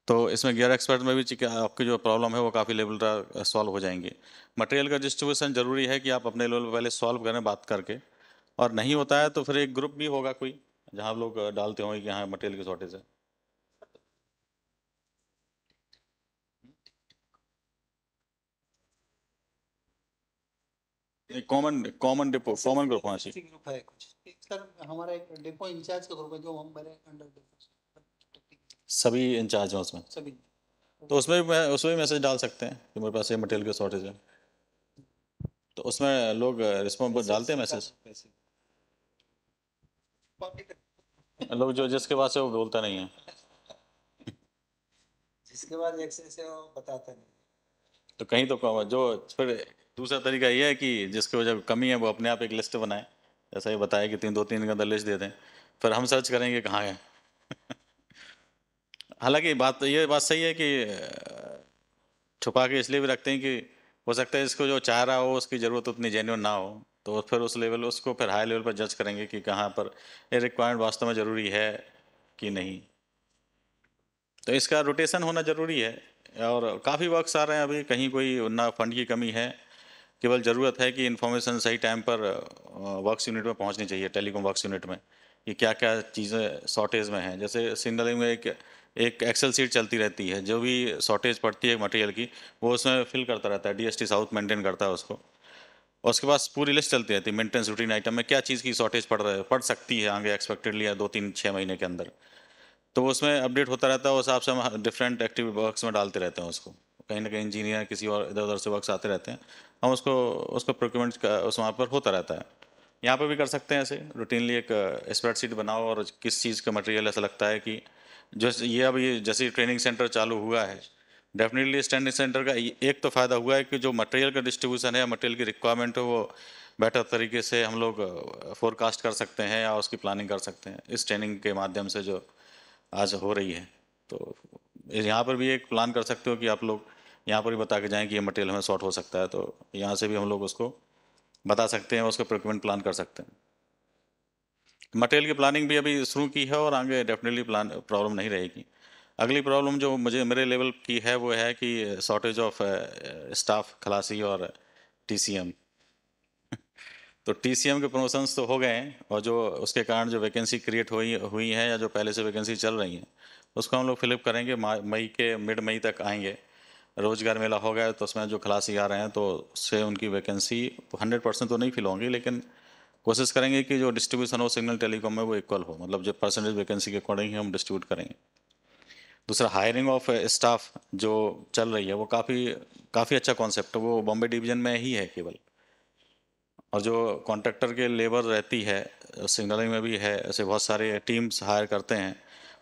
तो इसमें गियर एक्सपर्ट में भी आपकी जो प्रॉब्लम है वो काफ़ी लेवल का सॉल्व हो जाएंगी। मटेरियल का डिस्ट्रीब्यूशन ज़रूरी है कि आप अपने लेवल पर पहले सॉल्व करें बात करके, और नहीं होता है तो फिर एक ग्रुप भी होगा कोई जहाँ आप लोग डालते होंगे कि हाँ मटेरियल की शॉर्टेज है। एक कॉमन डिपो, कॉमन ग्रुप होना चाहिए। ग्रुप है कुछ सर, हमारा एक डिपो इंचार्ज का ग्रुप है जो हमारे अंडर डिपो सभी इंचार्ज हैं उसमें, सभी। तो उसमें भी मैसेज डाल सकते हैं कि मेरे पास ये मटेरियल की शॉर्टेज है, तो उसमें लोग रिस्पॉन्स डालते हैं मैसेज। लोग जो जिसके पास है वो बोलता नहीं है, जिसके बाद एक्सेस है वो बताता नहीं। तो कहीं तो जो फिर दूसरा तरीका ये है कि जिसकी वजह कमी है वो अपने आप एक लिस्ट बनाए, जैसा ये बताया कि दो तीन का अंदर लिस्ट दे दें, फिर हम सर्च करेंगे कहाँ है। हालांकि ये बात सही है कि छुपा के इसलिए भी रखते हैं कि हो सकता है इसको जो चाह रहा हो उसकी ज़रूरत उतनी जेन्युइन ना हो, तो फिर उसको फिर हाई लेवल पर जज करेंगे कि कहाँ पर ये रिक्वायरमेंट वास्तव में ज़रूरी है कि नहीं। तो इसका रोटेशन होना ज़रूरी है, और काफ़ी वर्क्स आ रहे हैं अभी, कहीं कोई ना फंड की कमी है, केवल ज़रूरत है कि इन्फॉर्मेशन सही टाइम पर वर्क्स यूनिट में पहुंचनी चाहिए, टेलीकॉम वर्क्स यूनिट में, कि क्या क्या चीज़ें शॉर्टेज में हैं। जैसे सिग्नलिंग में एक एक्सेल सीट चलती रहती है, जो भी शॉर्टेज पड़ती है मटेरियल की वो उसमें फिल करता रहता है, DST साउथ मेंटेन करता है उसको, और उसके पास पूरी लिस्ट चलती रहती है मेंटेनेंस रूटीन आइटम में क्या चीज़ की शॉर्टेज पड़ सकती है आगे एक्सपेक्टेडली, या 2-3-6 महीने के अंदर। तो वो उसमें अपडेट होता रहता है, उस हिसाब से हम डिफरेंट एक्टिव वर्क्स में डालते रहते हैं उसको, कहीं ना कहीं इंजीनियर किसी और इधर उधर से वर्क्स आते रहते हैं, हम उसको प्रोक्योरमेंट का उस वहाँ पर होता रहता है। यहाँ पर भी कर सकते हैं ऐसे रूटीनली एक स्प्रेडशीट बनाओ, और किस चीज़ का मटेरियल ऐसा लगता है कि जो ये अभी जैसे ट्रेनिंग सेंटर चालू हुआ है, डेफिनेटली इस ट्रेनिंग सेंटर का एक तो फ़ायदा हुआ है कि जो मटेरियल का डिस्ट्रीब्यूशन है, मटेरियल की रिक्वायरमेंट है, वो बेटर तरीके से हम लोग फोरकास्ट कर सकते हैं या उसकी प्लानिंग कर सकते हैं इस ट्रेनिंग के माध्यम से जो आज हो रही है। तो यहाँ पर भी एक प्लान कर सकते हो कि आप लोग यहाँ पर भी बता के जाएं कि ये मटेरियल हमें शॉर्ट हो सकता है, तो यहाँ से भी हम लोग उसको बता सकते हैं, उसका प्रोक्योरमेंट प्लान कर सकते हैं। मटेरियल की प्लानिंग भी अभी शुरू की है और आगे डेफिनेटली प्रॉब्लम नहीं रहेगी। अगली प्रॉब्लम जो मेरे लेवल की है वो है कि शॉर्टेज ऑफ स्टाफ, खलासी और TCM। तो TCM के प्रमोशंस तो हो गए हैं, और जो उसके कारण जो वैकेंसी क्रिएट हुई है या जो पहले से वैकेंसी चल रही हैं उसको हम लोग फिलअप करेंगे, मिड मई तक आएंगे। रोजगार मेला हो गया तो उसमें जो खलासी आ रहे हैं तो उससे उनकी वैकेंसी 100% तो नहीं फिल होंगी, लेकिन कोशिश करेंगे कि जो डिस्ट्रीब्यूशन हो सिग्नल टेलीकॉम में वो इक्वल हो, मतलब जो परसेंटेज वैकेंसी के अकॉर्डिंग ही हम डिस्ट्रीब्यूट करेंगे। दूसरा, हायरिंग ऑफ स्टाफ जो चल रही है वो काफ़ी अच्छा कॉन्सेप्ट है, वो बॉम्बे डिवीजन में ही है केवल, और जो कॉन्ट्रैक्टर के लेबर रहती है सिग्नलिंग में भी है, ऐसे बहुत सारे टीम्स हायर करते हैं,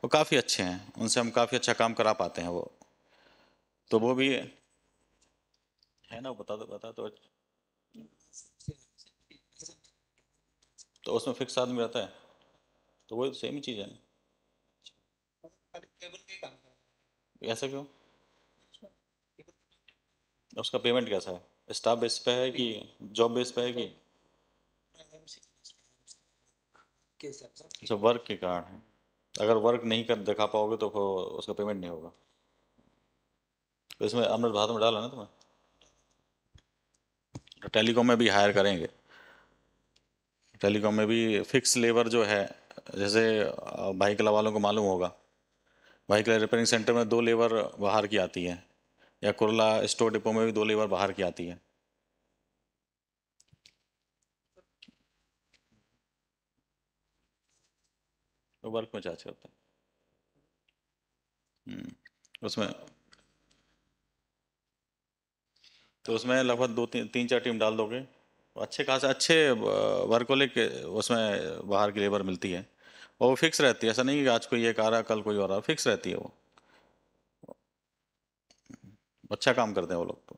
वो काफ़ी अच्छे हैं, उनसे हम काफ़ी अच्छा काम करा पाते हैं वो, तो वो भी है ना, बता तो उसमें फिक्स आदमी रहता है, तो वो सेम ही चीज़ है। ऐसा क्यों? उसका पेमेंट कैसा है? स्टाफ बेस पे है कि जॉब बेस पे है कि अच्छा वर्क के कारण है? अगर वर्क नहीं कर दिखा पाओगे तो फिर उसका पेमेंट नहीं होगा। तो इसमें अमृत भारत में डाला ना तुम्हें, तो टेलीकॉम में भी हायर करेंगे, टेलीकॉम में भी फिक्स लेबर जो है, जैसे भाई कला वालों को मालूम होगा, भाई कला रिपेयरिंग सेंटर में 2 लेबर बाहर की आती है, या कुरला स्टोर डिपो में भी 2 लेबर बाहर की आती है। तो वर्क में चार्ज करते हैं उसमें, तो उसमें लगभग 2-3-4 टीम डाल दोगे अच्छे खासे अच्छे वर्कोलिक उसमें बाहर की लेबर मिलती है और वो फिक्स रहती है। ऐसा नहीं कि आज कोई एक आ रहा कल कोई और आ रहा, फिक्स रहती है वो। अच्छा काम करते हैं वो लोग।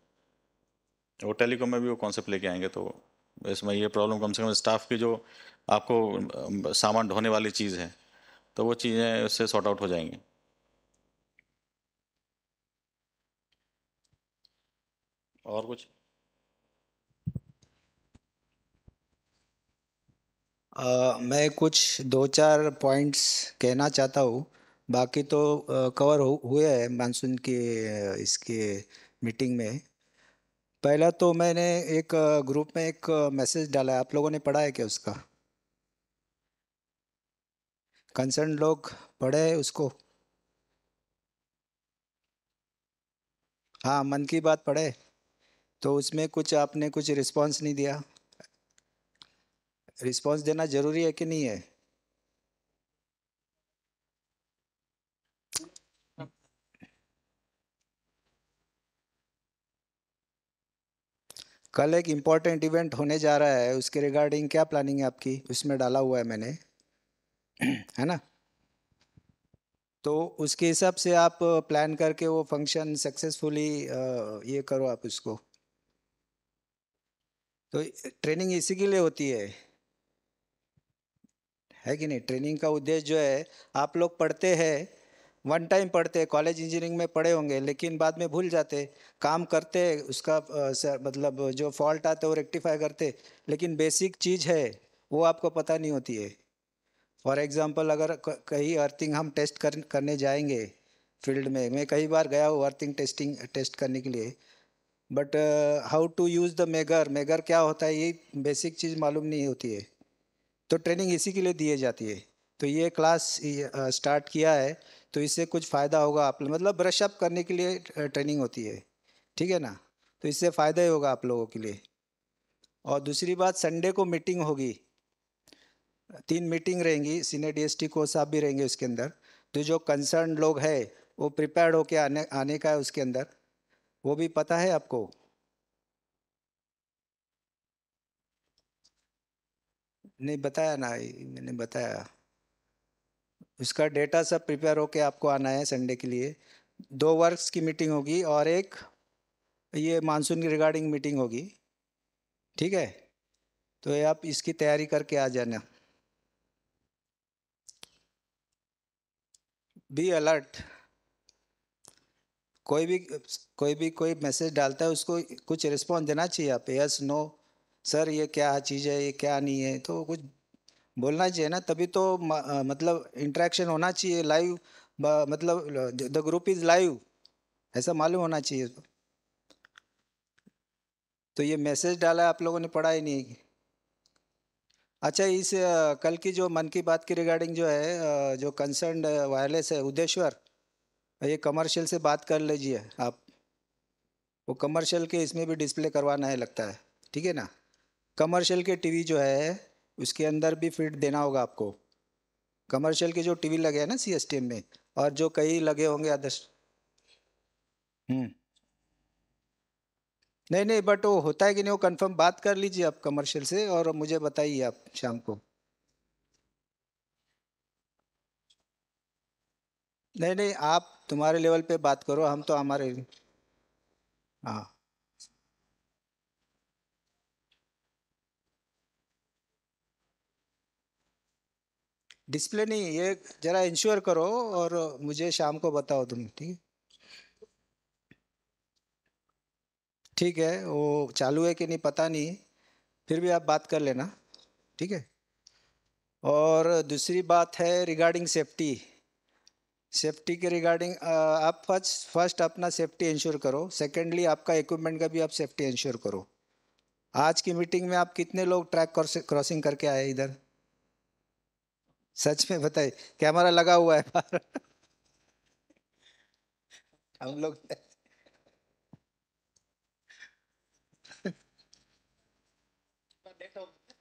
तो वो टेलीकॉम में भी वो कॉन्सेप्ट लेके आएंगे, तो इसमें ये प्रॉब्लम कम से कम स्टाफ की जो आपको सामान ढोने वाली चीज़ है, तो वो चीज़ें उससे सॉर्ट आउट हो जाएंगी। और कुछ? मैं कुछ 2-4 पॉइंट्स कहना चाहता हूँ। बाकी तो कवर हुए हैं मानसून के इसके मीटिंग में। पहला तो मैंने एक ग्रुप में एक मैसेज डाला है, आप लोगों ने पढ़ा है क्या उसका? कंसर्न लोग पढ़े हैं उसको? हाँ, मन की बात पढ़े। तो उसमें कुछ आपने कुछ रिस्पांस नहीं दिया। रिस्पांस देना जरूरी है कि नहीं है? कल एक इम्पोर्टेंट इवेंट होने जा रहा है, उसके रिगार्डिंग क्या प्लानिंग है आपकी? उसमें डाला हुआ है मैंने है ना? तो उसके हिसाब से आप प्लान करके वो फंक्शन सक्सेसफुली ये करो आप उसको। तो ट्रेनिंग इसी के लिए होती है कि नहीं? ट्रेनिंग का उद्देश्य जो है, आप लोग पढ़ते हैं, वन टाइम पढ़ते हैं, कॉलेज इंजीनियरिंग में पढ़े होंगे, लेकिन बाद में भूल जाते, काम करते उसका मतलब जो फॉल्ट आता है वो रेक्टिफाई करते, लेकिन बेसिक चीज़ है वो आपको पता नहीं होती है। फॉर एग्जांपल अगर कहीं अर्थिंग हम टेस्ट करने जाएंगे फील्ड में, मैं कई बार गया हूँ अर्थिंग टेस्ट करने के लिए, but how to use the megger क्या होता है, ये बेसिक चीज़ मालूम नहीं होती है। तो ट्रेनिंग इसी के लिए दी जाती है। तो ये क्लास स्टार्ट किया है, तो इससे कुछ फ़ायदा होगा आप मतलब ब्रश अप करने के लिए ट्रेनिंग होती है, ठीक है ना? तो इससे फ़ायदा ही होगा आप लोगों के लिए। और दूसरी बात, संडे को मीटिंग होगी, 3 मीटिंग रहेंगी, सीनियर डीएसटी को साहब भी रहेंगे उसके अंदर। तो जो कंसर्न लोग हैं वो प्रिपेयर्ड होके आने का है उसके अंदर, वो भी पता है आपको? नहीं बताया ना, मैंने बताया उसका डेटा सब प्रिपेयर होके आपको आना है संडे के लिए। 2 वर्क्स की मीटिंग होगी और एक ये मानसून की रिगार्डिंग मीटिंग होगी, ठीक है? तो ये आप इसकी तैयारी करके आ जाना। Be alert. कोई मैसेज डालता है उसको कुछ रिस्पॉन्स देना चाहिए आप, यस नो सर ये क्या चीज़ है, ये क्या नहीं है, तो कुछ बोलना चाहिए ना, तभी तो मतलब इंटरेक्शन होना चाहिए लाइव, मतलब द ग्रुप इज लाइव, ऐसा मालूम होना चाहिए। तो ये मैसेज डाला है आप लोगों ने पढ़ा ही नहीं। अच्छा, इस कल की जो मन की बात की रिगार्डिंग जो है, जो कंसर्न वायरलेस है उद्देश्वर, ये कमर्शियल से बात कर लीजिए आप, वो कमर्शियल के इसमें भी डिस्प्ले करवाना है लगता है, ठीक है ना? कमर्शियल के टीवी जो है उसके अंदर भी फिट देना होगा आपको। कमर्शियल के जो टीवी लगे हैं ना सीएसटीएम में, और जो कई लगे होंगे आदर्श। नहीं बट वो होता है कि नहीं वो कंफर्म बात कर लीजिए आप कमर्शियल से और मुझे बताइए आप शाम को। नहीं आप तुम्हारे लेवल पे बात करो, हम तो हमारे। हाँ डिस्प्ले नहीं, ये जरा इंश्योर करो और मुझे शाम को बताओ तुम, ठीक है? ठीक है, वो चालू है कि नहीं पता नहीं, फिर भी आप बात कर लेना, ठीक है? और दूसरी बात है रिगार्डिंग सेफ्टी के रिगार्डिंग आप फर्स्ट अपना सेफ्टी इंश्योर करो, सेकेंडली आपका इक्विपमेंट का भी आप सेफ्टी इंश्योर करो। आज की मीटिंग में आप कितने लोग ट्रैक क्रॉसिंग करके आए इधर? सच में बताइए, कैमरा लगा हुआ है बाहर हम लोग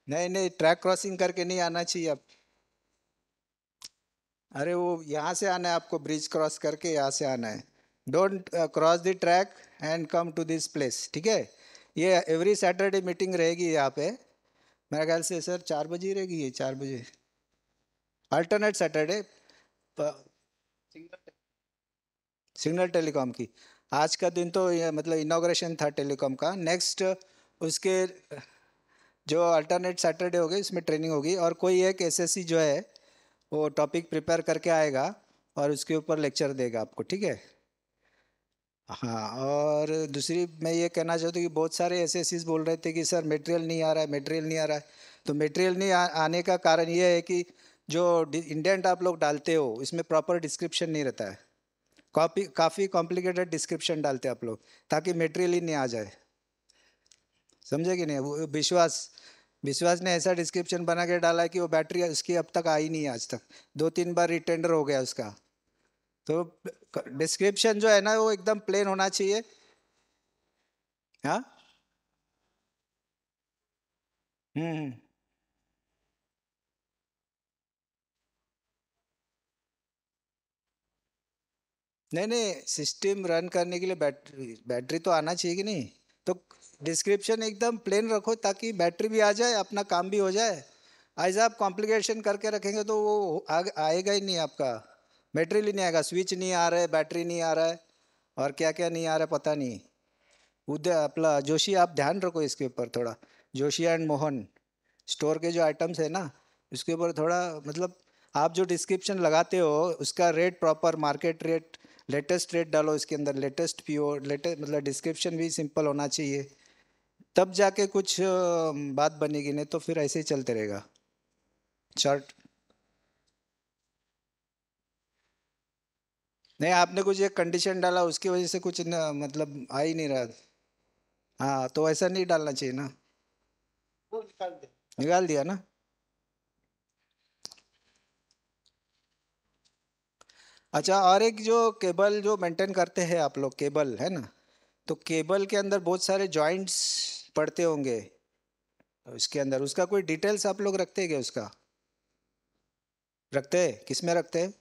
नहीं ट्रैक क्रॉसिंग करके नहीं आना चाहिए आप। अरे वो यहाँ से आना है आपको, ब्रिज क्रॉस करके यहाँ से आना है। Don't cross the track and come to this place, ठीक है? ये एवरी सैटरडे मीटिंग रहेगी यहाँ पे, मेरा ख्याल से सर 4 बजे ही रहेगी, ये 4 बजे अल्टरनेट सैटरडे सिग्नल टेलीकॉम की। आज का दिन तो ये मतलब इनॉग्रेशन था टेलीकॉम का, नेक्स्ट उसके जो अल्टरनेट सैटरडे हो गए इसमें ट्रेनिंग होगी, और कोई एक एसएससी जो है वो टॉपिक प्रिपेयर करके आएगा और उसके ऊपर लेक्चर देगा आपको, ठीक है। हाँ, और दूसरी मैं ये कहना चाहता हूँ कि बहुत सारे एसएससीज बोल रहे थे कि सर मटेरियल नहीं आ रहा है, मटेरियल नहीं आ रहा है। तो मटेरियल नहीं आने का कारण ये है कि जो इंडेंट आप लोग डालते हो इसमें प्रॉपर डिस्क्रिप्शन नहीं रहता है, काफ़ी कॉम्प्लिकेटेड डिस्क्रिप्शन डालते हैं आप लोग, ताकि मटेरियल ही नहीं आ जाए, समझे कि नहीं। वो विश्वास ने ऐसा डिस्क्रिप्शन बना के डाला है कि वो बैटरी उसकी अब तक आई नहीं है, आज तक 2-3 बार रिटेंडर हो गया उसका। तो डिस्क्रिप्शन जो है ना वो एकदम प्लेन होना चाहिए। हाँ, नहीं, सिस्टम रन करने के लिए बैटरी तो आना चाहिए कि नहीं। तो डिस्क्रिप्शन एकदम प्लेन रखो ताकि बैटरी भी आ जाए, अपना काम भी हो जाए। ऐसा आप कॉम्प्लिकेशन करके रखेंगे तो वो आएगा ही नहीं, आपका मटेरियल ही नहीं आएगा। स्विच नहीं आ रहा है, बैटरी नहीं आ रहा है, और क्या क्या नहीं आ रहा है पता नहीं। उदय अपना जोशी, आप ध्यान रखो इसके ऊपर थोड़ा। जोशी एंड मोहन स्टोर के जो आइटम्स है ना उसके ऊपर थोड़ा मतलब आप जो डिस्क्रिप्शन लगाते हो उसका rate proper market rate, latest rate डालो इसके अंदर, लेटेस्ट प्योर लेटेस्ट, मतलब डिस्क्रिप्शन भी सिंपल होना चाहिए, तब जाके कुछ बात बनेगी, नहीं तो फिर ऐसे ही चलते रहेगा चार्ट। नहीं, आपने कुछ एक कंडीशन डाला उसकी वजह से कुछ न, मतलब आ ही नहीं रहा। हाँ, तो ऐसा नहीं डालना चाहिए ना, वो निकाल दिया ना। अच्छा, और एक जो केबल जो मेंटेन करते हैं आप लोग, केबल है ना, तो केबल के अंदर बहुत सारे जॉइंट्स पड़ते होंगे उसके अंदर, उसका कोई डिटेल्स आप लोग रखते हैं क्या? उसका रखते हैं, किस में रखते हैं?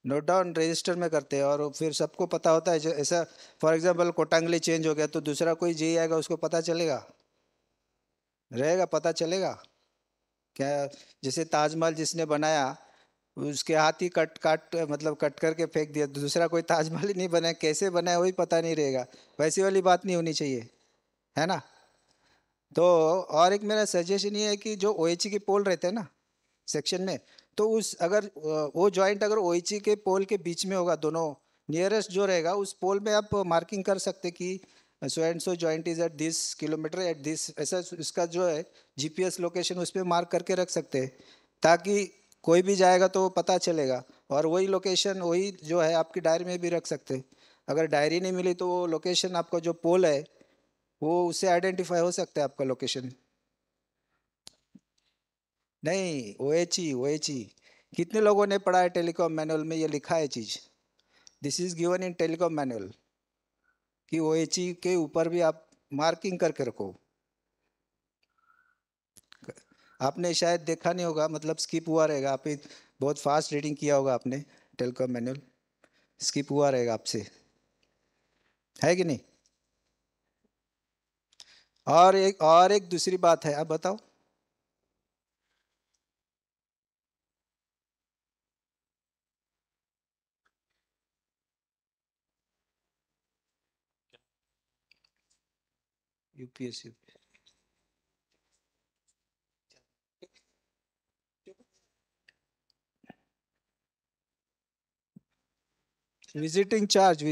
नोट डाउन रजिस्टर में करते हैं, और फिर सबको पता होता है। ऐसा फॉर एग्जांपल कोटांगली चेंज हो गया तो दूसरा कोई जी आएगा उसको पता चलेगा, रहेगा, पता चलेगा क्या? जैसे ताजमहल जिसने बनाया उसके हाथ ही कट करके फेंक दिया, दूसरा कोई ताजमहल ही नहीं बनाया, कैसे बनाया वही पता नहीं रहेगा। वैसी वाली बात नहीं होनी चाहिए, है ना। तो और एक मेरा सजेशन ये है कि जो OHE के पोल रहते हैं ना सेक्शन में, तो उस अगर वो जॉइंट अगर OHE के पोल के बीच में होगा, दोनों नियरेस्ट जो रहेगा उस पोल में आप मार्किंग कर सकते कि so and so joint is at this kilometre at this, ऐसा इसका जो है GPS लोकेशन उस पर मार्क करके रख सकते हैं, ताकि कोई भी जाएगा तो पता चलेगा। और वही लोकेशन वही जो है आपकी डायरी में भी रख सकते हैं। अगर डायरी नहीं मिली तो वो लोकेशन आपका जो पोल है वो उससे आइडेंटिफाई हो सकता है आपका लोकेशन। नहीं, OHE कितने लोगों ने पढ़ा है टेलीकॉम मैनुअल में? ये लिखा है चीज, this is given in telecom manual कि OHE के ऊपर भी आप मार्किंग करके रखो। आपने शायद देखा नहीं होगा, मतलब स्किप हुआ रहेगा, आप बहुत फास्ट रीडिंग किया होगा आपने टेलीकॉम मैनुअल, स्किप हुआ रहेगा आपसे, है कि नहीं। और एक दूसरी बात है, आप बताओ। UPSC विजिटिंग चार्ज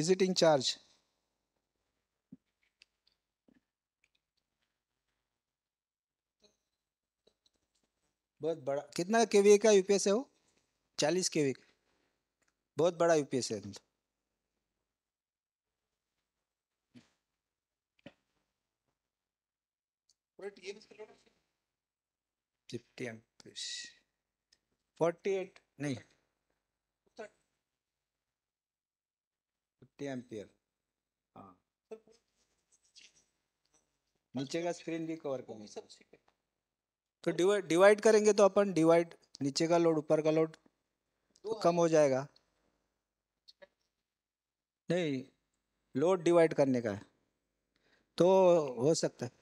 बहुत बड़ा। कितना KVA का UPS है वो? 40 KVA, बहुत बड़ा UPS है। 50 amperes, 48 नहीं 50 एम्पियर। हाँ, नीचे का स्क्रीन भी कवर करेंगे तो डिवाइड करेंगे तो अपन डिवाइड, नीचे का लोड ऊपर का लोड तो कम हो जाएगा। नहीं, लोड डिवाइड करने का है, तो हो सकता है।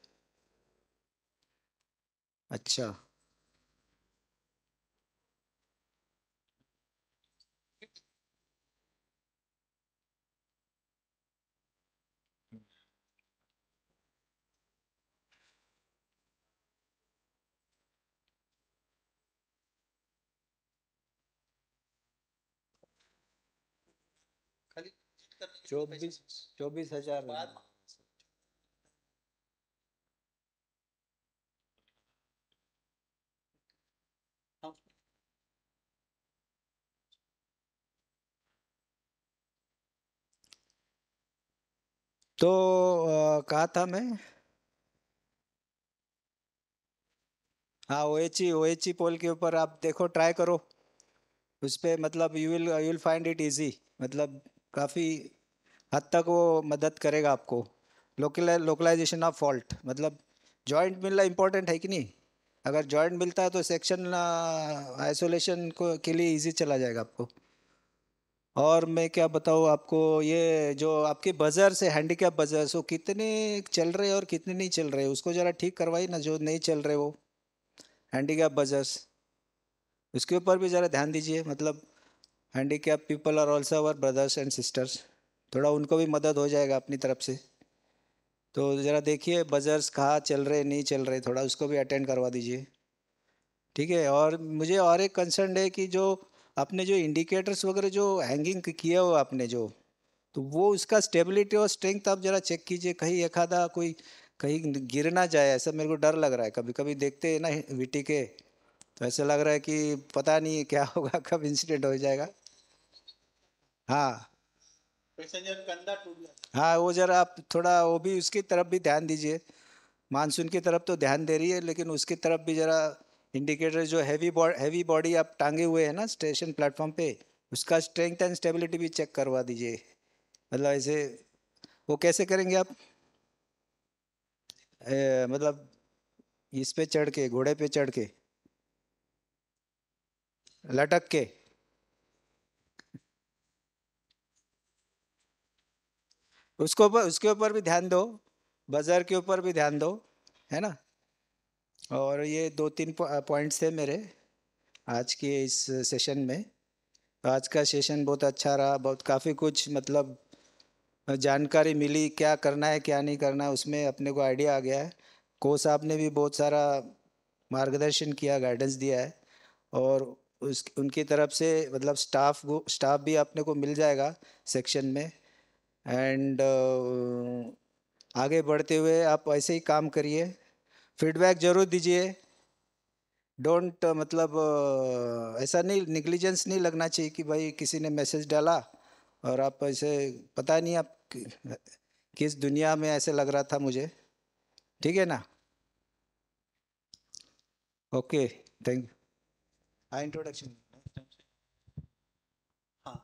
अच्छा, खाली 24,000 तो कहा था मैं, हाँ OHE पोल के ऊपर आप देखो, ट्राई करो उस पे, मतलब you will find it easy, मतलब काफ़ी हद तक वो मदद करेगा आपको। लोकलाइजेशन ऑफ फॉल्ट, मतलब जॉइंट मिलना इम्पोर्टेंट है कि नहीं? अगर जॉइंट मिलता है तो सेक्शन आइसोलेशन को के लिए इजी चला जाएगा आपको। और मैं क्या बताऊँ आपको, ये जो आपके बजर्स है, हैंडीकैप बजर्स, वो कितने चल रहे हैं और कितने नहीं चल रहे, उसको ज़रा ठीक करवाइए ना, जो नहीं चल रहे वो हैंडीकैप बजर्स, उसके ऊपर भी ज़रा ध्यान दीजिए। मतलब handicap people are also our brothers and sisters, थोड़ा उनको भी मदद हो जाएगा अपनी तरफ से। तो ज़रा देखिए बजर्स कहाँ चल रहे नहीं चल रहे, थोड़ा उसको भी अटेंड करवा दीजिए, ठीक है। और मुझे और एक कंसर्न है कि जो आपने जो इंडिकेटर्स वगैरह जो हैंगिंग किया हो आपने जो, तो वो उसका स्टेबिलिटी और स्ट्रेंथ आप ज़रा चेक कीजिए, कहीं एक आधा कोई कहीं गिर ना जाए, ऐसा मेरे को डर लग रहा है। कभी कभी देखते हैं ना VT के, तो ऐसा लग रहा है कि पता नहीं क्या होगा, कब इंसिडेंट हो जाएगा। हाँ पैसेंजर कंधा टूट गया। हाँ, वो ज़रा आप थोड़ा वो भी उसकी तरफ भी ध्यान दीजिए। मानसून की तरफ तो ध्यान दे रही है, लेकिन उसकी तरफ भी ज़रा इंडिकेटर जो हैवी बॉडी आप टांगे हुए हैं ना स्टेशन प्लेटफॉर्म पे, उसका स्ट्रेंथ एंड स्टेबिलिटी भी चेक करवा दीजिए। मतलब ऐसे वो कैसे करेंगे आप? मतलब इस पे चढ़ के, घोड़े पे चढ़ के, लटक के? उसके ऊपर भी ध्यान दो, बाजार के ऊपर भी ध्यान दो, है ना। और ये 2-3 पॉइंट्स थे मेरे आज के इस सेशन में। तो आज का सेशन बहुत अच्छा रहा, बहुत काफ़ी कुछ मतलब जानकारी मिली, क्या करना है क्या नहीं करना है उसमें अपने को आइडिया आ गया है। को साहब ने भी बहुत सारा मार्गदर्शन किया, गाइडेंस दिया है, और उनकी तरफ से मतलब स्टाफ भी अपने को मिल जाएगा सेक्शन में। एंड आगे बढ़ते हुए आप ऐसे ही काम करिए, फीडबैक ज़रूर दीजिए। डोंट मतलब ऐसा नहीं, निग्लिजेंस नहीं लगना चाहिए कि भाई किसी ने मैसेज डाला और आप ऐसे, पता नहीं आप किस दुनिया में, ऐसे लग रहा था मुझे, ठीक है ना। Okay, thank you. हाँ, इंट्रोडक्शन। हाँ,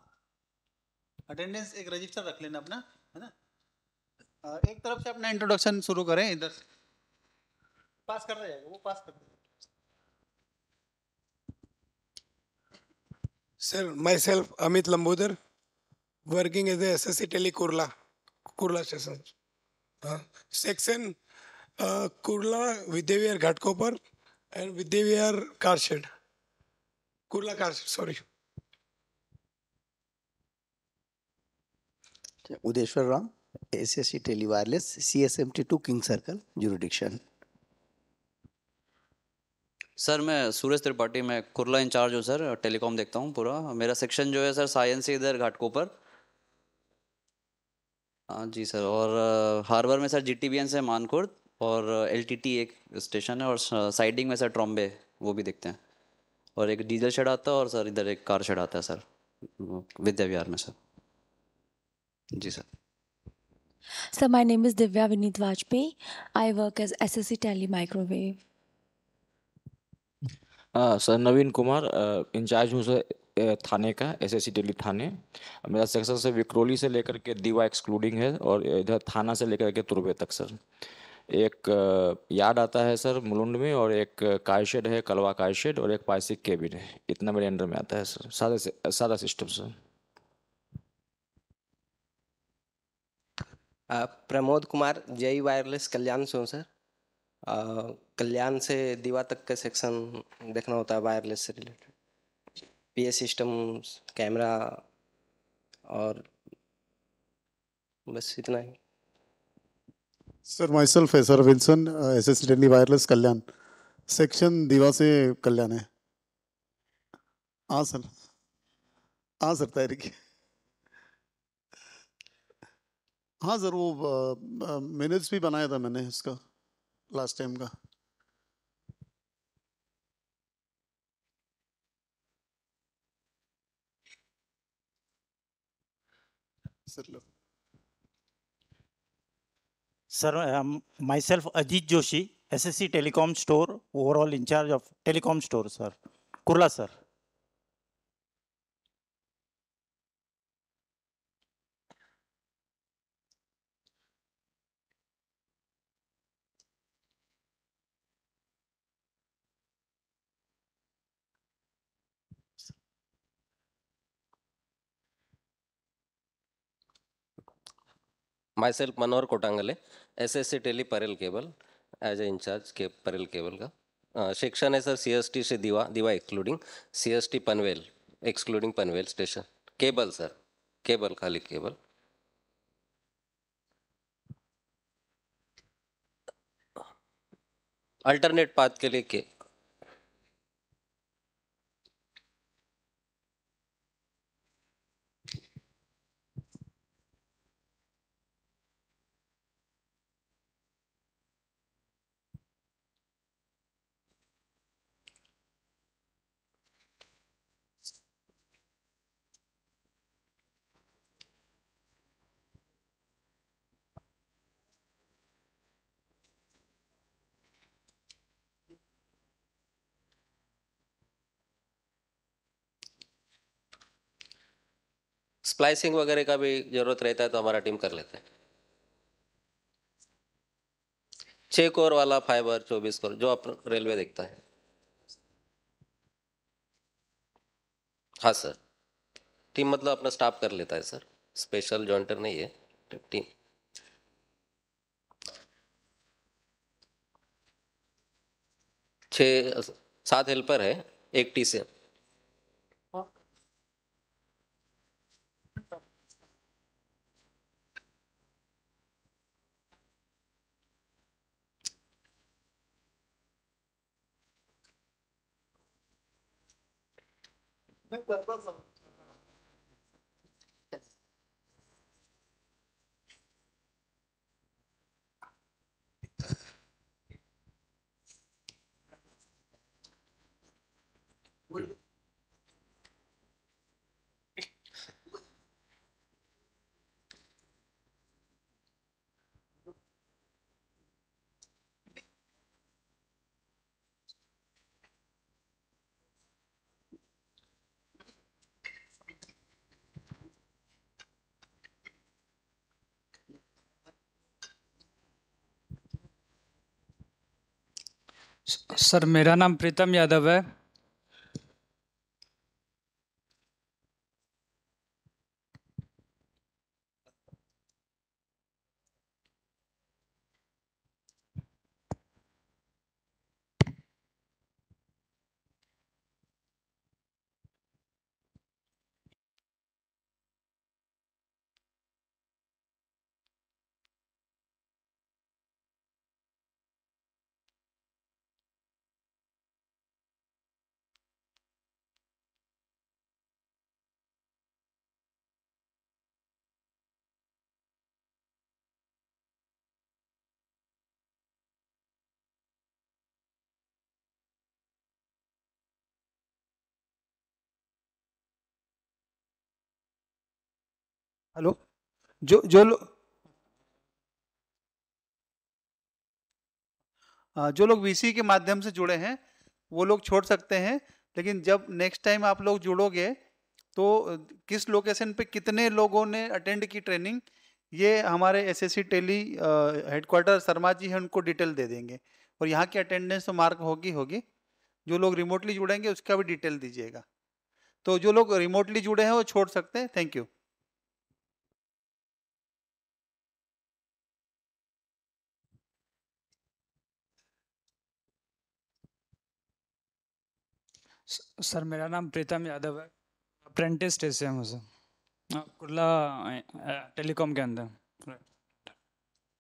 अटेंडेंस एक रजिस्टर रख लेना अपना, है ना। एक तरफ से अपना इंट्रोडक्शन शुरू करें, इधर से पास कर जाएगा, वो पास कर देगा। Sir, myself Amit Lambodar, working as a SSC Tele Kurla station. Section Kurla Vidyavihar Ghatkopar and Vidyavihar Karshed. Kurla Karshed, sorry. Udeshwar Ram, SSC Tele Wireless, CSMT2 King Circle, jurisdiction. Sir मैं सूरज त्रिपाठी, मैं Kurla in charge हूँ sir, telecom देखता हूँ पूरा। मेरा section जो है sir science से इधर घाटकोपर। हाँ जी सर। और हार्बर में सर GTBN से मानकुर्द, और LTT एक स्टेशन है, और साइडिंग में सर ट्रॉम्बे, वो भी देखते हैं। और एक डीजल शेड आता है, और सर इधर एक कार शेड आता है सर, विद्या विहार में सर। जी sir. Sir, my name is Divya Vineet Vajpayee. I work as SSC Tele Microwave. Sir Naveen Kumar, incharge हूँ सर थाने का, SSC टेली थाने। मेरा सेक्शन से विक्रोली से लेकर के दीवा एक्सक्लूडिंग है, और इधर थाना से लेकर के तुर्बे तक सर। एक यार्ड आता है सर मुलुंड में, और एक कायशेड है, कलवा कायशेड, और एक पाइसिक केबिन है। इतना मेरे अंडर में आता है सर, सादा system sir. Pramod Kumar JE wireless Kalyan से हूँ सर। कल्याण से दीवा तक का सेक्शन देखना होता है वायरलेस से रिलेटेड, पीए सिस्टम, कैमरा और बस इतना ही। सर माई सेल्फ है sir Wilson, SSC Delhi wireless Kalyan, section Diva से कल्याण है। हाँ सर, हाँ सर तैयारी की। हाँ सर वो मिनट्स भी बनाया था मैंने इसका लास्ट टाइम का। Sir, myself Ajit Joshi, SSC Telecom Store, overall in charge of Telecom Store, sir. Kurla, sir. Myself Manor Kotangale, SSC Tele Parel Cable, as a in charge के Parel Cable का। Section है sir CST से दीवा, दीवा excluding, CST Panvel excluding Panvel station. Cable sir, cable खाली cable. Alternate path के लिए के स्प्लाइसिंग वगैरह का भी जरूरत रहता है तो हमारा टीम कर लेते हैं। 6 कोर वाला फाइबर 24 कोर जो आप रेलवे देखता है। हाँ सर, टीम मतलब अपना स्टाफ कर लेता है सर, स्पेशल जॉइंटर नहीं है टीम। छः 7 हेल्पर है, 1 TCM। सर मेरा नाम प्रीतम यादव है। हेलो, जो लोग वीसी के माध्यम से जुड़े हैं वो लोग छोड़ सकते हैं, लेकिन जब नेक्स्ट टाइम आप लोग जुड़ोगे तो किस लोकेशन पे कितने लोगों ने अटेंड की ट्रेनिंग, ये हमारे SSC tele headquarter Sharma ji हैं, उनको डिटेल दे देंगे। और यहाँ की अटेंडेंस तो मार्क होगी। जो लोग रिमोटली जुड़ेंगे उसका भी डिटेल दीजिएगा। तो जो लोग रिमोटली जुड़े हैं वो छोड़ सकते हैं। Thank you. सर मेरा नाम प्रीतम यादव है, अप्रेंटिस टेक से हूँ सर, कुर्ला टेलीकॉम के अंदर।